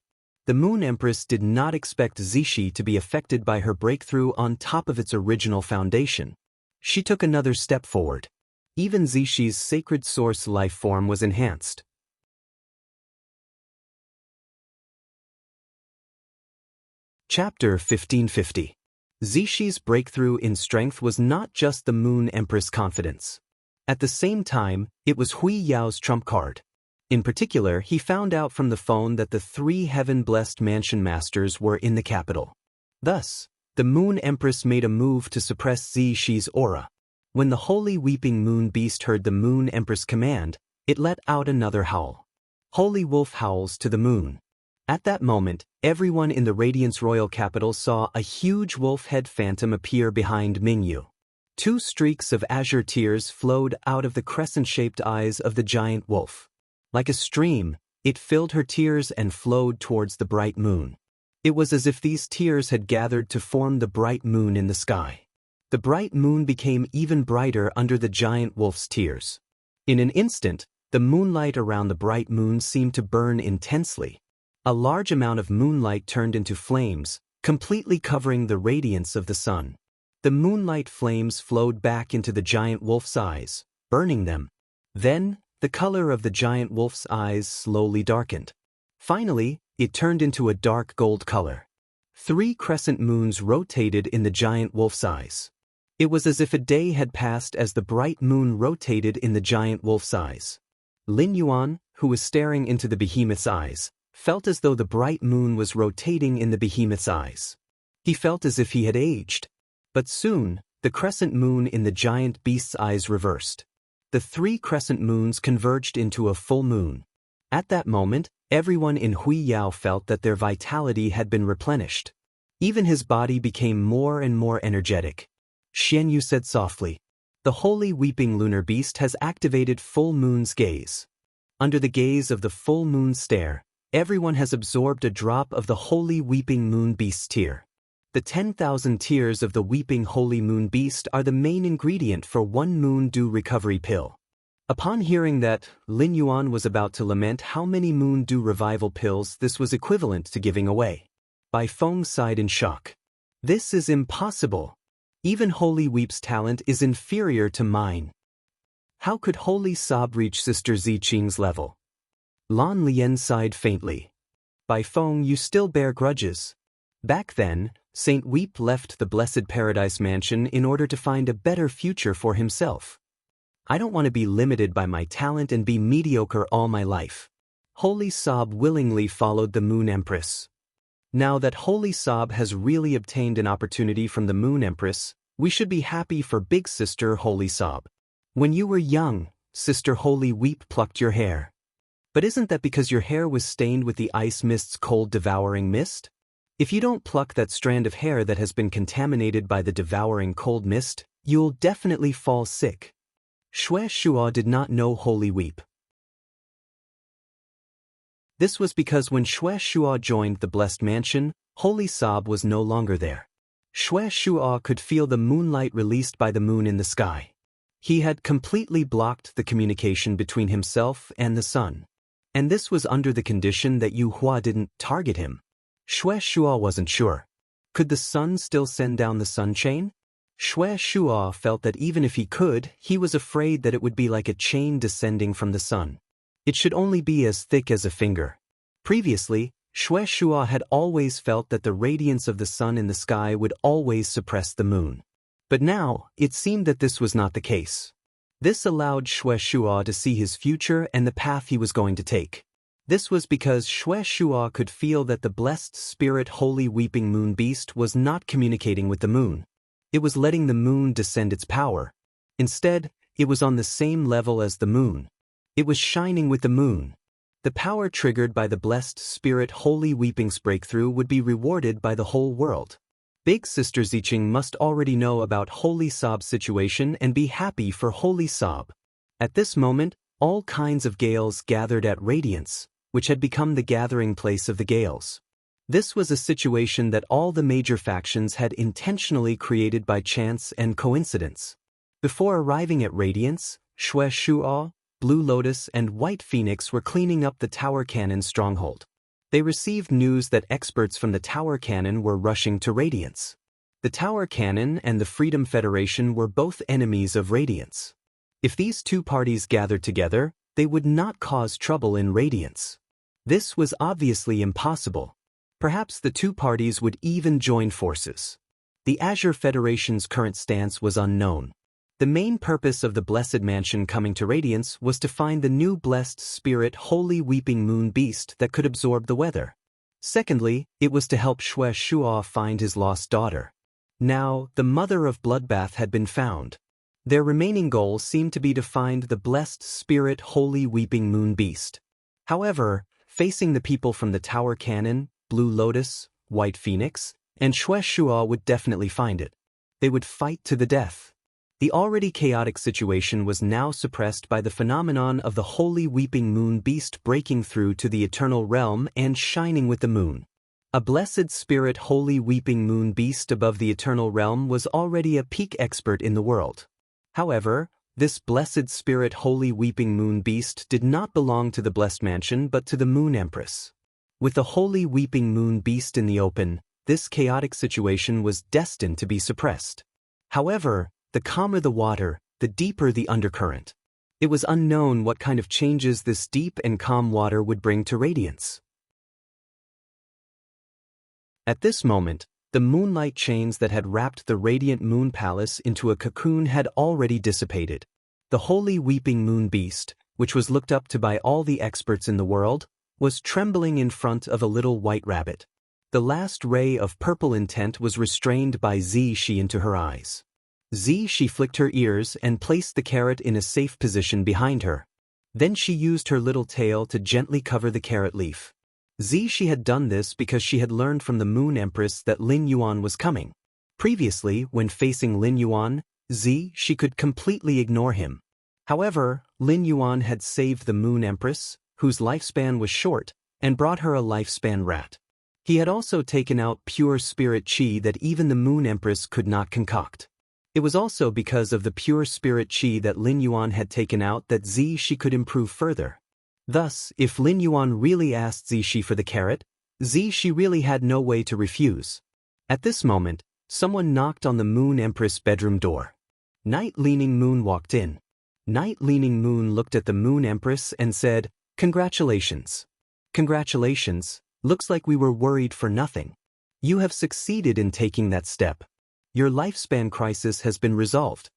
The Moon Empress did not expect Zixi to be affected by her breakthrough on top of its original foundation. She took another step forward. Even Zixi's sacred source life form was enhanced. Chapter 1550. Zixi's breakthrough in strength was not just the Moon Empress' confidence. At the same time, it was Hui Yao's trump card. In particular, he found out from the phone that the 3 heaven-blessed mansion masters were in the capital. Thus, the Moon Empress made a move to suppress Zixi's aura. When the holy weeping moon beast heard the Moon Empress' command, it let out another howl. Holy wolf howls to the moon. At that moment, everyone in the Radiance Royal capital saw a huge wolf-head phantom appear behind Mingyu. 2 streaks of azure tears flowed out of the crescent-shaped eyes of the giant wolf. Like a stream, it filled her tears and flowed towards the bright moon. It was as if these tears had gathered to form the bright moon in the sky. The bright moon became even brighter under the giant wolf's tears. In an instant, the moonlight around the bright moon seemed to burn intensely. A large amount of moonlight turned into flames, completely covering the radiance of the sun. The moonlight flames flowed back into the giant wolf's eyes, burning them. Then, the color of the giant wolf's eyes slowly darkened. Finally, it turned into a dark gold color. 3 crescent moons rotated in the giant wolf's eyes. It was as if a day had passed as the bright moon rotated in the giant wolf's eyes. Lin Yuan, who was staring into the behemoth's eyes, felt as though the bright moon was rotating in the behemoth's eyes. He felt as if he had aged. But soon, the crescent moon in the giant beast's eyes reversed. The 3 crescent moons converged into a full moon. At that moment, everyone in Hui Yao felt that their vitality had been replenished. Even his body became more and more energetic. Xianyu said softly, "The holy weeping lunar beast has activated full moon's gaze." Under the gaze of the full moon stare, everyone has absorbed a drop of the holy weeping moon beast's tear. The 10,000 tears of the weeping holy moon beast are the main ingredient for 1 moon dew recovery pill. Upon hearing that, Lin Yuan was about to lament how many moon dew revival pills this was equivalent to giving away. Bai Feng sighed in shock. "This is impossible. Even Holy Weep's talent is inferior to mine. How could Holy Sob reach Sister Ziqing's level?" Lan Lian sighed faintly. "Bai Feng, you still bear grudges. Back then, Saint Weep left the Blessed Paradise Mansion in order to find a better future for himself. I don't want to be limited by my talent and be mediocre all my life." Holy Sob willingly followed the Moon Empress. Now that Holy Sob has really obtained an opportunity from the Moon Empress, we should be happy for Big Sister Holy Sob. "When you were young, Sister Holy Weep plucked your hair. But isn't that because your hair was stained with the ice mist's cold devouring mist? If you don't pluck that strand of hair that has been contaminated by the devouring cold mist, you'll definitely fall sick." Xue Shuo did not know Holy Weep. This was because when Xue Shuo joined the Blessed Mansion, Holy Sob was no longer there. Xue Shuo could feel the moonlight released by the moon in the sky. He had completely blocked the communication between himself and the sun. And this was under the condition that Yu Hua didn't target him. Xue Shuo wasn't sure. Could the sun still send down the sun chain? Xue Shuo felt that even if he could, he was afraid that it would be like a chain descending from the sun. It should only be as thick as a finger. Previously, Xue Shuo had always felt that the radiance of the sun in the sky would always suppress the moon. But now, it seemed that this was not the case. This allowed Xue Shuo to see his future and the path he was going to take. This was because Xue Shuo could feel that the blessed spirit holy weeping moon beast was not communicating with the moon. It was letting the moon descend its power. Instead, it was on the same level as the moon. It was shining with the moon. The power triggered by the blessed spirit holy weeping's breakthrough would be rewarded by the whole world. Big Sister Ziqing must already know about Holy Sob's situation and be happy for Holy Sob. At this moment, all kinds of Gales gathered at Radiance, which had become the gathering place of the Gales. This was a situation that all the major factions had intentionally created by chance and coincidence. Before arriving at Radiance, Xue Shuo, Blue Lotus and White Phoenix were cleaning up the Tower Cannon stronghold. They received news that experts from the Tower Cannon were rushing to Radiance. The Tower Cannon and the Freedom Federation were both enemies of Radiance. If these two parties gathered together, they would not cause trouble in Radiance. This was obviously impossible. Perhaps the two parties would even join forces. The Azure Federation's current stance was unknown. The main purpose of the Blessed Mansion coming to Radiance was to find the new blessed spirit Holy Weeping Moon Beast that could absorb the weather. Secondly, it was to help Xue Shuo find his lost daughter. Now, the mother of Bloodbath had been found. Their remaining goal seemed to be to find the blessed spirit Holy Weeping Moon Beast. However, facing the people from the Tower Cannon, Blue Lotus, White Phoenix, and Xue Shuo would definitely find it. They would fight to the death. The already chaotic situation was now suppressed by the phenomenon of the Holy Weeping Moon Beast breaking through to the Eternal Realm and shining with the moon. A blessed spirit Holy Weeping Moon Beast above the Eternal Realm was already a peak expert in the world. However, this blessed spirit Holy Weeping Moon Beast did not belong to the Blessed Mansion but to the Moon Empress. With the Holy Weeping Moon Beast in the open, this chaotic situation was destined to be suppressed. However, the calmer the water, the deeper the undercurrent. It was unknown what kind of changes this deep and calm water would bring to Radiance. At this moment, the moonlight chains that had wrapped the radiant moon palace into a cocoon had already dissipated. The Holy Weeping Moon Beast, which was looked up to by all the experts in the world, was trembling in front of a little white rabbit. The last ray of purple intent was restrained by Zixi into her eyes. Zixi flicked her ears and placed the carrot in a safe position behind her. Then she used her little tail to gently cover the carrot leaf. Zixi had done this because she had learned from the Moon Empress that Lin Yuan was coming. Previously, when facing Lin Yuan, Zixi could completely ignore him. However, Lin Yuan had saved the Moon Empress, whose lifespan was short, and brought her a lifespan rat. He had also taken out pure spirit qi that even the Moon Empress could not concoct. It was also because of the pure spirit qi that Lin Yuan had taken out that Zixi could improve further. Thus, if Lin Yuan really asked Zixi for the carrot, Zixi really had no way to refuse. At this moment, someone knocked on the Moon Empress' bedroom door. Night Leaning Moon walked in. Night Leaning Moon looked at the Moon Empress and said, "Congratulations." "Congratulations, looks like we were worried for nothing. You have succeeded in taking that step. Your lifespan crisis has been resolved."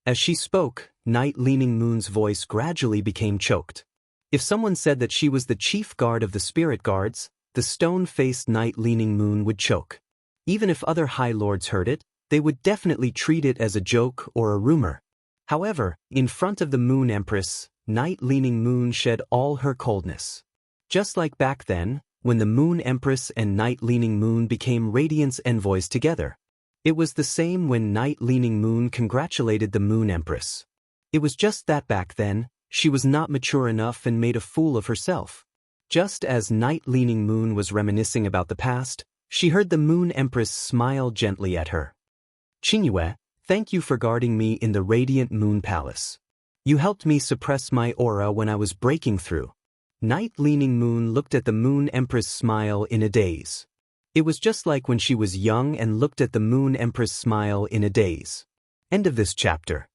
As she spoke, Night Leaning Moon's voice gradually became choked. If someone said that she was the chief guard of the spirit guards, the stone-faced Night Leaning Moon would choke. Even if other High Lords heard it, they would definitely treat it as a joke or a rumor. However, in front of the Moon Empress, Night Leaning Moon shed all her coldness. Just like back then, when the Moon Empress and Night Leaning Moon became Radiance envoys together. It was the same when Night Leaning Moon congratulated the Moon Empress. It was just that back then, she was not mature enough and made a fool of herself. Just as Night Leaning Moon was reminiscing about the past, she heard the Moon Empress smile gently at her. "Qingyue, thank you for guarding me in the Radiant Moon Palace. You helped me suppress my aura when I was breaking through." Night Leaning Moon looked at the Moon Empress' smile in a daze. It was just like when she was young and looked at the Moon Empress' smile in a daze. End of this chapter.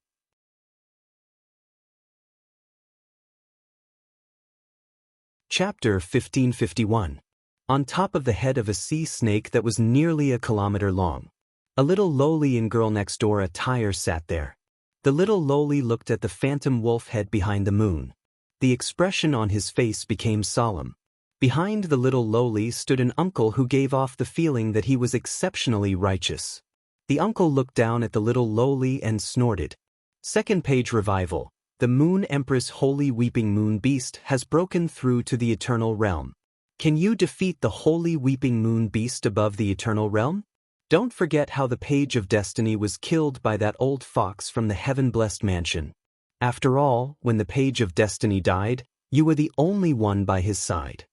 Chapter 1551. On top of the head of a sea snake that was nearly a kilometer long. A little lowly and girl next door attire sat there. The little lowly looked at the phantom wolf head behind the moon. The expression on his face became solemn. Behind the little lowly stood an uncle who gave off the feeling that he was exceptionally righteous. The uncle looked down at the little lowly and snorted. Second page revival. The Moon Empress Holy Weeping Moon Beast has broken through to the Eternal Realm. Can you defeat the Holy Weeping Moon Beast above the Eternal Realm? Don't forget how the Page of Destiny was killed by that old fox from the heaven-blessed mansion. After all, when the Page of Destiny died, you were the only one by his side.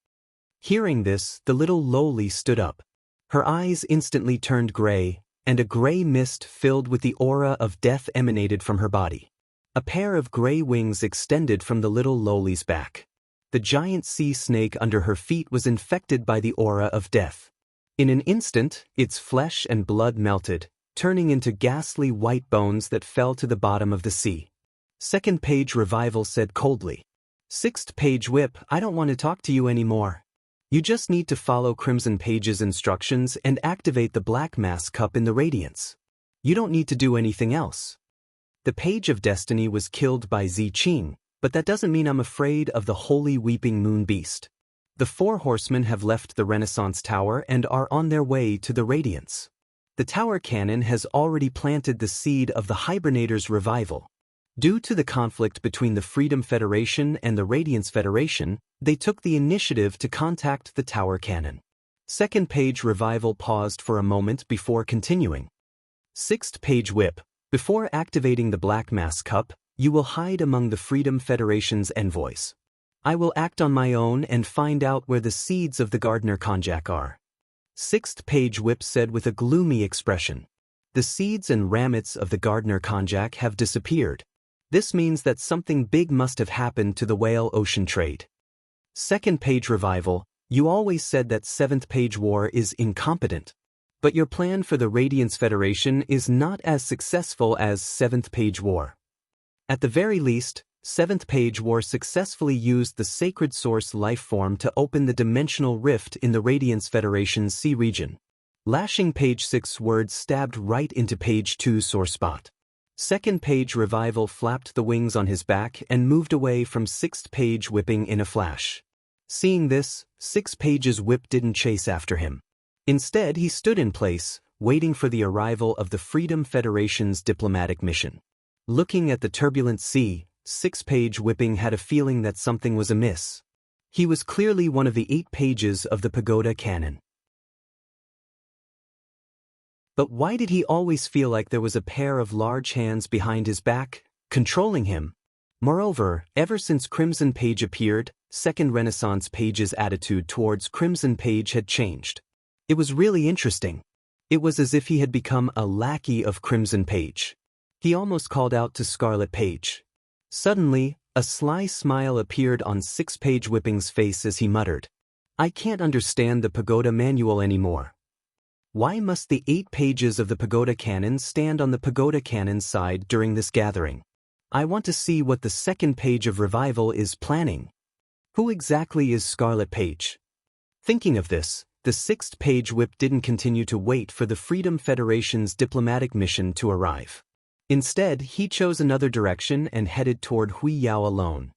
Hearing this, the little lowly stood up. Her eyes instantly turned gray, and a gray mist filled with the aura of death emanated from her body. A pair of gray wings extended from the little lowly's back. The giant sea snake under her feet was infected by the aura of death. In an instant, its flesh and blood melted, turning into ghastly white bones that fell to the bottom of the sea. Second page revival said coldly. Sixth page whip, I don't want to talk to you anymore. You just need to follow Crimson Page's instructions and activate the Black Mass Cup in the Radiance. You don't need to do anything else. The Page of Destiny was killed by Ziqing, but that doesn't mean I'm afraid of the Holy Weeping Moon Beast. The 4 horsemen have left the Renaissance Tower and are on their way to the Radiance. The Tower Cannon has already planted the seed of the Hibernators' revival. Due to the conflict between the Freedom Federation and the Radiance Federation, they took the initiative to contact the Tower Cannon. Second page revival paused for a moment before continuing. Sixth page whip, before activating the Black Mass Cup, you will hide among the Freedom Federation's envoys. I will act on my own and find out where the seeds of the Gardner Konjac are. Sixth page whip said with a gloomy expression. The seeds and ramets of the Gardner Konjac have disappeared. This means that something big must have happened to the whale ocean trade. Second page revival, you always said that seventh page war is incompetent. But your plan for the Radiance Federation is not as successful as seventh page war. At the very least, seventh page war successfully used the sacred source life form to open the dimensional rift in the Radiance Federation's sea region. Lashing page 6 words stabbed right into page 2's sore spot. Second page revival flapped the wings on his back and moved away from sixth page whipping in a flash. Seeing this, 6 page's whip didn't chase after him. Instead, he stood in place, waiting for the arrival of the Freedom Federation's diplomatic mission. Looking at the turbulent sea, 6 page whipping had a feeling that something was amiss. He was clearly one of the 8 pages of the Pagoda Cannon. But why did he always feel like there was a pair of large hands behind his back, controlling him? Moreover, ever since Crimson Page appeared, Second Renaissance Page's attitude towards Crimson Page had changed. It was really interesting. It was as if he had become a lackey of Crimson Page. He almost called out to Scarlet Page. Suddenly, a sly smile appeared on 6 page whipping's face as he muttered, I can't understand the Pagoda Manual anymore. Why must the 8 pages of the Pagoda Cannon stand on the Pagoda Cannon's side during this gathering? I want to see what the second page of Revival is planning. Who exactly is Scarlet Page? Thinking of this, the 6th page whip didn't continue to wait for the Freedom Federation's diplomatic mission to arrive. Instead, he chose another direction and headed toward Huiyao alone.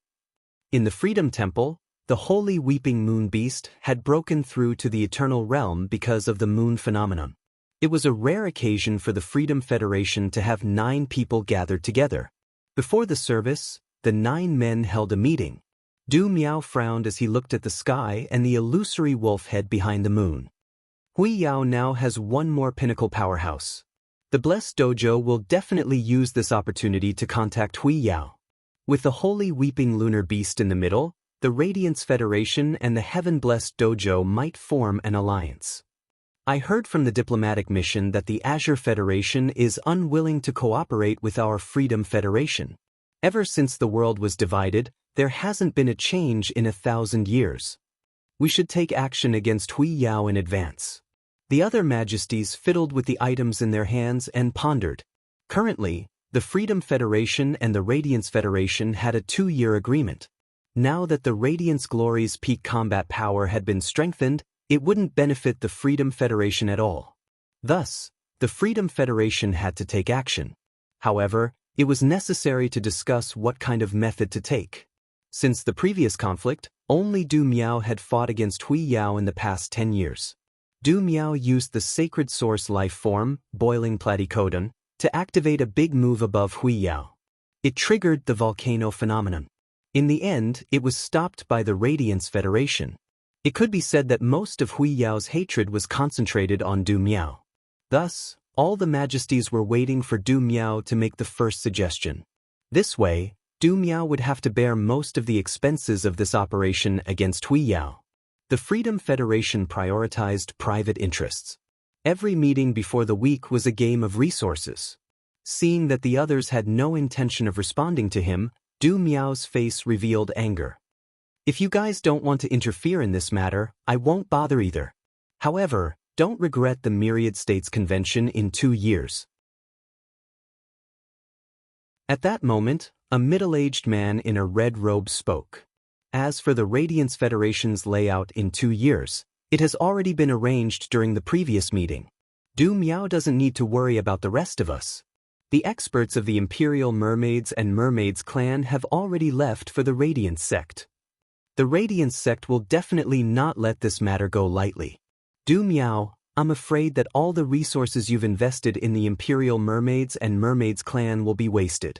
In the Freedom Temple, the Holy Weeping Moon Beast had broken through to the Eternal Realm because of the moon phenomenon. It was a rare occasion for the Freedom Federation to have 9 people gathered together. Before the service, the 9 men held a meeting. Du Miao frowned as he looked at the sky and the illusory wolf head behind the moon. Huiyao now has one more pinnacle powerhouse. The Blessed Dojo will definitely use this opportunity to contact Huiyao. With the Holy Weeping Lunar Beast in the middle, the Radiance Federation and the Heaven-Blessed Dojo might form an alliance. I heard from the diplomatic mission that the Azure Federation is unwilling to cooperate with our Freedom Federation. Ever since the world was divided, there hasn't been a change in 1,000 years. We should take action against Huiyao in advance. The other majesties fiddled with the items in their hands and pondered. Currently, the Freedom Federation and the Radiance Federation had a 2-year agreement. Now that the Radiance Glory's peak combat power had been strengthened, it wouldn't benefit the Freedom Federation at all. Thus, the Freedom Federation had to take action. However, it was necessary to discuss what kind of method to take. Since the previous conflict, only Du Miao had fought against Huiyao in the past 10 years. Du Miao used the sacred source life form, Boiling Platycodon, to activate a big move above Huiyao. It triggered the volcano phenomenon. In the end, it was stopped by the Radiance Federation. It could be said that most of Huiyao's hatred was concentrated on Du Miao. Thus, all the majesties were waiting for Du Miao to make the first suggestion. This way, Du Miao would have to bear most of the expenses of this operation against Huiyao. The Freedom Federation prioritized private interests. Every meeting before the week was a game of resources. Seeing that the others had no intention of responding to him, Du Miao's face revealed anger. If you guys don't want to interfere in this matter, I won't bother either. However, don't regret the Myriad States Convention in 2 years. At that moment, a middle-aged man in a red robe spoke. As for the Radiance Federation's layout in 2 years, it has already been arranged during the previous meeting. Du Miao doesn't need to worry about the rest of us. The experts of the Imperial Mermaids and Mermaids clan have already left for the Radiance sect. The Radiance sect will definitely not let this matter go lightly. Du Miao, I'm afraid that all the resources you've invested in the Imperial Mermaids and Mermaids clan will be wasted.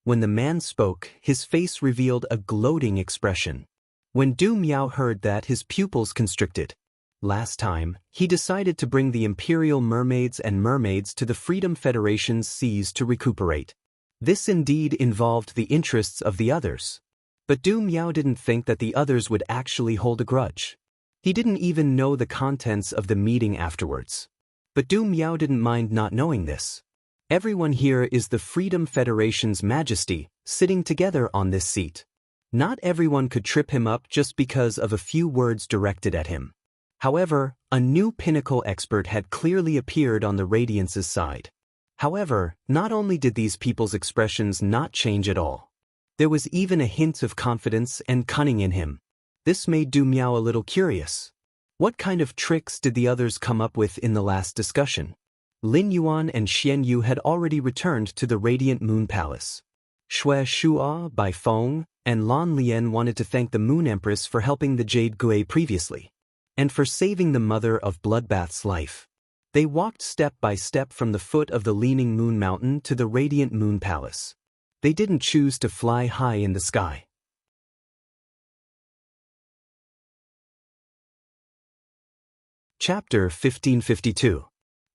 When the man spoke, his face revealed a gloating expression. When Du Miao heard that, his pupils constricted. Last time, he decided to bring the Imperial Mermaids and Mermaids to the Freedom Federation's seas to recuperate. This indeed involved the interests of the others. But Du Miao didn't think that the others would actually hold a grudge. He didn't even know the contents of the meeting afterwards. But Du Miao didn't mind not knowing this. Everyone here is the Freedom Federation's majesty, sitting together on this seat. Not everyone could trip him up just because of a few words directed at him. However, a new pinnacle expert had clearly appeared on the Radiance's side. However, not only did these people's expressions not change at all. There was even a hint of confidence and cunning in him. This made Du Miao a little curious. What kind of tricks did the others come up with in the last discussion? Lin Yuan and Xian Yu had already returned to the Radiant Moon Palace. Shui Shua, Bai Feng, and Lan Lian wanted to thank the Moon Empress for helping the Jade Gui previously, and for saving the mother of Bloodbath's life. They walked step by step from the foot of the Leaning Moon Mountain to the Radiant Moon Palace. They didn't choose to fly high in the sky. Chapter 1552.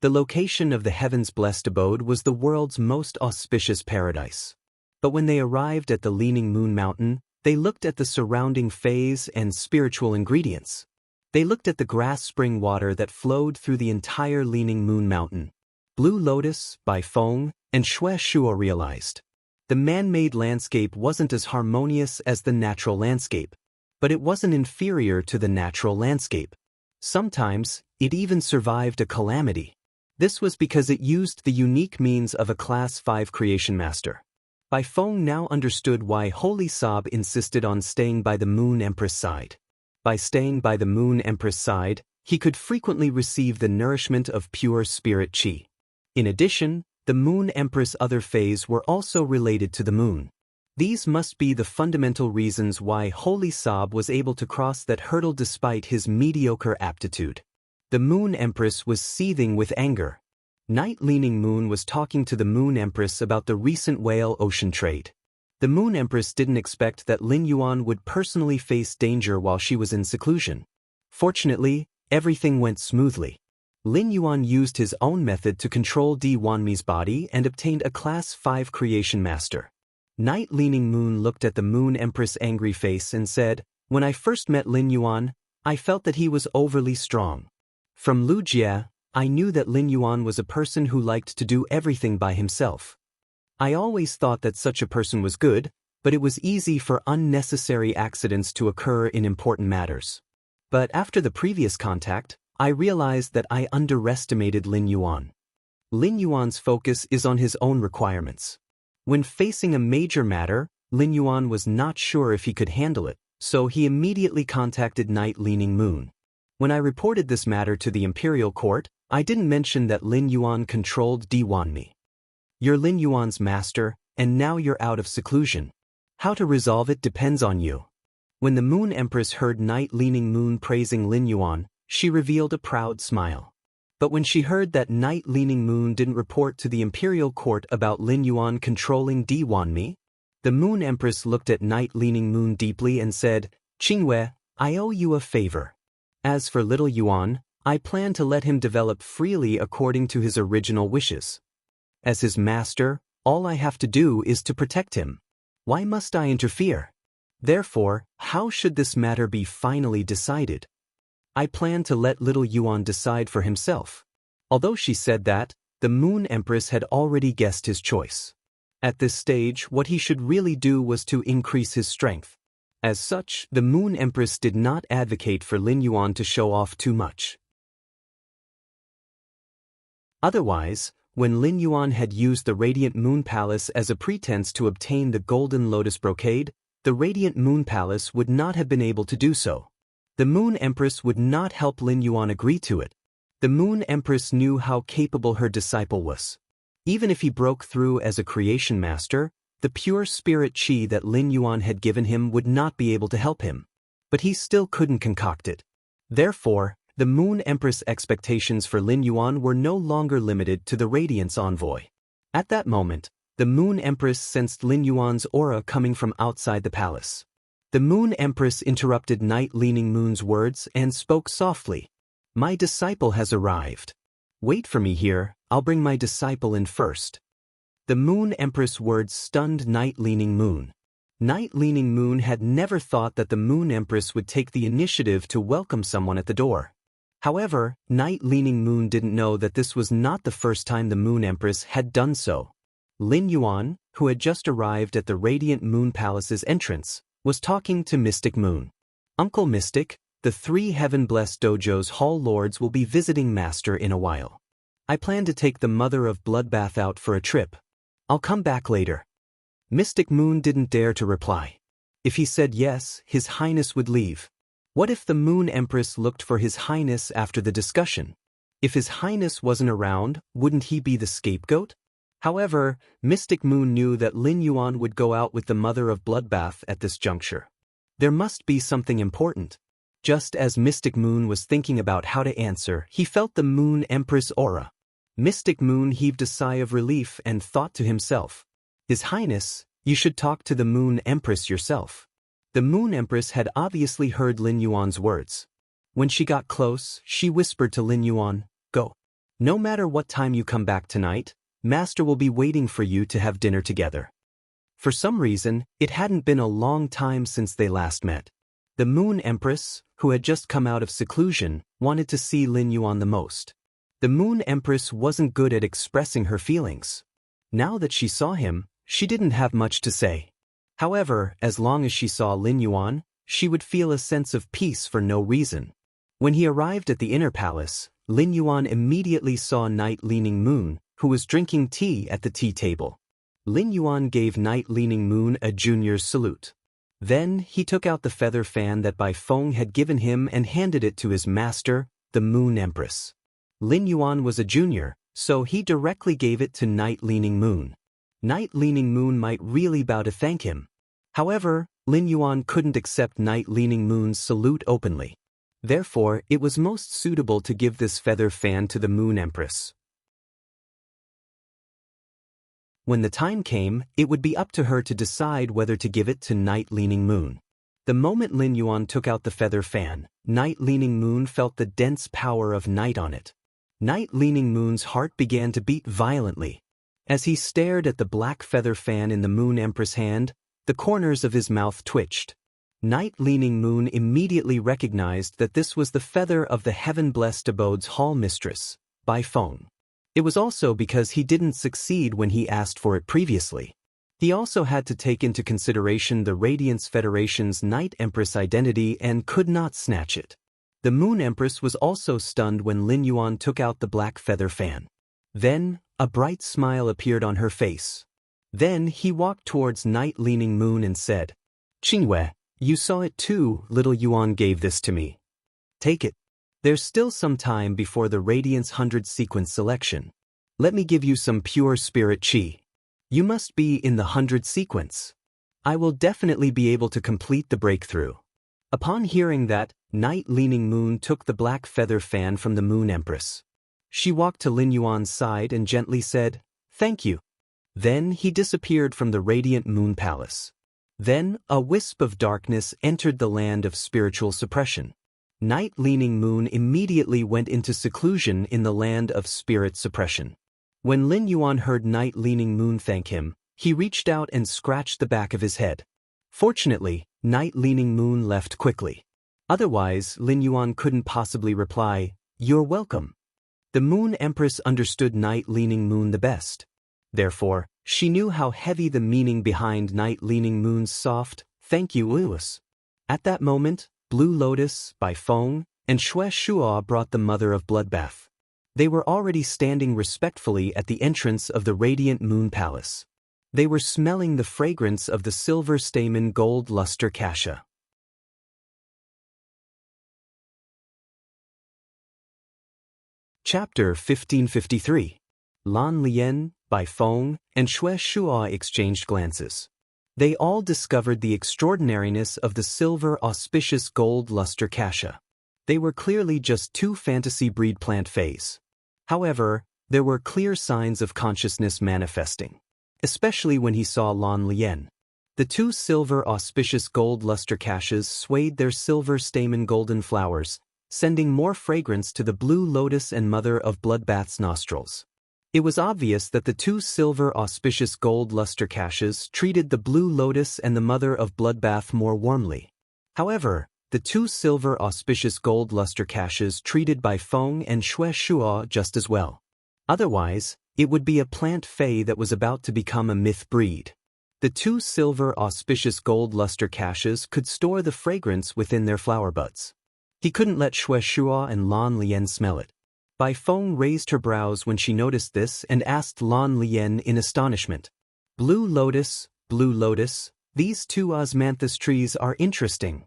The location of the Heaven's Blessed Abode was the world's most auspicious paradise. But when they arrived at the Leaning Moon Mountain, they looked at the surrounding phase and spiritual ingredients. They looked at the grass spring water that flowed through the entire Leaning Moon Mountain. Blue Lotus, Bai Feng, and Shui Shua realized. The man-made landscape wasn't as harmonious as the natural landscape, but it wasn't inferior to the natural landscape. Sometimes, it even survived a calamity. This was because it used the unique means of a Class 5 creation master. Bai Feng now understood why Holy Sob insisted on staying by the Moon Empress side. By staying by the Moon Empress side, he could frequently receive the nourishment of pure spirit qi. In addition, the Moon Empress' other phase were also related to the moon. These must be the fundamental reasons why Holy Sob was able to cross that hurdle despite his mediocre aptitude. The Moon Empress was seething with anger. Night Leaning Moon was talking to the Moon Empress about the recent whale ocean trade. The Moon Empress didn't expect that Lin Yuan would personally face danger while she was in seclusion. Fortunately, everything went smoothly. Lin Yuan used his own method to control Di Wanmi's body and obtained a Class 5 creation master. Night Leaning Moon looked at the Moon Empress' angry face and said, "When I first met Lin Yuan, I felt that he was overly strong. From Lu Jie, I knew that Lin Yuan was a person who liked to do everything by himself. I always thought that such a person was good, but it was easy for unnecessary accidents to occur in important matters. But after the previous contact, I realized that I underestimated Lin Yuan. Lin Yuan's focus is on his own requirements. When facing a major matter, Lin Yuan was not sure if he could handle it, so he immediately contacted Night Leaning Moon. When I reported this matter to the Imperial Court, I didn't mention that Lin Yuan controlled Di Wanmi. You're Lin Yuan's master, and now you're out of seclusion. How to resolve it depends on you." When the Moon Empress heard Night Leaning Moon praising Lin Yuan, she revealed a proud smile. But when she heard that Night Leaning Moon didn't report to the Imperial Court about Lin Yuan controlling Di Wanmi, the Moon Empress looked at Night Leaning Moon deeply and said, "Qingwei, I owe you a favor. As for little Yuan, I plan to let him develop freely according to his original wishes. As his master, all I have to do is to protect him. Why must I interfere? Therefore, how should this matter be finally decided? I plan to let little Yuan decide for himself." Although she said that, the Moon Empress had already guessed his choice. At this stage, what he should really do was to increase his strength. As such, the Moon Empress did not advocate for Lin Yuan to show off too much. Otherwise, when Lin Yuan had used the Radiant Moon Palace as a pretense to obtain the Golden Lotus Brocade, the Radiant Moon Palace would not have been able to do so. The Moon Empress would not help Lin Yuan agree to it. The Moon Empress knew how capable her disciple was. Even if he broke through as a creation master, the pure spirit chi that Lin Yuan had given him would not be able to help him. But he still couldn't concoct it. Therefore, the Moon Empress' expectations for Lin Yuan were no longer limited to the Radiance Envoy. At that moment, the Moon Empress sensed Lin Yuan's aura coming from outside the palace. The Moon Empress interrupted Night Leaning Moon's words and spoke softly. "My disciple has arrived. Wait for me here, I'll bring my disciple in first." The Moon Empress' words stunned Night Leaning Moon. Night Leaning Moon had never thought that the Moon Empress would take the initiative to welcome someone at the door. However, Night Leaning Moon didn't know that this was not the first time the Moon Empress had done so. Lin Yuan, who had just arrived at the Radiant Moon Palace's entrance, was talking to Mystic Moon. "Uncle Mystic, the 3 Heaven-Blessed Dojo's Hall Lords will be visiting Master in a while. I plan to take the Mother of Bloodbath out for a trip. I'll come back later." Mystic Moon didn't dare to reply. If he said yes, His Highness would leave. What if the Moon Empress looked for His Highness after the discussion? If His Highness wasn't around, wouldn't he be the scapegoat? However, Mystic Moon knew that Lin Yuan would go out with the Mother of Bloodbath at this juncture. There must be something important. Just as Mystic Moon was thinking about how to answer, he felt the Moon Empress aura. Mystic Moon heaved a sigh of relief and thought to himself, "His Highness, you should talk to the Moon Empress yourself." The Moon Empress had obviously heard Lin Yuan's words. When she got close, she whispered to Lin Yuan, "Go. No matter what time you come back tonight, Master will be waiting for you to have dinner together." For some reason, it hadn't been a long time since they last met. The Moon Empress, who had just come out of seclusion, wanted to see Lin Yuan the most. The Moon Empress wasn't good at expressing her feelings. Now that she saw him, she didn't have much to say. However, as long as she saw Lin Yuan, she would feel a sense of peace for no reason. When he arrived at the inner palace, Lin Yuan immediately saw Night Leaning Moon, who was drinking tea at the tea table. Lin Yuan gave Night Leaning Moon a junior's salute. Then he took out the feather fan that Bai Feng had given him and handed it to his master, the Moon Empress. Lin Yuan was a junior, so he directly gave it to Night Leaning Moon. Night Leaning Moon might really bow to thank him. However, Lin Yuan couldn't accept Night Leaning Moon's salute openly. Therefore, it was most suitable to give this feather fan to the Moon Empress. When the time came, it would be up to her to decide whether to give it to Night Leaning Moon. The moment Lin Yuan took out the feather fan, Night Leaning Moon felt the dense power of night on it. Night Leaning Moon's heart began to beat violently. As he stared at the black feather fan in the Moon Empress' hand, the corners of his mouth twitched. Night Leaning Moon immediately recognized that this was the feather of the Heaven-Blessed Abode's Hall Mistress, Bai Feng. It was also because he didn't succeed when he asked for it previously. He also had to take into consideration the Radiance Federation's Night Empress identity and could not snatch it. The Moon Empress was also stunned when Lin Yuan took out the black feather fan. Then, a bright smile appeared on her face. Then he walked towards Night Leaning Moon and said, "Qingwei, you saw it too. Little Yuan gave this to me. Take it. There's still some time before the Radiance 100 sequence selection. Let me give you some pure spirit chi. You must be in the 100 sequence. I will definitely be able to complete the breakthrough." Upon hearing that, Night Leaning Moon took the black feather fan from the Moon Empress. She walked to Lin Yuan's side and gently said, "Thank you." Then he disappeared from the Radiant Moon Palace. Then a wisp of darkness entered the land of spiritual suppression. Night Leaning Moon immediately went into seclusion in the land of spirit suppression. When Lin Yuan heard Night Leaning Moon thank him, he reached out and scratched the back of his head. Fortunately, Night Leaning Moon left quickly. Otherwise, Lin Yuan couldn't possibly reply, "You're welcome." The Moon Empress understood Night Leaning Moon the best. Therefore, she knew how heavy the meaning behind Night Leaning Moon's soft, "thank you" was. At that moment, Blue Lotus, Bai Feng, and Xue Shuo brought the Mother of Bloodbath. They were already standing respectfully at the entrance of the Radiant Moon Palace. They were smelling the fragrance of the silver stamen gold luster cassia. Chapter 1553. Lan Lian, Bai Feng, and Xue Shuo exchanged glances. They all discovered the extraordinariness of the silver auspicious gold luster cassia. They were clearly just two fantasy breed plant phase. However, there were clear signs of consciousness manifesting, especially when he saw Lan Lian. The two silver auspicious gold luster cassias swayed their silver stamen golden flowers, sending more fragrance to the Blue Lotus and Mother of Bloodbath's nostrils. It was obvious that the two silver auspicious gold luster cassias treated the Blue Lotus and the Mother of Bloodbath more warmly. However, the two silver auspicious gold luster cassias treated Bai Feng and Xue Shuo just as well. Otherwise, it would be a plant fae that was about to become a myth breed. The two silver auspicious gold luster cassias could store the fragrance within their flower buds. He couldn't let Xue Shuo and Lan Lian smell it. Bai Feng raised her brows when she noticed this and asked Lan Lian in astonishment. Blue Lotus, these two osmanthus trees are interesting.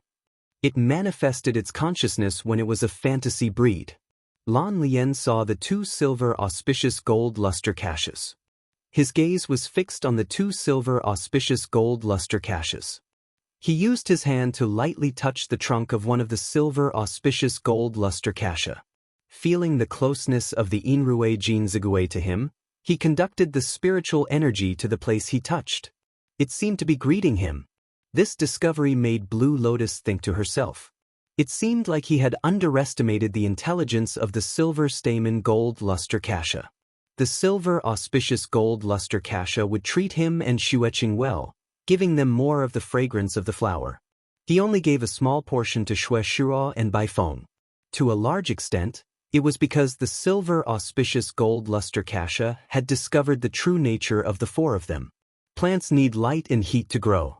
It manifested its consciousness when it was a fantasy breed. Lan Lian saw the two silver auspicious gold luster cassias. His gaze was fixed on the two silver auspicious gold luster cassias. He used his hand to lightly touch the trunk of one of the silver auspicious gold luster cassia. Feeling the closeness of the Inrui Jin Zigui to him, he conducted the spiritual energy to the place he touched. It seemed to be greeting him. This discovery made Blue Lotus think to herself. It seemed like he had underestimated the intelligence of the silver stamen gold luster cassia. The silver auspicious gold luster cassia would treat him and Xueqing well, giving them more of the fragrance of the flower. He only gave a small portion to Xue Shuo and Bai Feng. To a large extent, it was because the silver auspicious gold luster cassia had discovered the true nature of the four of them. Plants need light and heat to grow.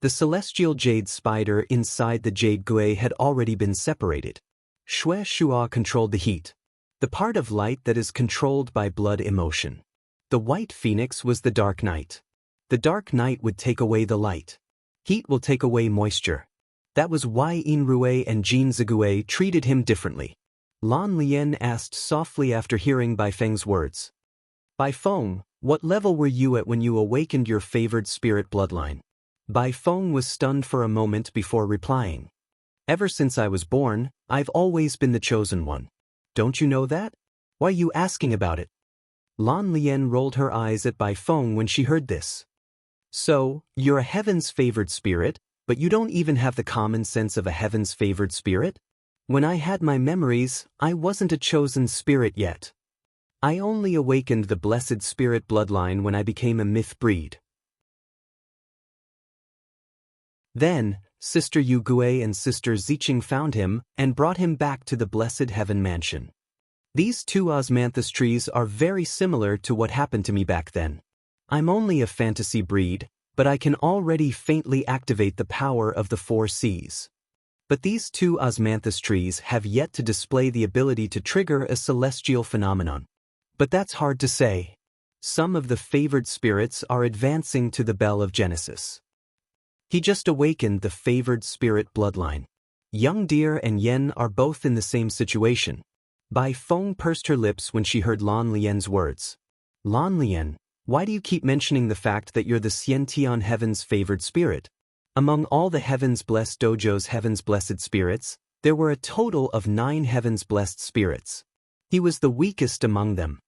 The celestial jade spider inside the jade gui had already been separated. Xue Shuo controlled the heat, the part of light that is controlled by blood emotion. The white phoenix was the dark night. The dark night would take away the light. Heat will take away moisture. That was why Inrui and Jin Zigui treated him differently. Lan Lian asked softly after hearing Bai Feng's words. Bai Feng, what level were you at when you awakened your favored spirit bloodline? Bai Feng was stunned for a moment before replying. Ever since I was born, I've always been the chosen one. Don't you know that? Why are you asking about it? Lan Lian rolled her eyes at Bai Feng when she heard this. So, you're a heaven's favored spirit, but you don't even have the common sense of a heaven's favored spirit? When I had my memories, I wasn't a chosen spirit yet. I only awakened the blessed spirit bloodline when I became a myth breed. Then, Sister Yu Gui and Sister Ziqing found him and brought him back to the blessed heaven mansion. These two osmanthus trees are very similar to what happened to me back then. I'm only a fantasy breed, but I can already faintly activate the power of the four Cs. But these two osmanthus trees have yet to display the ability to trigger a celestial phenomenon. But that's hard to say. Some of the favored spirits are advancing to the bell of Genesis. He just awakened the favored spirit bloodline. Young Deer and Yen are both in the same situation. Bai Feng pursed her lips when she heard Lan Lian's words. Lan Lian, why do you keep mentioning the fact that you're the Xiantian heaven's favored spirit? Among all the Heaven's Blessed Dojo's Heaven's Blessed Spirits, there were a total of 9 Heaven's Blessed Spirits. He was the weakest among them.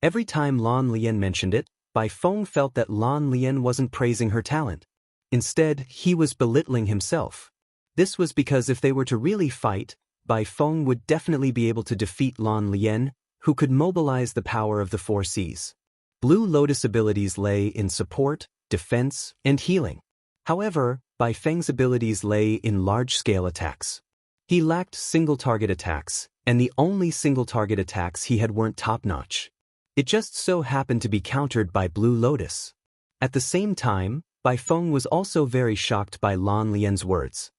Every time Lan Lian mentioned it, Bai Feng felt that Lan Lian wasn't praising her talent. Instead, he was belittling himself. This was because if they were to really fight, Bai Feng would definitely be able to defeat Lan Lian, who could mobilize the power of the 4 Cs. Blue Lotus abilities lay in support, defense, and healing. However, Bai Feng's abilities lay in large-scale attacks. He lacked single-target attacks, and the only single-target attacks he had weren't top-notch. It just so happened to be countered by Blue Lotus. At the same time, Bai Feng was also very shocked by Lan Lian's words.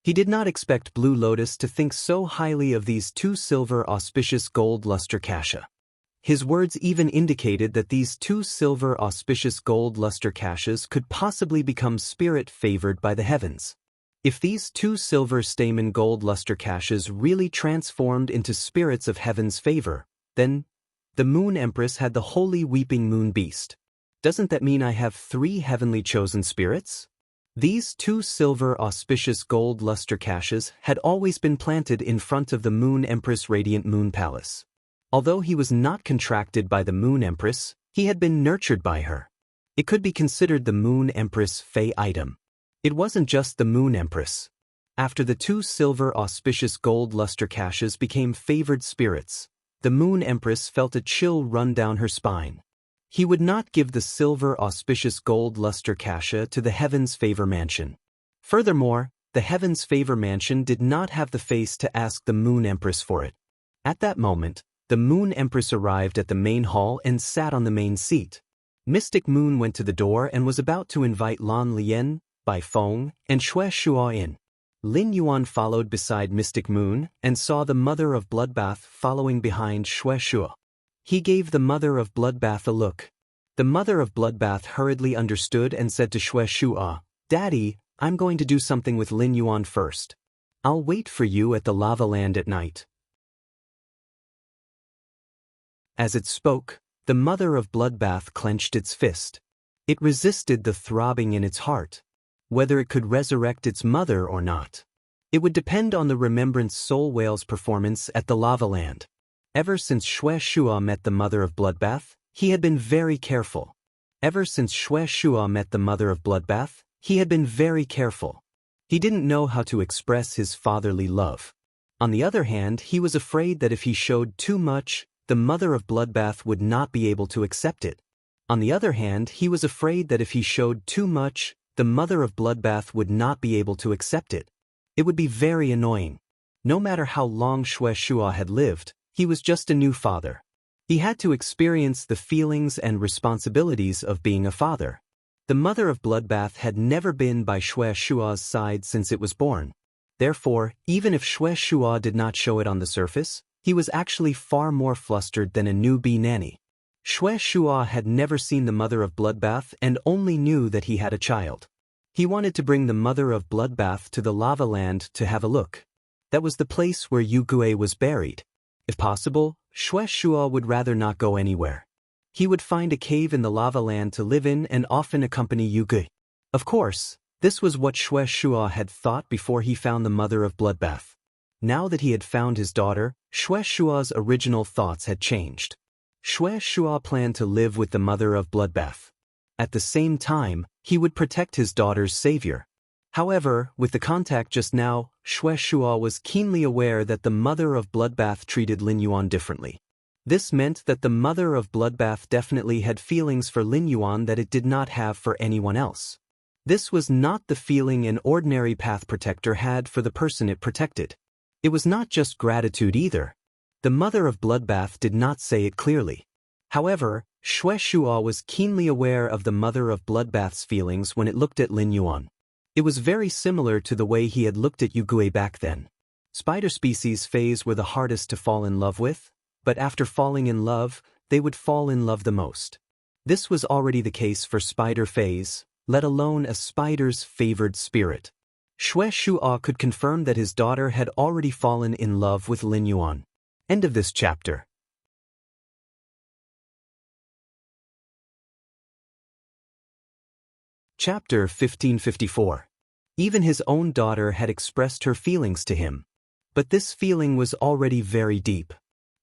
He did not expect Blue Lotus to think so highly of these 2 silver auspicious gold luster kasha. His words even indicated that these 2 silver auspicious gold luster kashas could possibly become spirit favored by the heavens. If these 2 silver stamen gold luster kashas really transformed into spirits of heaven's favor, then the Moon Empress had the holy weeping moon beast. Doesn't that mean I have 3 heavenly chosen spirits? These 2 silver auspicious gold luster kashas had always been planted in front of the Moon Empress' radiant moon palace. Although he was not contracted by the Moon Empress, he had been nurtured by her. It could be considered the Moon Empress Fey item. It wasn't just the Moon Empress. After the 2 silver auspicious gold luster kashas became favored spirits, the Moon Empress felt a chill run down her spine. He would not give the silver auspicious gold luster kasha to the Heaven's Favor Mansion. Furthermore, the Heaven's Favor Mansion did not have the face to ask the Moon Empress for it. At that moment, the Moon Empress arrived at the main hall and sat on the main seat. Mystic Moon went to the door and was about to invite Lan Lian, Bai Feng, and Xue Shua in. Lin Yuan followed beside Mystic Moon and saw the Mother of Bloodbath following behind Xue Shua. He gave the Mother of Bloodbath a look. The Mother of Bloodbath hurriedly understood and said to Xue Shua, "Daddy, I'm going to do something with Lin Yuan first. I'll wait for you at the lava land at night." As it spoke, the Mother of Bloodbath clenched its fist. It resisted the throbbing in its heart. Whether it could resurrect its mother or not, it would depend on the Remembrance Soul Whale's performance at the lava land. Ever since Xue Shua met the Mother of Bloodbath, he had been very careful. Ever since Xue Shua met the Mother of Bloodbath, he had been very careful. He didn't know how to express his fatherly love. On the other hand, he was afraid that if he showed too much, the Mother of Bloodbath would not be able to accept it. On the other hand, he was afraid that if he showed too much, the Mother of Bloodbath would not be able to accept it. It would be very annoying. No matter how long Xue Shua had lived, he was just a new father. He had to experience the feelings and responsibilities of being a father. The Mother of Bloodbath had never been by Xue Shua's side since it was born. Therefore, even if Xue Shua did not show it on the surface, he was actually far more flustered than a newbie nanny. Xue Shua had never seen the Mother of Bloodbath and only knew that he had a child. He wanted to bring the Mother of Bloodbath to the lava land to have a look. That was the place where Yugui was buried. If possible, Xue Shua would rather not go anywhere. He would find a cave in the lava land to live in and often accompany Yugui. Of course, this was what Xue Shua had thought before he found the Mother of Bloodbath. Now that he had found his daughter, Xue Shua's original thoughts had changed. Xue Shua planned to live with the Mother of Bloodbath. At the same time, he would protect his daughter's savior. However, with the contact just now, Xue Shua was keenly aware that the Mother of Bloodbath treated Lin Yuan differently. This meant that the Mother of Bloodbath definitely had feelings for Lin Yuan that it did not have for anyone else. This was not the feeling an ordinary path protector had for the person it protected. It was not just gratitude either. The Mother of Bloodbath did not say it clearly. However, Xue Shua was keenly aware of the Mother of Bloodbath's feelings when it looked at Lin Yuan. It was very similar to the way he had looked at Yugui back then. Spider species Fays were the hardest to fall in love with, but after falling in love, they would fall in love the most. This was already the case for Spider Fays, let alone a spider's favored spirit. Xue Shua could confirm that his daughter had already fallen in love with Lin Yuan. End of this chapter. Chapter 1554. Even his own daughter had expressed her feelings to him. But this feeling was already very deep.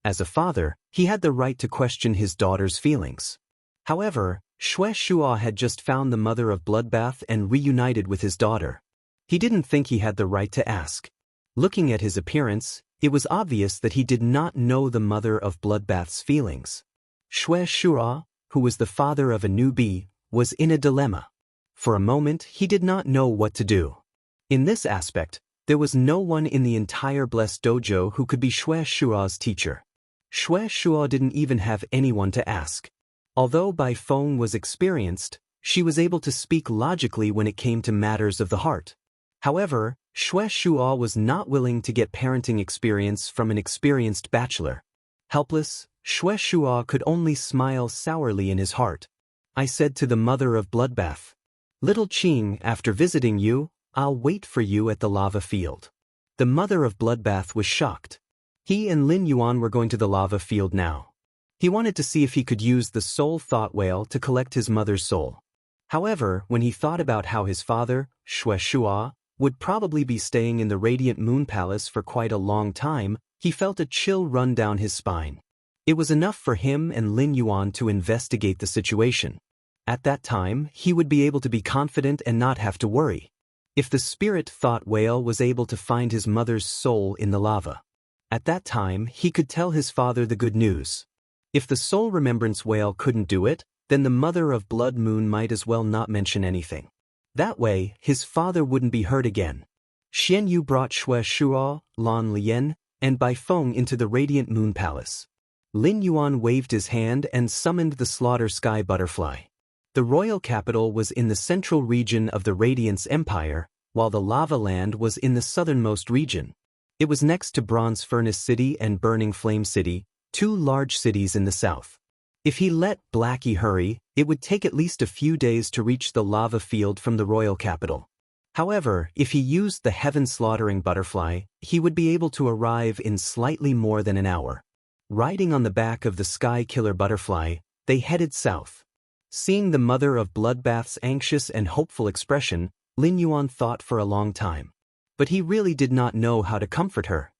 As a father, he had the right to question his daughter's feelings. However, Xue Shua had just found the Mother of Bloodbath and reunited with his daughter. He didn't think he had the right to ask. Looking at his appearance, it was obvious that he did not know the Mother of Bloodbath's feelings. Xue Shua, who was the father of a newbie, was in a dilemma. For a moment, he did not know what to do. In this aspect, there was no one in the entire Blessed Dojo who could be Xue Shua's teacher. Xue Shua didn't even have anyone to ask. Although Bai Feng was experienced, she was able to speak logically when it came to matters of the heart. However, Xue Shuo was not willing to get parenting experience from an experienced bachelor. Helpless, Xue Shuo could only smile sourly in his heart. I said to the mother of Bloodbath, "Little Qing, after visiting you, I'll wait for you at the lava field." The mother of Bloodbath was shocked. He and Lin Yuan were going to the lava field now. He wanted to see if he could use the soul thought whale to collect his mother's soul. However, when he thought about how his father, Xue Shuo, would probably be staying in the Radiant Moon Palace for quite a long time, he felt a chill run down his spine. It was enough for him and Lin Yuan to investigate the situation. At that time, he would be able to be confident and not have to worry. If the spirit thought whale was able to find his mother's soul in the lava, at that time he could tell his father the good news. If the soul remembrance whale couldn't do it, then the mother of Blood Moon might as well not mention anything. That way, his father wouldn't be hurt again. Xian Yu brought Xue Shuo, Lan Lian, and Bai Feng into the Radiant Moon Palace. Lin Yuan waved his hand and summoned the Slaughter Sky Butterfly. The royal capital was in the central region of the Radiance Empire, while the Lava Land was in the southernmost region. It was next to Bronze Furnace City and Burning Flame City, two large cities in the south. If he let Blackie hurry, it would take at least a few days to reach the lava field from the royal capital. However, if he used the heaven-slaughtering butterfly, he would be able to arrive in slightly more than an hour. Riding on the back of the Sky Killer butterfly, they headed south. Seeing the mother of Bloodbath's anxious and hopeful expression, Lin Yuan thought for a long time. But he really did not know how to comfort her.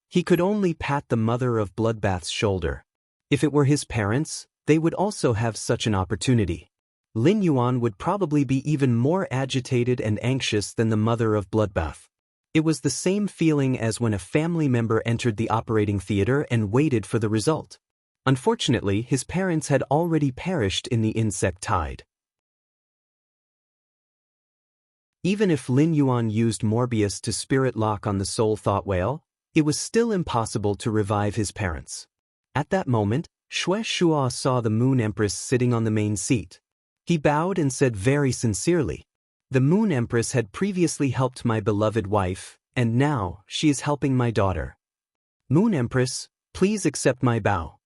He could only pat the mother of Bloodbath's shoulder. If it were his parents, they would also have such an opportunity. Lin Yuan would probably be even more agitated and anxious than the mother of Bloodbath. It was the same feeling as when a family member entered the operating theater and waited for the result. Unfortunately, his parents had already perished in the insect tide. Even if Lin Yuan used Morbius to spirit lock on the soul thought whale, it was still impossible to revive his parents. At that moment, Xue Shuo saw the Moon Empress sitting on the main seat. He bowed and said very sincerely, "The Moon Empress had previously helped my beloved wife, and now she is helping my daughter. Moon Empress, please accept my bow."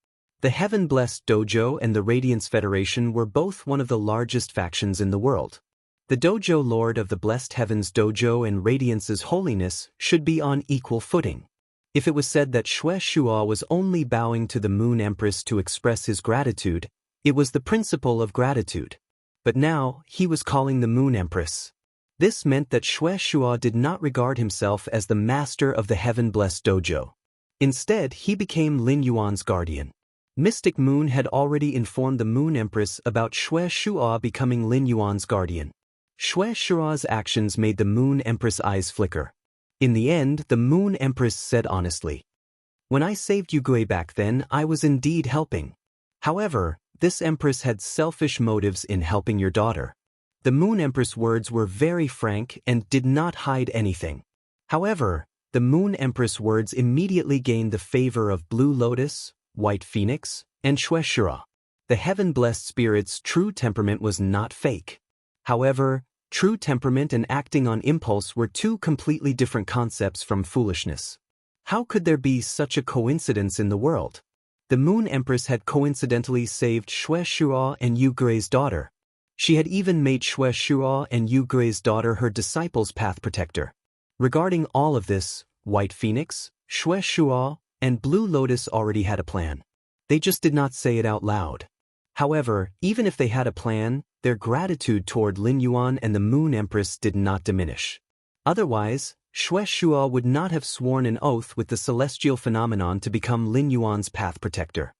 The Heaven-Blessed Dojo and the Radiance Federation were both one of the largest factions in the world. The Dojo Lord of the Blessed Heavens Dojo and Radiance's holiness should be on equal footing. If it was said that Xue Shuo was only bowing to the Moon Empress to express his gratitude, it was the principle of gratitude. But now, he was calling the Moon Empress. This meant that Xue Shuo did not regard himself as the master of the Heaven-Blessed Dojo. Instead, he became Lin Yuan's guardian. Mystic Moon had already informed the Moon Empress about Xue Shuo becoming Lin Yuan's guardian. Xue Shuo's actions made the Moon Empress' eyes flicker. In the end, the Moon Empress said honestly, "When I saved Yugui back then, I was indeed helping. However, this Empress had selfish motives in helping your daughter." The Moon Empress' words were very frank and did not hide anything. However, the Moon Empress' words immediately gained the favor of Blue Lotus, White Phoenix, and Xue Shuo. The Heaven-Blessed Spirit's true temperament was not fake. However, true temperament and acting on impulse were two completely different concepts from foolishness. How could there be such a coincidence in the world? The Moon Empress had coincidentally saved Xue Shuo and Yu Gui's daughter. She had even made Xue Shuo and Yu Gui's daughter her disciple's path protector. Regarding all of this, White Phoenix, Xue Shuo, and Blue Lotus already had a plan. They just did not say it out loud. However, even if they had a plan, their gratitude toward Lin Yuan and the Moon Empress did not diminish. Otherwise, Xue Shuo would not have sworn an oath with the celestial phenomenon to become Lin Yuan's path protector.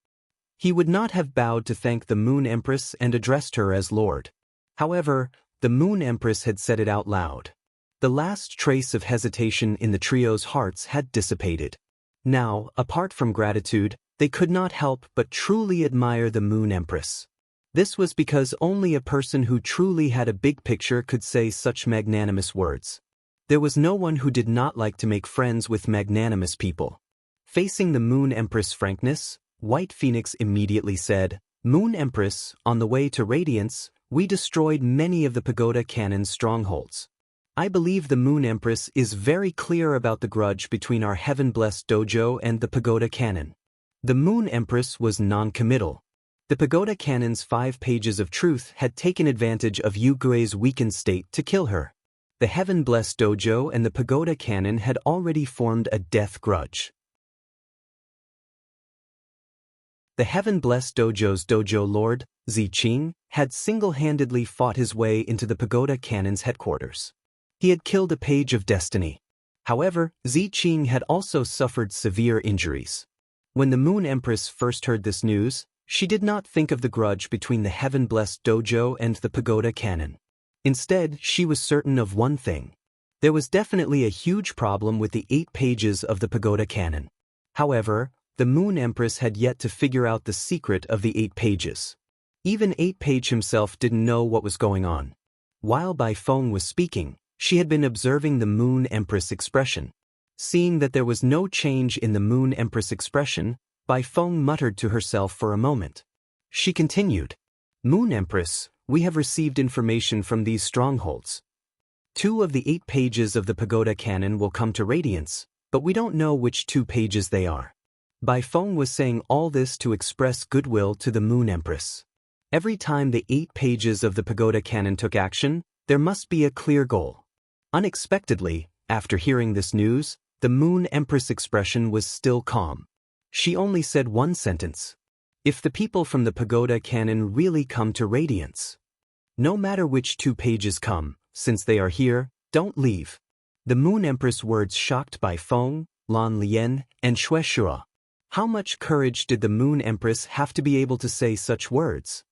He would not have bowed to thank the Moon Empress and addressed her as Lord. However, the Moon Empress had said it out loud. The last trace of hesitation in the trio's hearts had dissipated. Now, apart from gratitude, they could not help but truly admire the Moon Empress. This was because only a person who truly had a big picture could say such magnanimous words. There was no one who did not like to make friends with magnanimous people. Facing the Moon Empress' frankness, White Phoenix immediately said, "Moon Empress, on the way to Radiance, we destroyed many of the Pagoda Cannon's strongholds. I believe the Moon Empress is very clear about the grudge between our heaven-blessed dojo and the Pagoda Canon. The Moon Empress was non-committal. The Pagoda Canon's 5 pages of truth had taken advantage of Yu Gui's weakened state to kill her. The heaven-blessed dojo and the Pagoda Canon had already formed a death grudge. The heaven-blessed dojo's dojo lord, Ziqing, had single-handedly fought his way into the Pagoda Canon's headquarters. He had killed a page of destiny. However, Ziqing had also suffered severe injuries. When the Moon Empress first heard this news, she did not think of the grudge between the heaven-blessed dojo and the Pagoda Canon. Instead, she was certain of one thing. There was definitely a huge problem with the 8 pages of the Pagoda Canon. However, the Moon Empress had yet to figure out the secret of the 8 pages. Even 8-page himself didn't know what was going on. While Bai Feng was speaking, she had been observing the Moon Empress expression. Seeing that there was no change in the Moon Empress expression, Bai Feng muttered to herself for a moment. She continued, "Moon Empress, we have received information from these strongholds. 2 of the 8 pages of the Pagoda Canon will come to radiance, but we don't know which 2 pages they are." Bai Feng was saying all this to express goodwill to the Moon Empress. Every time the 8 pages of the Pagoda Canon took action, there must be a clear goal. Unexpectedly, after hearing this news, the Moon Empress expression was still calm. She only said one sentence. "If the people from the Pagoda Canon really come to radiance, no matter which 2 pages come, since they are here, don't leave." The Moon Empress words shocked Bai Feng, Lan Lian, and Shueshua. How much courage did the Moon Empress have to be able to say such words?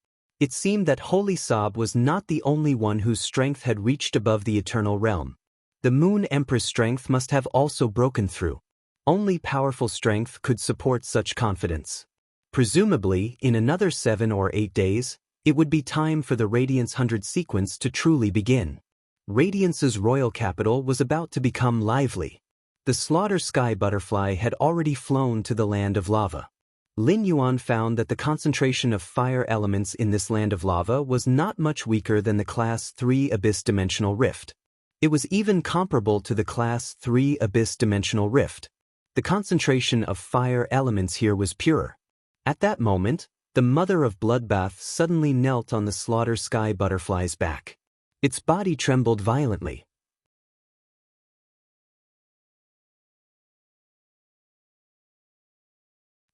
It seemed that Holy Sob was not the only one whose strength had reached above the eternal realm. The Moon Empress' strength must have also broken through. Only powerful strength could support such confidence. Presumably, in another 7 or 8 days, it would be time for the Radiance 100 sequence to truly begin. Radiance's royal capital was about to become lively. The slaughter sky butterfly had already flown to the land of lava. Lin Yuan found that the concentration of fire elements in this land of lava was not much weaker than the Class 3 Abyss Dimensional Rift. It was even comparable to the Class 3 Abyss Dimensional Rift. The concentration of fire elements here was pure. At that moment, the Mother of Bloodbath suddenly knelt on the slaughter sky butterfly's back. Its body trembled violently.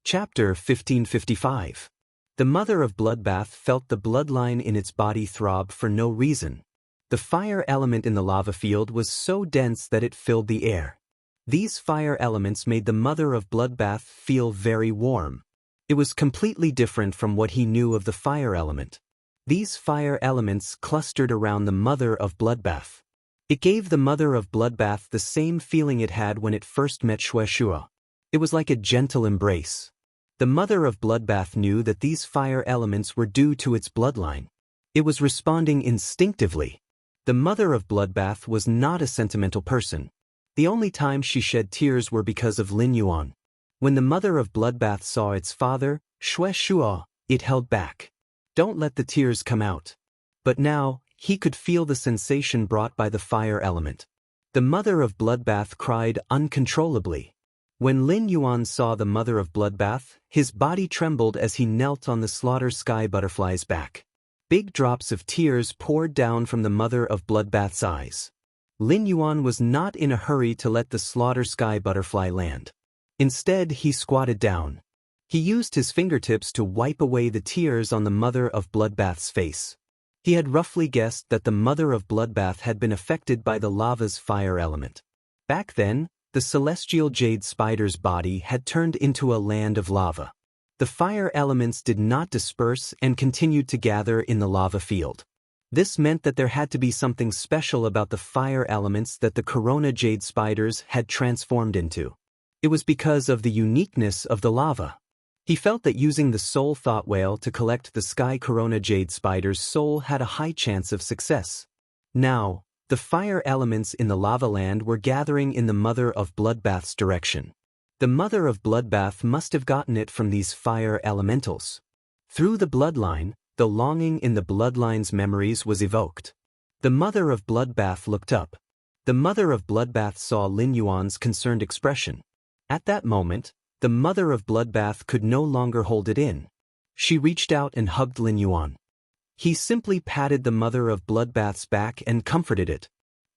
Chapter 1555. The Mother of Bloodbath felt the bloodline in its body throb for no reason. The fire element in the lava field was so dense that it filled the air. These fire elements made the Mother of Bloodbath feel very warm. It was completely different from what he knew of the fire element. These fire elements clustered around the Mother of Bloodbath. It gave the Mother of Bloodbath the same feeling it had when it first met Shueshua. It was like a gentle embrace. The Mother of Bloodbath knew that these fire elements were due to its bloodline. It was responding instinctively. The Mother of Bloodbath was not a sentimental person. The only time she shed tears were because of Lin Yuan. When the Mother of Bloodbath saw its father, Shueshua, it held back. Don't let the tears come out. But now, he could feel the sensation brought by the fire element. The Mother of Bloodbath cried uncontrollably. When Lin Yuan saw the Mother of Bloodbath, his body trembled as he knelt on the slaughter sky butterfly's back. Big drops of tears poured down from the Mother of Bloodbath's eyes. Lin Yuan was not in a hurry to let the slaughter sky butterfly land. Instead, he squatted down. He used his fingertips to wipe away the tears on the Mother of Bloodbath's face. He had roughly guessed that the Mother of Bloodbath had been affected by the lava's fire element. Back then, the celestial jade spider's body had turned into a land of lava. The fire elements did not disperse and continued to gather in the lava field. This meant that there had to be something special about the fire elements that the corona jade spiders had transformed into. It was because of the uniqueness of the lava. He felt that using the soul thought whale to collect the sky corona jade spider's soul had a high chance of success. Now, the fire elements in the lava land were gathering in the Mother of Bloodbath's direction. The Mother of Bloodbath must have gotten it from these fire elementals. Through the bloodline, the longing in the bloodline's memories was evoked. The Mother of Bloodbath looked up. The mother of Bloodbath saw Lin Yuan's concerned expression. At that moment, the mother of Bloodbath could no longer hold it in. She reached out and hugged Lin Yuan. He simply patted the mother of Bloodbath's back and comforted it.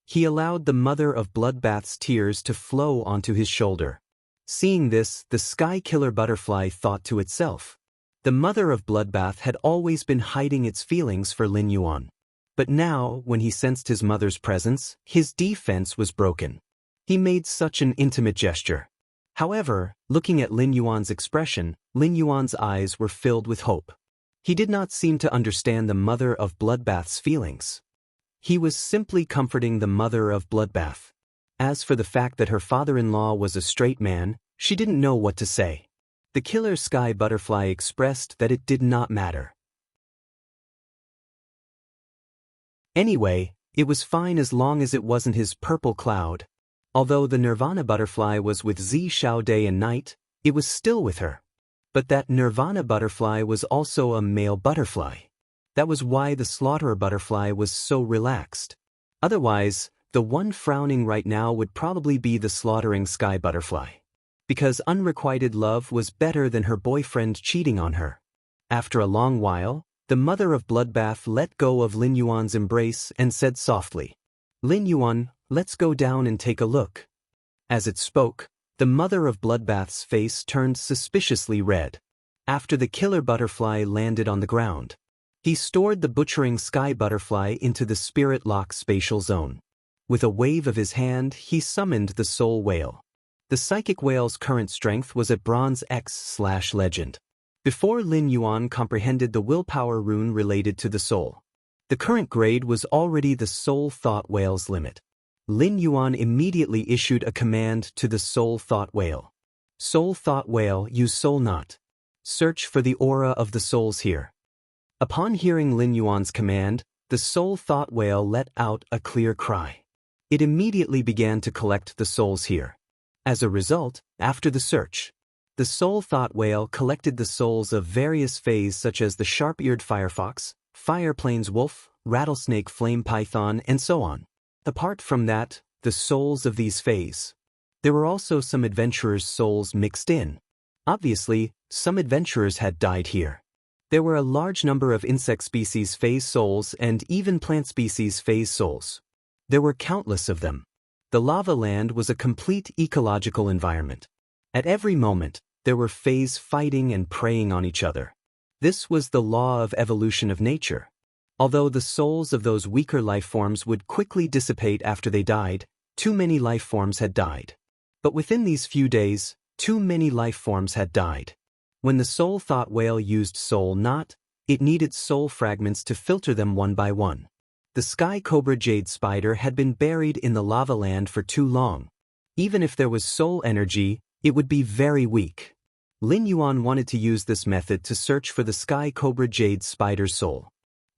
He allowed the mother of Bloodbath's tears to flow onto his shoulder. Seeing this, the sky killer butterfly thought to itself. The mother of Bloodbath had always been hiding its feelings for Lin Yuan. But now, when he sensed his mother's presence, his defense was broken. He made such an intimate gesture. However, looking at Lin Yuan's expression, Lin Yuan's eyes were filled with hope. He did not seem to understand the mother of Bloodbath's feelings. He was simply comforting the mother of Bloodbath. As for the fact that her father-in-law was a straight man, she didn't know what to say. The killer sky butterfly expressed that it did not matter. Anyway, it was fine as long as it wasn't his purple cloud. Although the Nirvana butterfly was with Zi Xiao day and night, it was still with her. But that Nirvana butterfly was also a male butterfly. That was why the slaughterer butterfly was so relaxed. Otherwise, the one frowning right now would probably be the slaughtering sky butterfly. Because unrequited love was better than her boyfriend cheating on her. After a long while, the mother of Bloodbath let go of Lin Yuan's embrace and said softly, "Lin Yuan, let's go down and take a look." As it spoke, the mother of Bloodbath's face turned suspiciously red. After the killer butterfly landed on the ground, he stored the butchering sky butterfly into the spirit lock spatial zone. With a wave of his hand, he summoned the soul whale. The psychic whale's current strength was at bronze X/legend. Before Lin Yuan comprehended the willpower rune related to the soul, the current grade was already the soul thought whale's limit. Lin Yuan immediately issued a command to the soul thought whale. Soul thought whale, use soul knot. Search for the aura of the souls here. Upon hearing Lin Yuan's command, the soul thought whale let out a clear cry. It immediately began to collect the souls here. As a result, after the search, the soul thought whale collected the souls of various fays such as the sharp-eared firefox, fire plains wolf, rattlesnake flame python, and so on. Apart from that, the souls of these fays. There were also some adventurers' souls mixed in. Obviously, some adventurers had died here. There were a large number of insect species phase souls and even plant species phase souls. There were countless of them. The lava land was a complete ecological environment. At every moment, there were phase fighting and preying on each other. This was the law of evolution of nature. Although the souls of those weaker life forms would quickly dissipate after they died, too many life forms had died. But within these few days, too many life forms had died. When the soul thought whale used soul knot, it needed soul fragments to filter them one by one. The sky cobra jade spider had been buried in the lava land for too long. Even if there was soul energy, it would be very weak. Lin Yuan wanted to use this method to search for the sky cobra jade spider's soul.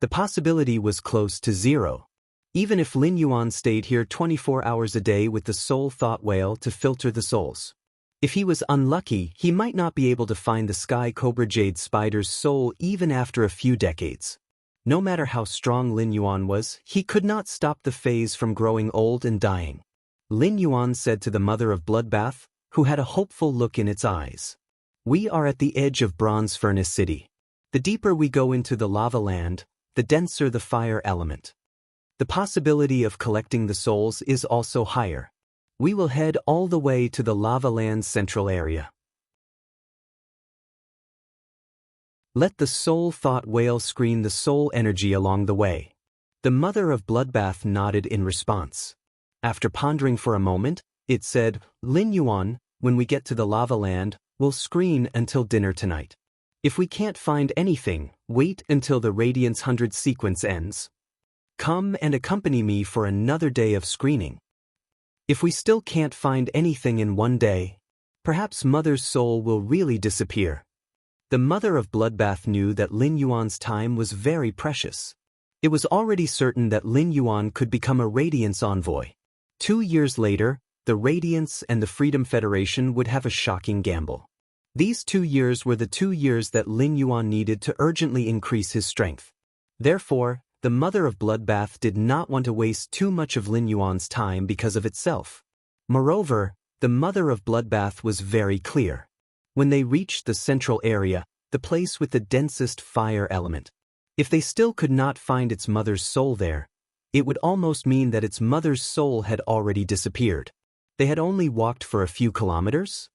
The possibility was close to zero. Even if Lin Yuan stayed here 24 hours a day with the soul thought whale to filter the souls. If he was unlucky, he might not be able to find the sky cobra jade spider's soul even after a few decades. No matter how strong Lin Yuan was, he could not stop the phase from growing old and dying. Lin Yuan said to the mother of Bloodbath, who had a hopeful look in its eyes, "We are at the edge of Bronze Furnace City. The deeper we go into the lava land, the denser the fire element. The possibility of collecting the souls is also higher. We will head all the way to the lava land's central area. Let the soul thought whale screen the soul energy along the way." The mother of Bloodbath nodded in response. After pondering for a moment, it said, "Lin Yuan, when we get to the lava land, we'll screen until dinner tonight. If we can't find anything, wait until the Radiance 100 sequence ends. Come and accompany me for another day of screening. If we still can't find anything in one day, perhaps Mother's soul will really disappear." The mother of Bloodbath knew that Lin Yuan's time was very precious. It was already certain that Lin Yuan could become a Radiance envoy. 2 years later, the Radiance and the Freedom Federation would have a shocking gamble. These 2 years were the 2 years that Lin Yuan needed to urgently increase his strength. Therefore, the mother of Bloodbath did not want to waste too much of Lin Yuan's time because of itself. Moreover, the mother of Bloodbath was very clear. When they reached the central area, the place with the densest fire element, if they still could not find its mother's soul there, it would almost mean that its mother's soul had already disappeared. They had only walked for a few kilometers?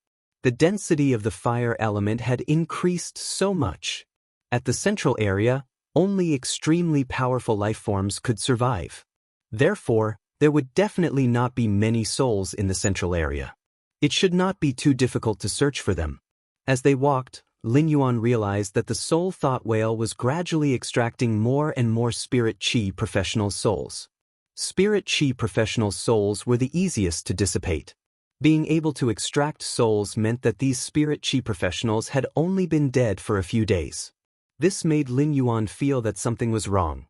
The density of the fire element had increased so much. At the central area, only extremely powerful life forms could survive. Therefore, there would definitely not be many souls in the central area. It should not be too difficult to search for them. As they walked, Lin Yuan realized that the soul thought whale was gradually extracting more and more spirit chi professional souls. Spirit chi professional souls were the easiest to dissipate. Being able to extract souls meant that these spirit chi professionals had only been dead for a few days. This made Lin Yuan feel that something was wrong.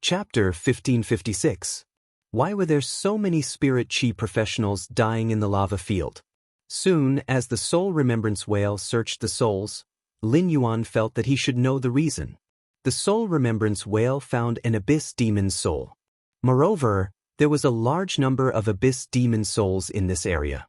Chapter 1556. Why were there so many spirit chi professionals dying in the lava field? Soon as the soul remembrance whale searched the souls, Lin Yuan felt that he should know the reason. The soul remembrance whale found an abyss demon soul. Moreover, there was a large number of abyss demon souls in this area.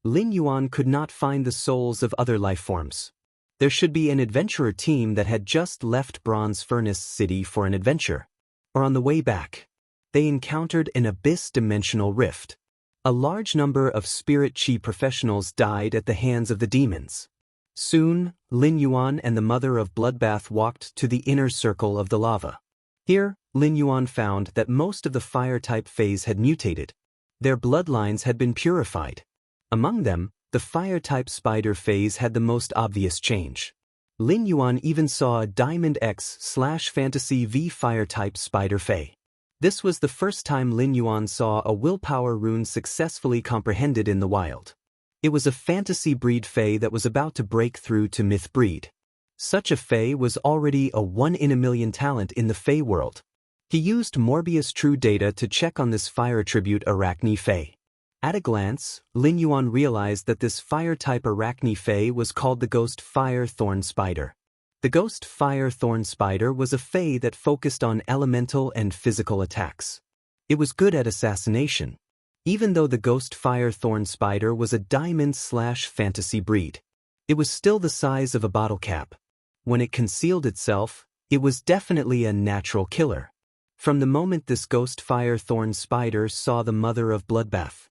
Lin Yuan could not find the souls of other life forms. There should be an adventurer team that had just left Bronze Furnace City for an adventure. Or on the way back, they encountered an abyss-dimensional rift. A large number of spirit chi professionals died at the hands of the demons. Soon, Lin Yuan and the mother of Bloodbath walked to the inner circle of the lava. Here, Lin Yuan found that most of the fire-type phase had mutated. Their bloodlines had been purified. Among them, the fire-type spider phase had the most obvious change. Lin Yuan even saw a Diamond X/Fantasy V fire-type spider fae. This was the first time Lin Yuan saw a willpower rune successfully comprehended in the wild. It was a fantasy breed fae that was about to break through to myth breed. Such a fae was already a 1 in a million talent in the fae world. He used Morbius True Data to check on this fire attribute Arachne fae. At a glance, Lin Yuan realized that this fire-type Arachne fae was called the Ghost Fire Thorn Spider. The Ghost Fire Thorn Spider was a fae that focused on elemental and physical attacks. It was good at assassination. Even though the Ghost Fire Thorn Spider was a diamond/fantasy breed, it was still the size of a bottle cap. When it concealed itself, it was definitely a natural killer. From the moment this Ghost Fire Thorn Spider saw the mother of Bloodbath,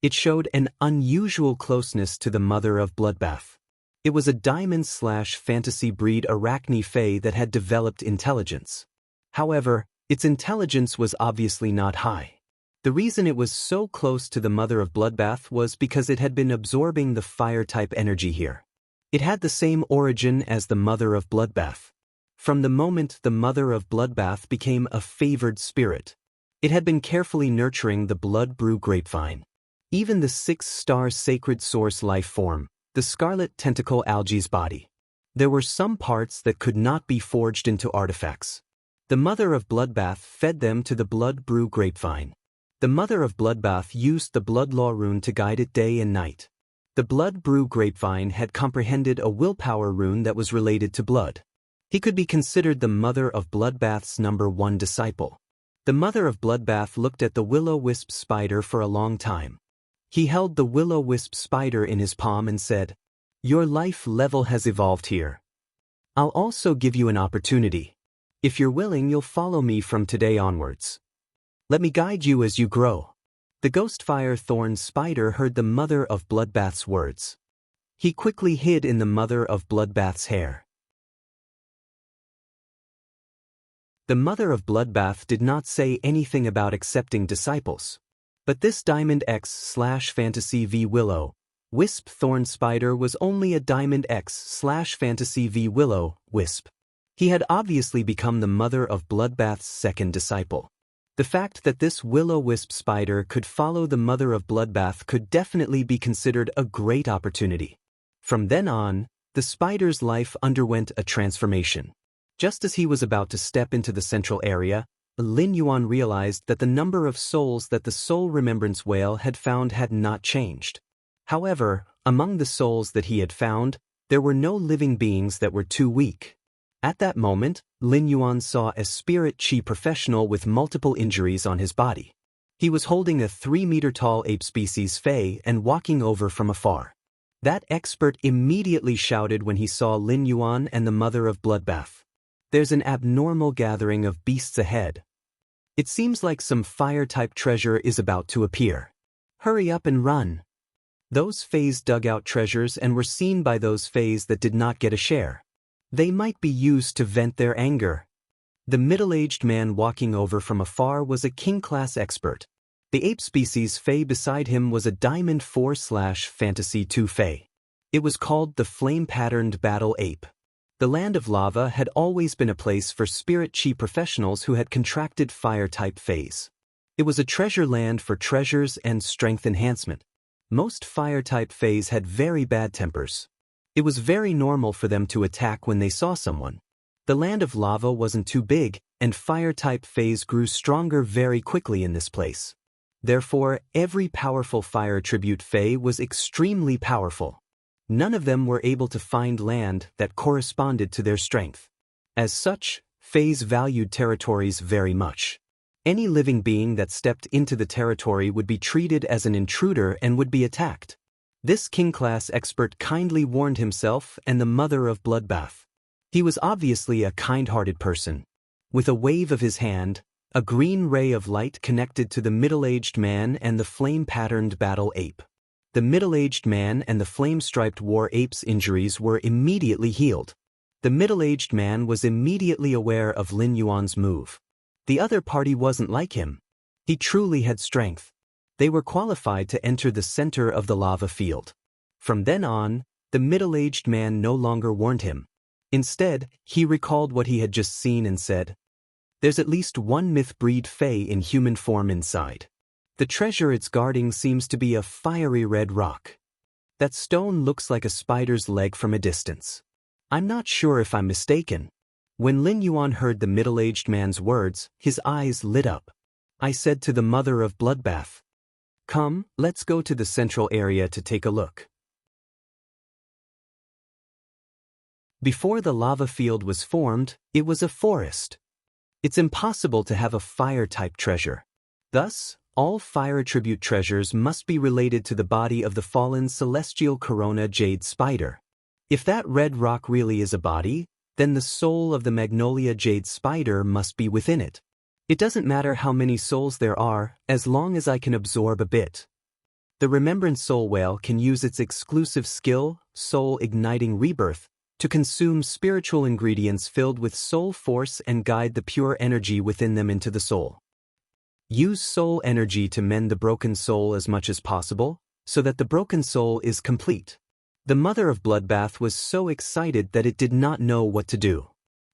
it showed an unusual closeness to the mother of Bloodbath. It was a diamond/fantasy breed Arachne fae that had developed intelligence. However, its intelligence was obviously not high. The reason it was so close to the mother of Bloodbath was because it had been absorbing the fire-type energy here. It had the same origin as the mother of Bloodbath. From the moment the mother of Bloodbath became a favored spirit, it had been carefully nurturing the blood brew grapevine. Even the 6-star sacred source life form, the scarlet tentacle algae's body. There were some parts that could not be forged into artifacts. The mother of Bloodbath fed them to the blood brew grapevine. The mother of Bloodbath used the blood law rune to guide it day and night. The blood brew grapevine had comprehended a willpower rune that was related to blood. He could be considered the mother of Bloodbath's #1 disciple. The mother of Bloodbath looked at the will-o-wisp spider for a long time. He held the will-o-wisp spider in his palm and said, "Your life level has evolved here. I'll also give you an opportunity. If you're willing, you'll follow me from today onwards. Let me guide you as you grow." The Ghostfire Thorn Spider heard the mother of Bloodbath's words. He quickly hid in the mother of Bloodbath's hair. The mother of Bloodbath did not say anything about accepting disciples. But this Diamond X/Fantasy V Willow-Wisp Thorn Spider was only a Diamond X/Fantasy V Willow-Wisp. He had obviously become the mother of Bloodbath's second disciple. The fact that this will-o-wisp spider could follow the mother of Bloodbath could definitely be considered a great opportunity. From then on, the spider's life underwent a transformation. Just as he was about to step into the central area, Lin Yuan realized that the number of souls that the soul remembrance whale had found had not changed. However, among the souls that he had found, There were no living beings that were too weak. At that moment, Lin Yuan saw a spirit chi professional with multiple injuries on his body. He was holding a 3-meter-tall ape species Fei and walking over from afar. That expert immediately shouted when he saw Lin Yuan and the mother of bloodbath. There's an abnormal gathering of beasts ahead. It seems like some fire-type treasure is about to appear. Hurry up and run. Those Feis dug out treasures and were seen by those Feis that did not get a share. They might be used to vent their anger. The middle-aged man walking over from afar was a king-class expert. The ape species Fei beside him was a Diamond 4/Fantasy 2 Fei. It was called the Flame-Patterned Battle Ape. The Land of Lava had always been a place for spirit chi professionals who had contracted fire-type Feis. It was a treasure land for treasures and strength enhancement. Most fire-type Feis had very bad tempers. It was very normal for them to attack when they saw someone. The Land of Lava wasn't too big, and fire-type Feis grew stronger very quickly in this place. Therefore, every powerful fire tribute Fei was extremely powerful. None of them were able to find land that corresponded to their strength. As such, Feis valued territories very much. Any living being that stepped into the territory would be treated as an intruder and would be attacked. This king-class expert kindly warned himself and the mother of bloodbath. He was obviously a kind-hearted person. With a wave of his hand, a green ray of light connected to the middle-aged man and the flame-patterned battle ape. The middle-aged man and the flame-striped war ape's injuries were immediately healed. The middle-aged man was immediately aware of Lin Yuan's move. The other party wasn't like him. He truly had strength. They were qualified to enter the center of the lava field. From then on, the middle-aged man no longer warned him. Instead, he recalled what he had just seen and said, "There's at least one myth-breed Fei in human form inside. The treasure it's guarding seems to be a fiery red rock. That stone looks like a spider's leg from a distance. I'm not sure if I'm mistaken." When Lin Yuan heard the middle-aged man's words, his eyes lit up. I said to the mother of bloodbath, "Come, let's go to the central area to take a look." Before the lava field was formed, it was a forest. It's impossible to have a fire-type treasure. Thus, all fire attribute treasures must be related to the body of the fallen celestial corona jade spider. If that red rock really is a body, then the soul of the magnolia jade spider must be within it. It doesn't matter how many souls there are, as long as I can absorb a bit. The Remembrance Soul Whale can use its exclusive skill, Soul Igniting Rebirth, to consume spiritual ingredients filled with soul force and guide the pure energy within them into the soul. Use soul energy to mend the broken soul as much as possible, so that the broken soul is complete. The mother of bloodbath was so excited that it did not know what to do.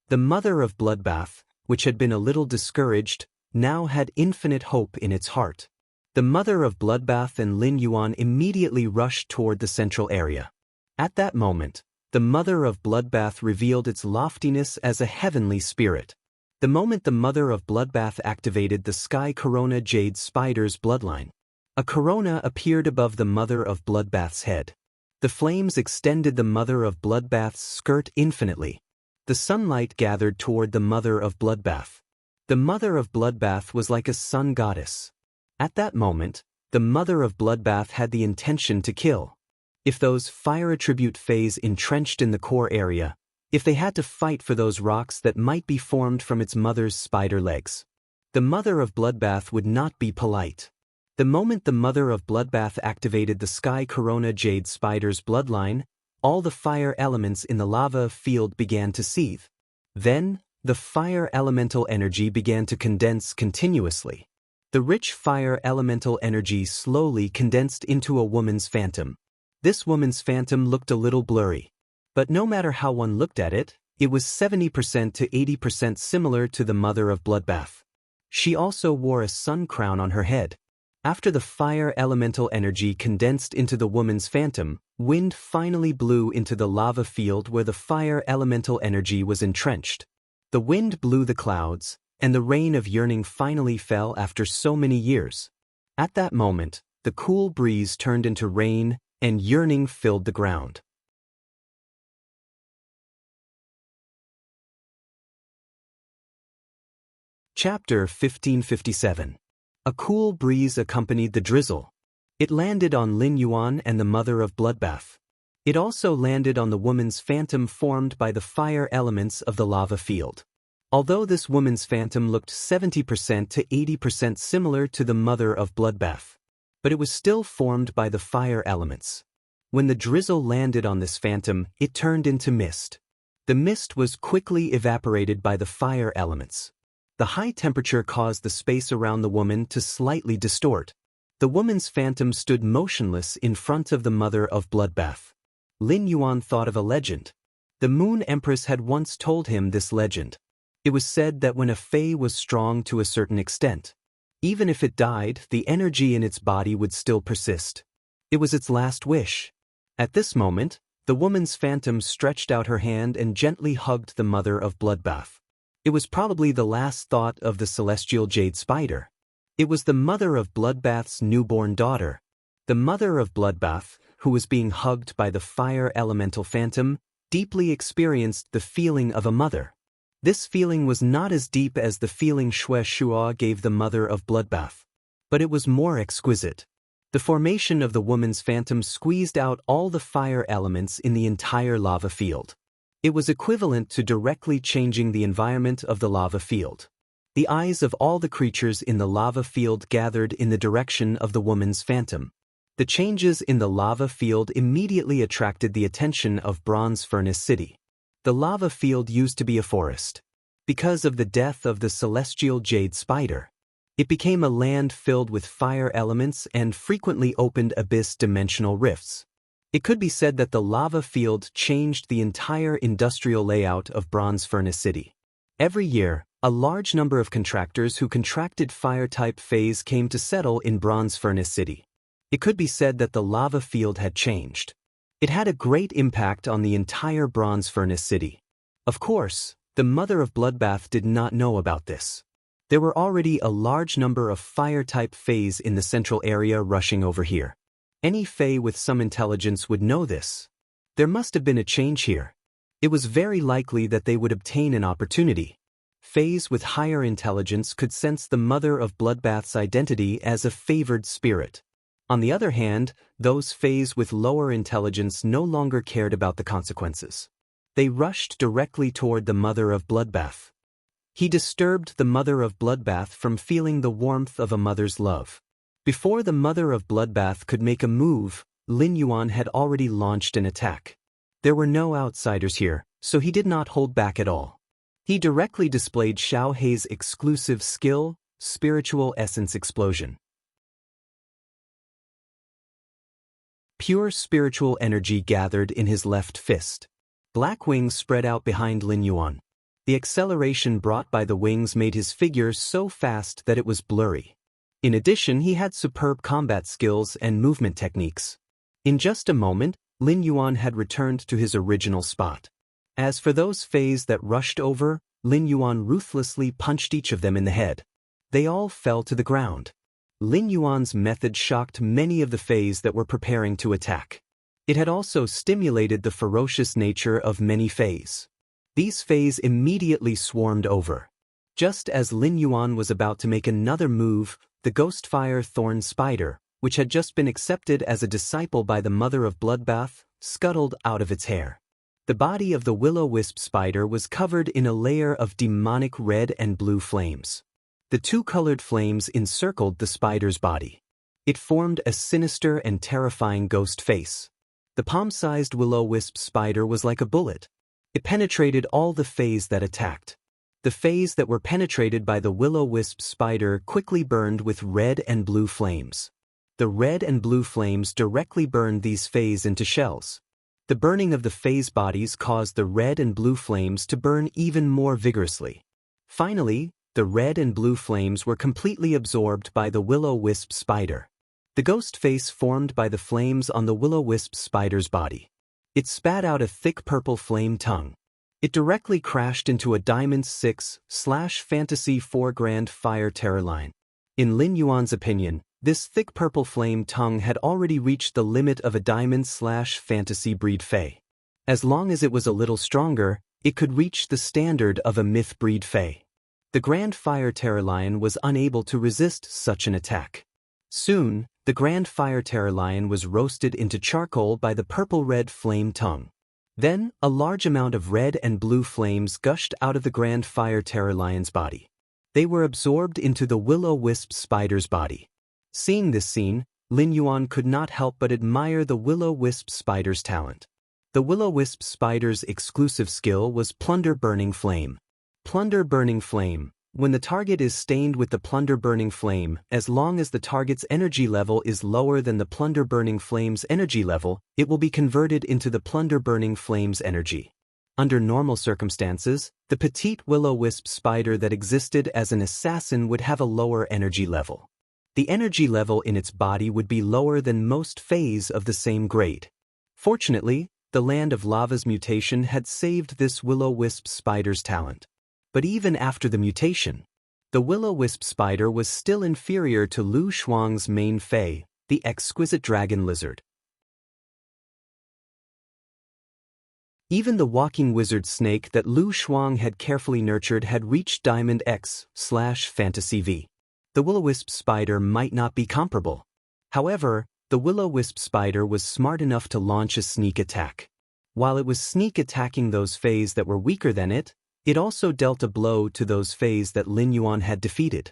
The mother of bloodbath, which had been a little discouraged, now had infinite hope in its heart. The mother of bloodbath and Lin Yuan immediately rushed toward the central area. At that moment, the mother of bloodbath revealed its loftiness as a heavenly spirit. The moment the mother of bloodbath activated the sky corona jade spider's bloodline, a corona appeared above the mother of bloodbath's head. The flames extended the mother of bloodbath's skirt infinitely. The sunlight gathered toward the mother of bloodbath. The mother of bloodbath was like a sun goddess. At that moment, the mother of bloodbath had the intention to kill. If those fire attribute Feis entrenched in the core area, if they had to fight for those rocks that might be formed from its mother's spider legs, the mother of bloodbath would not be polite. The moment the mother of bloodbath activated the sky corona jade spider's bloodline, all the fire elements in the lava field began to seethe. Then, the fire elemental energy began to condense continuously. The rich fire elemental energy slowly condensed into a woman's phantom. This woman's phantom looked a little blurry. But no matter how one looked at it, it was 70% to 80% similar to the mother of bloodbath. She also wore a sun crown on her head. After the fire elemental energy condensed into the woman's phantom, wind finally blew into the lava field where the fire elemental energy was entrenched. The wind blew the clouds, and the rain of yearning finally fell after so many years. At that moment, the cool breeze turned into rain, and yearning filled the ground. Chapter 1557. A cool breeze accompanied the drizzle. It landed on Lin Yuan and the mother of bloodbath. It also landed on the woman's phantom formed by the fire elements of the lava field. Although this woman's phantom looked 70% to 80% similar to the mother of bloodbath, but it was still formed by the fire elements. When the drizzle landed on this phantom, it turned into mist. The mist was quickly evaporated by the fire elements. The high temperature caused the space around the woman to slightly distort. The woman's phantom stood motionless in front of the mother of bloodbath. Lin Yuan thought of a legend. The Moon Empress had once told him this legend. It was said that when a fae was strong to a certain extent, even if it died, the energy in its body would still persist. It was its last wish. At this moment, the woman's phantom stretched out her hand and gently hugged the mother of bloodbath. It was probably the last thought of the celestial jade spider. It was the mother of bloodbath's newborn daughter. The mother of bloodbath, who was being hugged by the fire elemental phantom, deeply experienced the feeling of a mother. This feeling was not as deep as the feeling Xue Shuo gave the mother of bloodbath, but it was more exquisite. The formation of the woman's phantom squeezed out all the fire elements in the entire lava field. It was equivalent to directly changing the environment of the lava field. The eyes of all the creatures in the lava field gathered in the direction of the woman's phantom. The changes in the lava field immediately attracted the attention of Bronze Furnace City. The lava field used to be a forest. Because of the death of the celestial jade spider, it became a land filled with fire elements and frequently opened abyss-dimensional rifts. It could be said that the lava field changed the entire industrial layout of Bronze Furnace City. Every year, a large number of contractors who contracted fire-type faes came to settle in Bronze Furnace City. It could be said that the lava field had changed. It had a great impact on the entire Bronze Furnace City. Of course, the mother of bloodbath did not know about this. There were already a large number of fire-type faes in the central area rushing over here. Any fae with some intelligence would know this. There must have been a change here. It was very likely that they would obtain an opportunity. Faes with higher intelligence could sense the mother of bloodbath's identity as a favored spirit. On the other hand, those faes with lower intelligence no longer cared about the consequences. They rushed directly toward the mother of bloodbath. He disturbed the mother of bloodbath from feeling the warmth of a mother's love. Before the mother of bloodbath could make a move, Lin Yuan had already launched an attack. There were no outsiders here, so he did not hold back at all. He directly displayed Xiao Hei's exclusive skill, Spiritual Essence Explosion. Pure spiritual energy gathered in his left fist. Black wings spread out behind Lin Yuan. The acceleration brought by the wings made his figure so fast that it was blurry. In addition, he had superb combat skills and movement techniques. In just a moment, Lin Yuan had returned to his original spot. As for those faes that rushed over, Lin Yuan ruthlessly punched each of them in the head. They all fell to the ground. Lin Yuan's method shocked many of the faes that were preparing to attack. It had also stimulated the ferocious nature of many faes. These faes immediately swarmed over. Just as Lin Yuan was about to make another move, the Ghostfire Thorn Spider, which had just been accepted as a disciple by the mother of bloodbath, scuttled out of its hair. The body of the will-o-wisp spider was covered in a layer of demonic red and blue flames. The two colored flames encircled the spider's body. It formed a sinister and terrifying ghost face. The palm-sized will-o-wisp spider was like a bullet. It penetrated all the faes that attacked. The faes that were penetrated by the will-o-wisp spider quickly burned with red and blue flames. The red and blue flames directly burned these faes into shells. The burning of the faes' bodies caused the red and blue flames to burn even more vigorously. Finally, the red and blue flames were completely absorbed by the will-o-wisp spider. The ghost face formed by the flames on the will-o-wisp spider's body. It spat out a thick purple flame tongue. It directly crashed into a Diamond 6/Fantasy 4 Grand Fire Terror line. In Lin Yuan's opinion, this thick purple flame tongue had already reached the limit of a Diamond/Fantasy breed fae. As long as it was a little stronger, it could reach the standard of a myth breed fae. The Grand Fire Terror Lion was unable to resist such an attack. Soon, the Grand Fire Terror Lion was roasted into charcoal by the purple-red flame tongue. Then, a large amount of red and blue flames gushed out of the Grand Fire Terror Lion's body. They were absorbed into the will-o-wisp spider's body. Seeing this scene, Lin Yuan could not help but admire the will-o-wisp spider's talent. The will-o-wisp spider's exclusive skill was Plunder Burning Flame. Plunder Burning Flame. When the target is stained with the Plunder Burning Flame, as long as the target's energy level is lower than the Plunder Burning Flame's energy level, it will be converted into the Plunder Burning Flame's energy. Under normal circumstances, the petite will-o-wisp spider that existed as an assassin would have a lower energy level. The energy level in its body would be lower than most fays of the same grade. Fortunately, the Land of Lava's mutation had saved this will-o-wisp spider's talent. But even after the mutation, the will-o-wisp spider was still inferior to Lu Shuang's main fay, the exquisite dragon lizard. Even the walking wizard snake that Lu Shuang had carefully nurtured had reached Diamond X/Fantasy V. The will-o-wisp spider might not be comparable. However, the will-o-wisp spider was smart enough to launch a sneak attack. While it was sneak attacking those fays that were weaker than it also dealt a blow to those fays that Lin Yuan had defeated.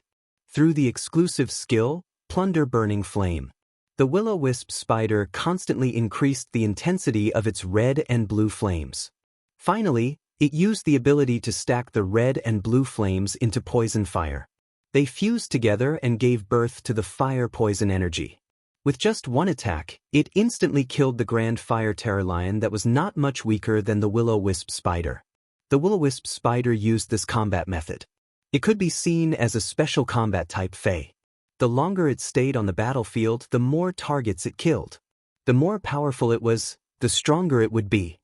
Through the exclusive skill, Plunder Burning Flame, the will-o-wisp spider constantly increased the intensity of its red and blue flames. Finally, it used the ability to stack the red and blue flames into poison fire. They fused together and gave birth to the fire-poison energy. With just one attack, it instantly killed the Grand Fire Terror Lion that was not much weaker than the will-o-wisp spider. The will-o-wisp spider used this combat method. It could be seen as a special combat type fey. The longer it stayed on the battlefield, the more targets it killed. The more powerful it was, the stronger it would be.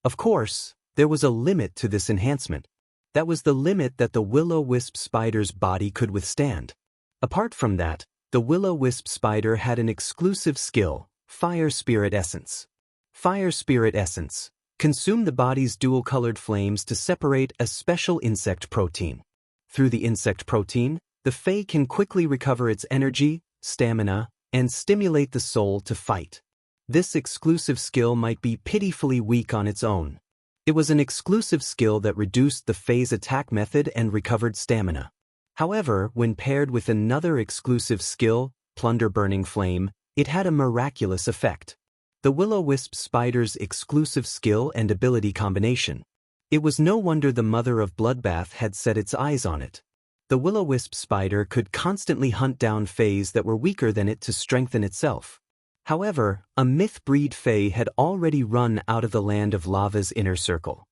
Of course, there was a limit to this enhancement. That was the limit that the will-o-wisp spider's body could withstand. Apart from that, the will-o-wisp spider had an exclusive skill, Fire Spirit Essence. Fire Spirit Essence. Consume the body's dual-colored flames to separate a special insect protein. Through the insect protein, the Fae can quickly recover its energy, stamina, and stimulate the soul to fight. This exclusive skill might be pitifully weak on its own. It was an exclusive skill that reduced the Fae's attack method and recovered stamina. However, when paired with another exclusive skill, Plunder Burning Flame, it had a miraculous effect. The will-o-wisp spider's exclusive skill and ability combination. It was no wonder the mother of Bloodbath had set its eyes on it. The will-o-wisp spider could constantly hunt down fays that were weaker than it to strengthen itself. However, a myth-breed fae had already run out of the Land of Lava's inner circle.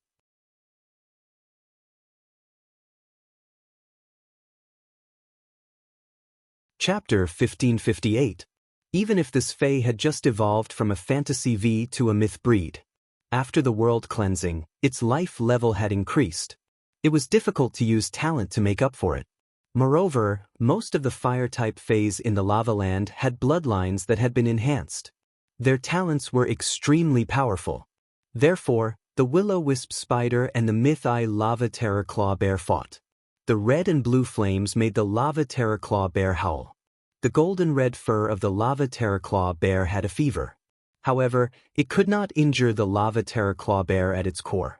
Chapter 1558. Even if this fae had just evolved from a Fantasy V to a myth breed. After the world cleansing, its life level had increased. It was difficult to use talent to make up for it. Moreover, most of the fire-type fays in the Lava Land had bloodlines that had been enhanced. Their talents were extremely powerful. Therefore, the will-o-wisp spider and the myth-eye lava terror claw bear fought. The red and blue flames made the lava terror claw bear howl. The golden-red fur of the lava terror claw bear had a fever. However, it could not injure the lava terror claw bear at its core.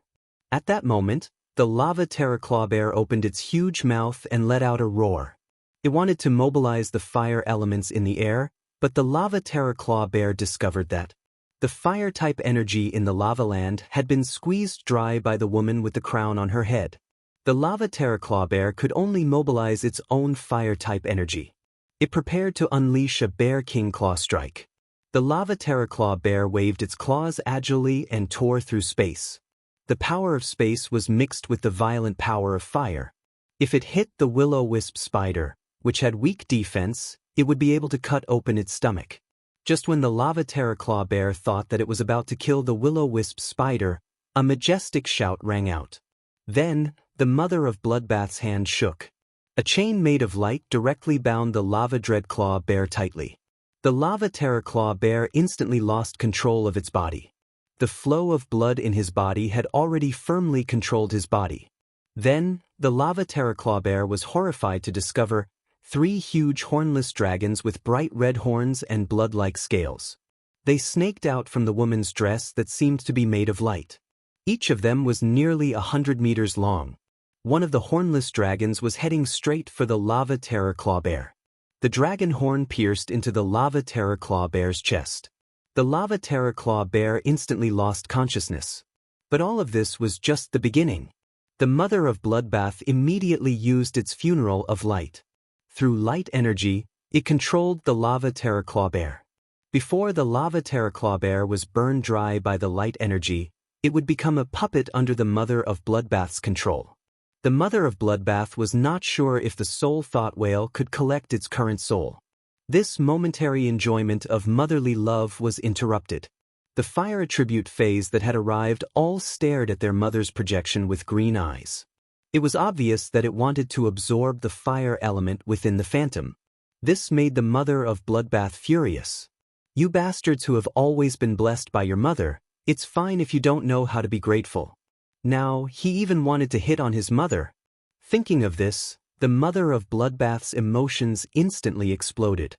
At that moment, the lava terror claw bear opened its huge mouth and let out a roar. It wanted to mobilize the fire elements in the air, but the lava terror claw bear discovered that the fire-type energy in the lava land had been squeezed dry by the woman with the crown on her head. The lava terror claw bear could only mobilize its own fire-type energy. It prepared to unleash a Bear King Claw strike. The lava terror claw bear waved its claws agilely and tore through space. The power of space was mixed with the violent power of fire. If it hit the will-o-wisp spider, which had weak defense, it would be able to cut open its stomach. Just when the lava terror claw bear thought that it was about to kill the will-o-wisp spider, a majestic shout rang out. Then, the mother of Bloodbath's hand shook. A chain made of light directly bound the lava dread claw bear tightly. The lava terror claw bear instantly lost control of its body. The flow of blood in his body had already firmly controlled his body. Then, the lava terraclaw bear was horrified to discover 3 huge hornless dragons with bright red horns and blood-like scales. They snaked out from the woman's dress that seemed to be made of light. Each of them was nearly 100 meters long. One of the hornless dragons was heading straight for the lava terraclaw bear. The dragon horn pierced into the lava terraclaw bear's chest. The lava terraclaw bear instantly lost consciousness. But all of this was just the beginning. The mother of Bloodbath immediately used its funeral of light. Through light energy, it controlled the lava terraclaw bear. Before the lava terraclaw bear was burned dry by the light energy, it would become a puppet under the mother of Bloodbath's control. The mother of Bloodbath was not sure if the soul thought whale could collect its current soul. This momentary enjoyment of motherly love was interrupted. The fire attribute phase that had arrived all stared at their mother's projection with green eyes. It was obvious that it wanted to absorb the fire element within the phantom. This made the mother of Bloodbath furious. You bastards who have always been blessed by your mother, it's fine if you don't know how to be grateful. Now, he even wanted to hit on his mother. Thinking of this, the mother of Bloodbath's emotions instantly exploded.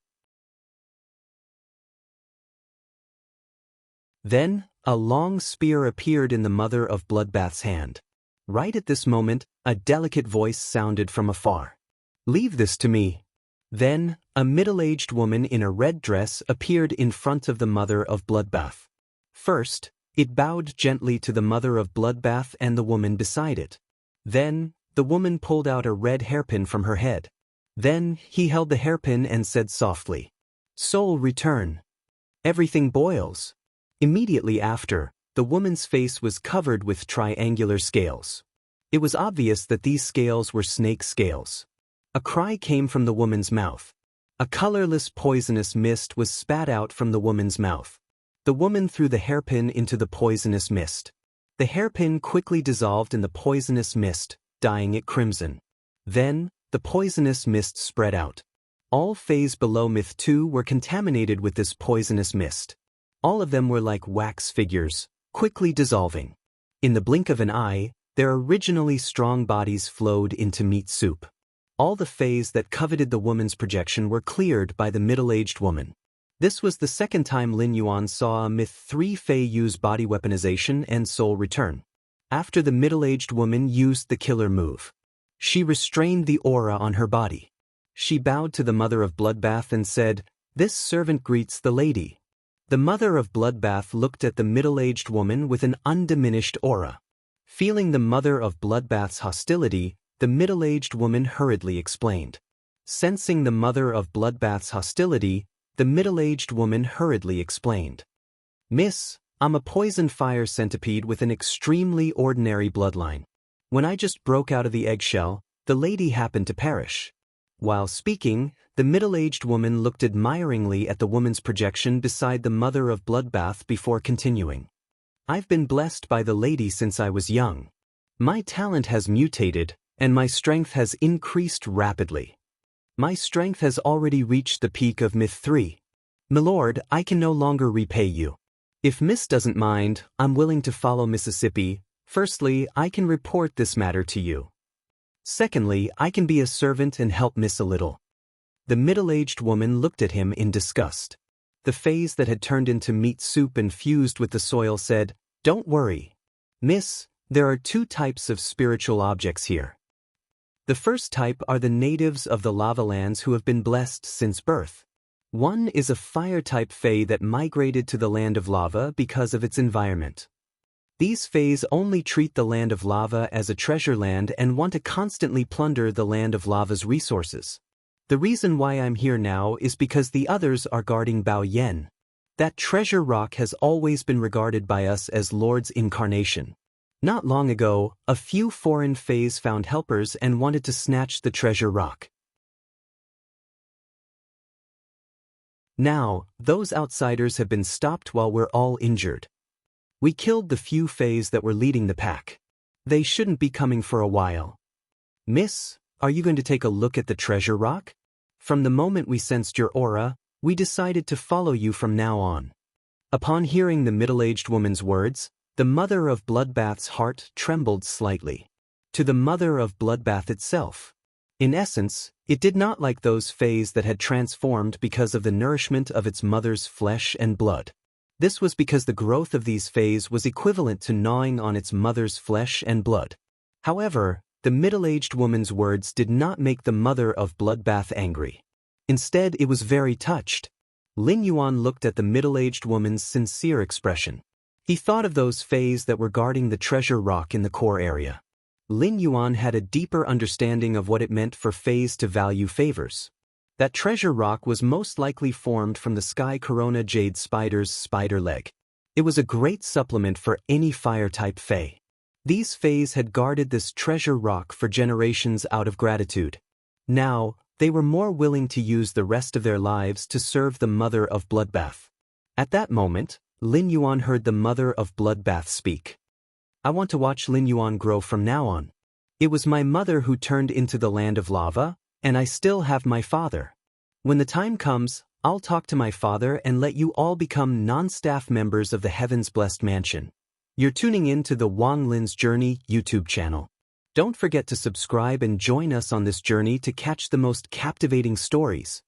Then, a long spear appeared in the mother of Bloodbath's hand. Right at this moment, a delicate voice sounded from afar. "Leave this to me." Then, a middle-aged woman in a red dress appeared in front of the mother of Bloodbath. First, it bowed gently to the mother of Bloodbath and the woman beside it. Then, the woman pulled out a red hairpin from her head. Then, he held the hairpin and said softly, "Soul return." Everything boils. Immediately after, the woman's face was covered with triangular scales. It was obvious that these scales were snake scales. A cry came from the woman's mouth. A colorless poisonous mist was spat out from the woman's mouth. The woman threw the hairpin into the poisonous mist. The hairpin quickly dissolved in the poisonous mist, dyeing it crimson. Then, the poisonous mist spread out. All phase below Myth 2 were contaminated with this poisonous mist. All of them were like wax figures, quickly dissolving. In the blink of an eye, their originally strong bodies flowed into meat soup. All the fays that coveted the woman's projection were cleared by the middle-aged woman. This was the second time Lin Yuan saw a Myth 3 fay use body weaponization and soul return. After the middle-aged woman used the killer move. She restrained the aura on her body. She bowed to the mother of Bloodbath and said, "This servant greets the lady." The mother of Bloodbath looked at the middle-aged woman with an undiminished aura. Feeling the mother of Bloodbath's hostility, the middle-aged woman hurriedly explained. Sensing the mother of Bloodbath's hostility, the middle-aged woman hurriedly explained. "Miss, I'm a poison fire centipede with an extremely ordinary bloodline. When I just broke out of the eggshell, the lady happened to perish." While speaking, the middle-aged woman looked admiringly at the woman's projection beside the mother of Bloodbath before continuing. "I've been blessed by the lady since I was young. My talent has mutated, and my strength has increased rapidly. My strength has already reached the peak of Myth 3. Milord, I can no longer repay you. If Miss doesn't mind, I'm willing to follow Mississippi. Firstly, I can report this matter to you. Secondly, I can be a servant and help Miss a little." The middle-aged woman looked at him in disgust. The phase that had turned into meat soup and fused with the soil said, "Don't worry. Miss, there are 2 types of spiritual objects here. The first type are the natives of the lava lands who have been blessed since birth. One is a fire-type fae that migrated to the land of lava because of its environment. These fays only treat the land of lava as a treasure land and want to constantly plunder the land of lava's resources. The reason why I'm here now is because the others are guarding Bao Yen. That treasure rock has always been regarded by us as Lord's incarnation. Not long ago, a few foreign fays found helpers and wanted to snatch the treasure rock. Now, those outsiders have been stopped while we're all injured. We killed the few fays that were leading the pack. They shouldn't be coming for a while. Miss, are you going to take a look at the treasure rock? From the moment we sensed your aura, we decided to follow you from now on." Upon hearing the middle-aged woman's words, the mother of Bloodbath's heart trembled slightly. to the mother of bloodbath itself. In essence, it did not like those fays that had transformed because of the nourishment of its mother's flesh and blood. This was because the growth of these fays was equivalent to gnawing on its mother's flesh and blood. However, the middle-aged woman's words did not make the mother of bloodbath angry. Instead, it was very touched. Lin Yuan looked at the middle-aged woman's sincere expression. He thought of those fays that were guarding the treasure rock in the core area. Lin Yuan had a deeper understanding of what it meant for fays to value favors. That treasure rock was most likely formed from the Sky Corona Jade Spider's spider leg. It was a great supplement for any fire-type fae. These fays had guarded this treasure rock for generations out of gratitude. Now, they were more willing to use the rest of their lives to serve the mother of bloodbath. At that moment, Lin Yuan heard the mother of bloodbath speak. I want to watch Lin Yuan grow from now on. It was my mother who turned into the land of lava, and I still have my father. When the time comes, I'll talk to my father and let you all become non-staff members of the Heaven's Blessed Mansion. You're tuning in to the Wang Lin's Journey YouTube channel. Don't forget to subscribe and join us on this journey to catch the most captivating stories.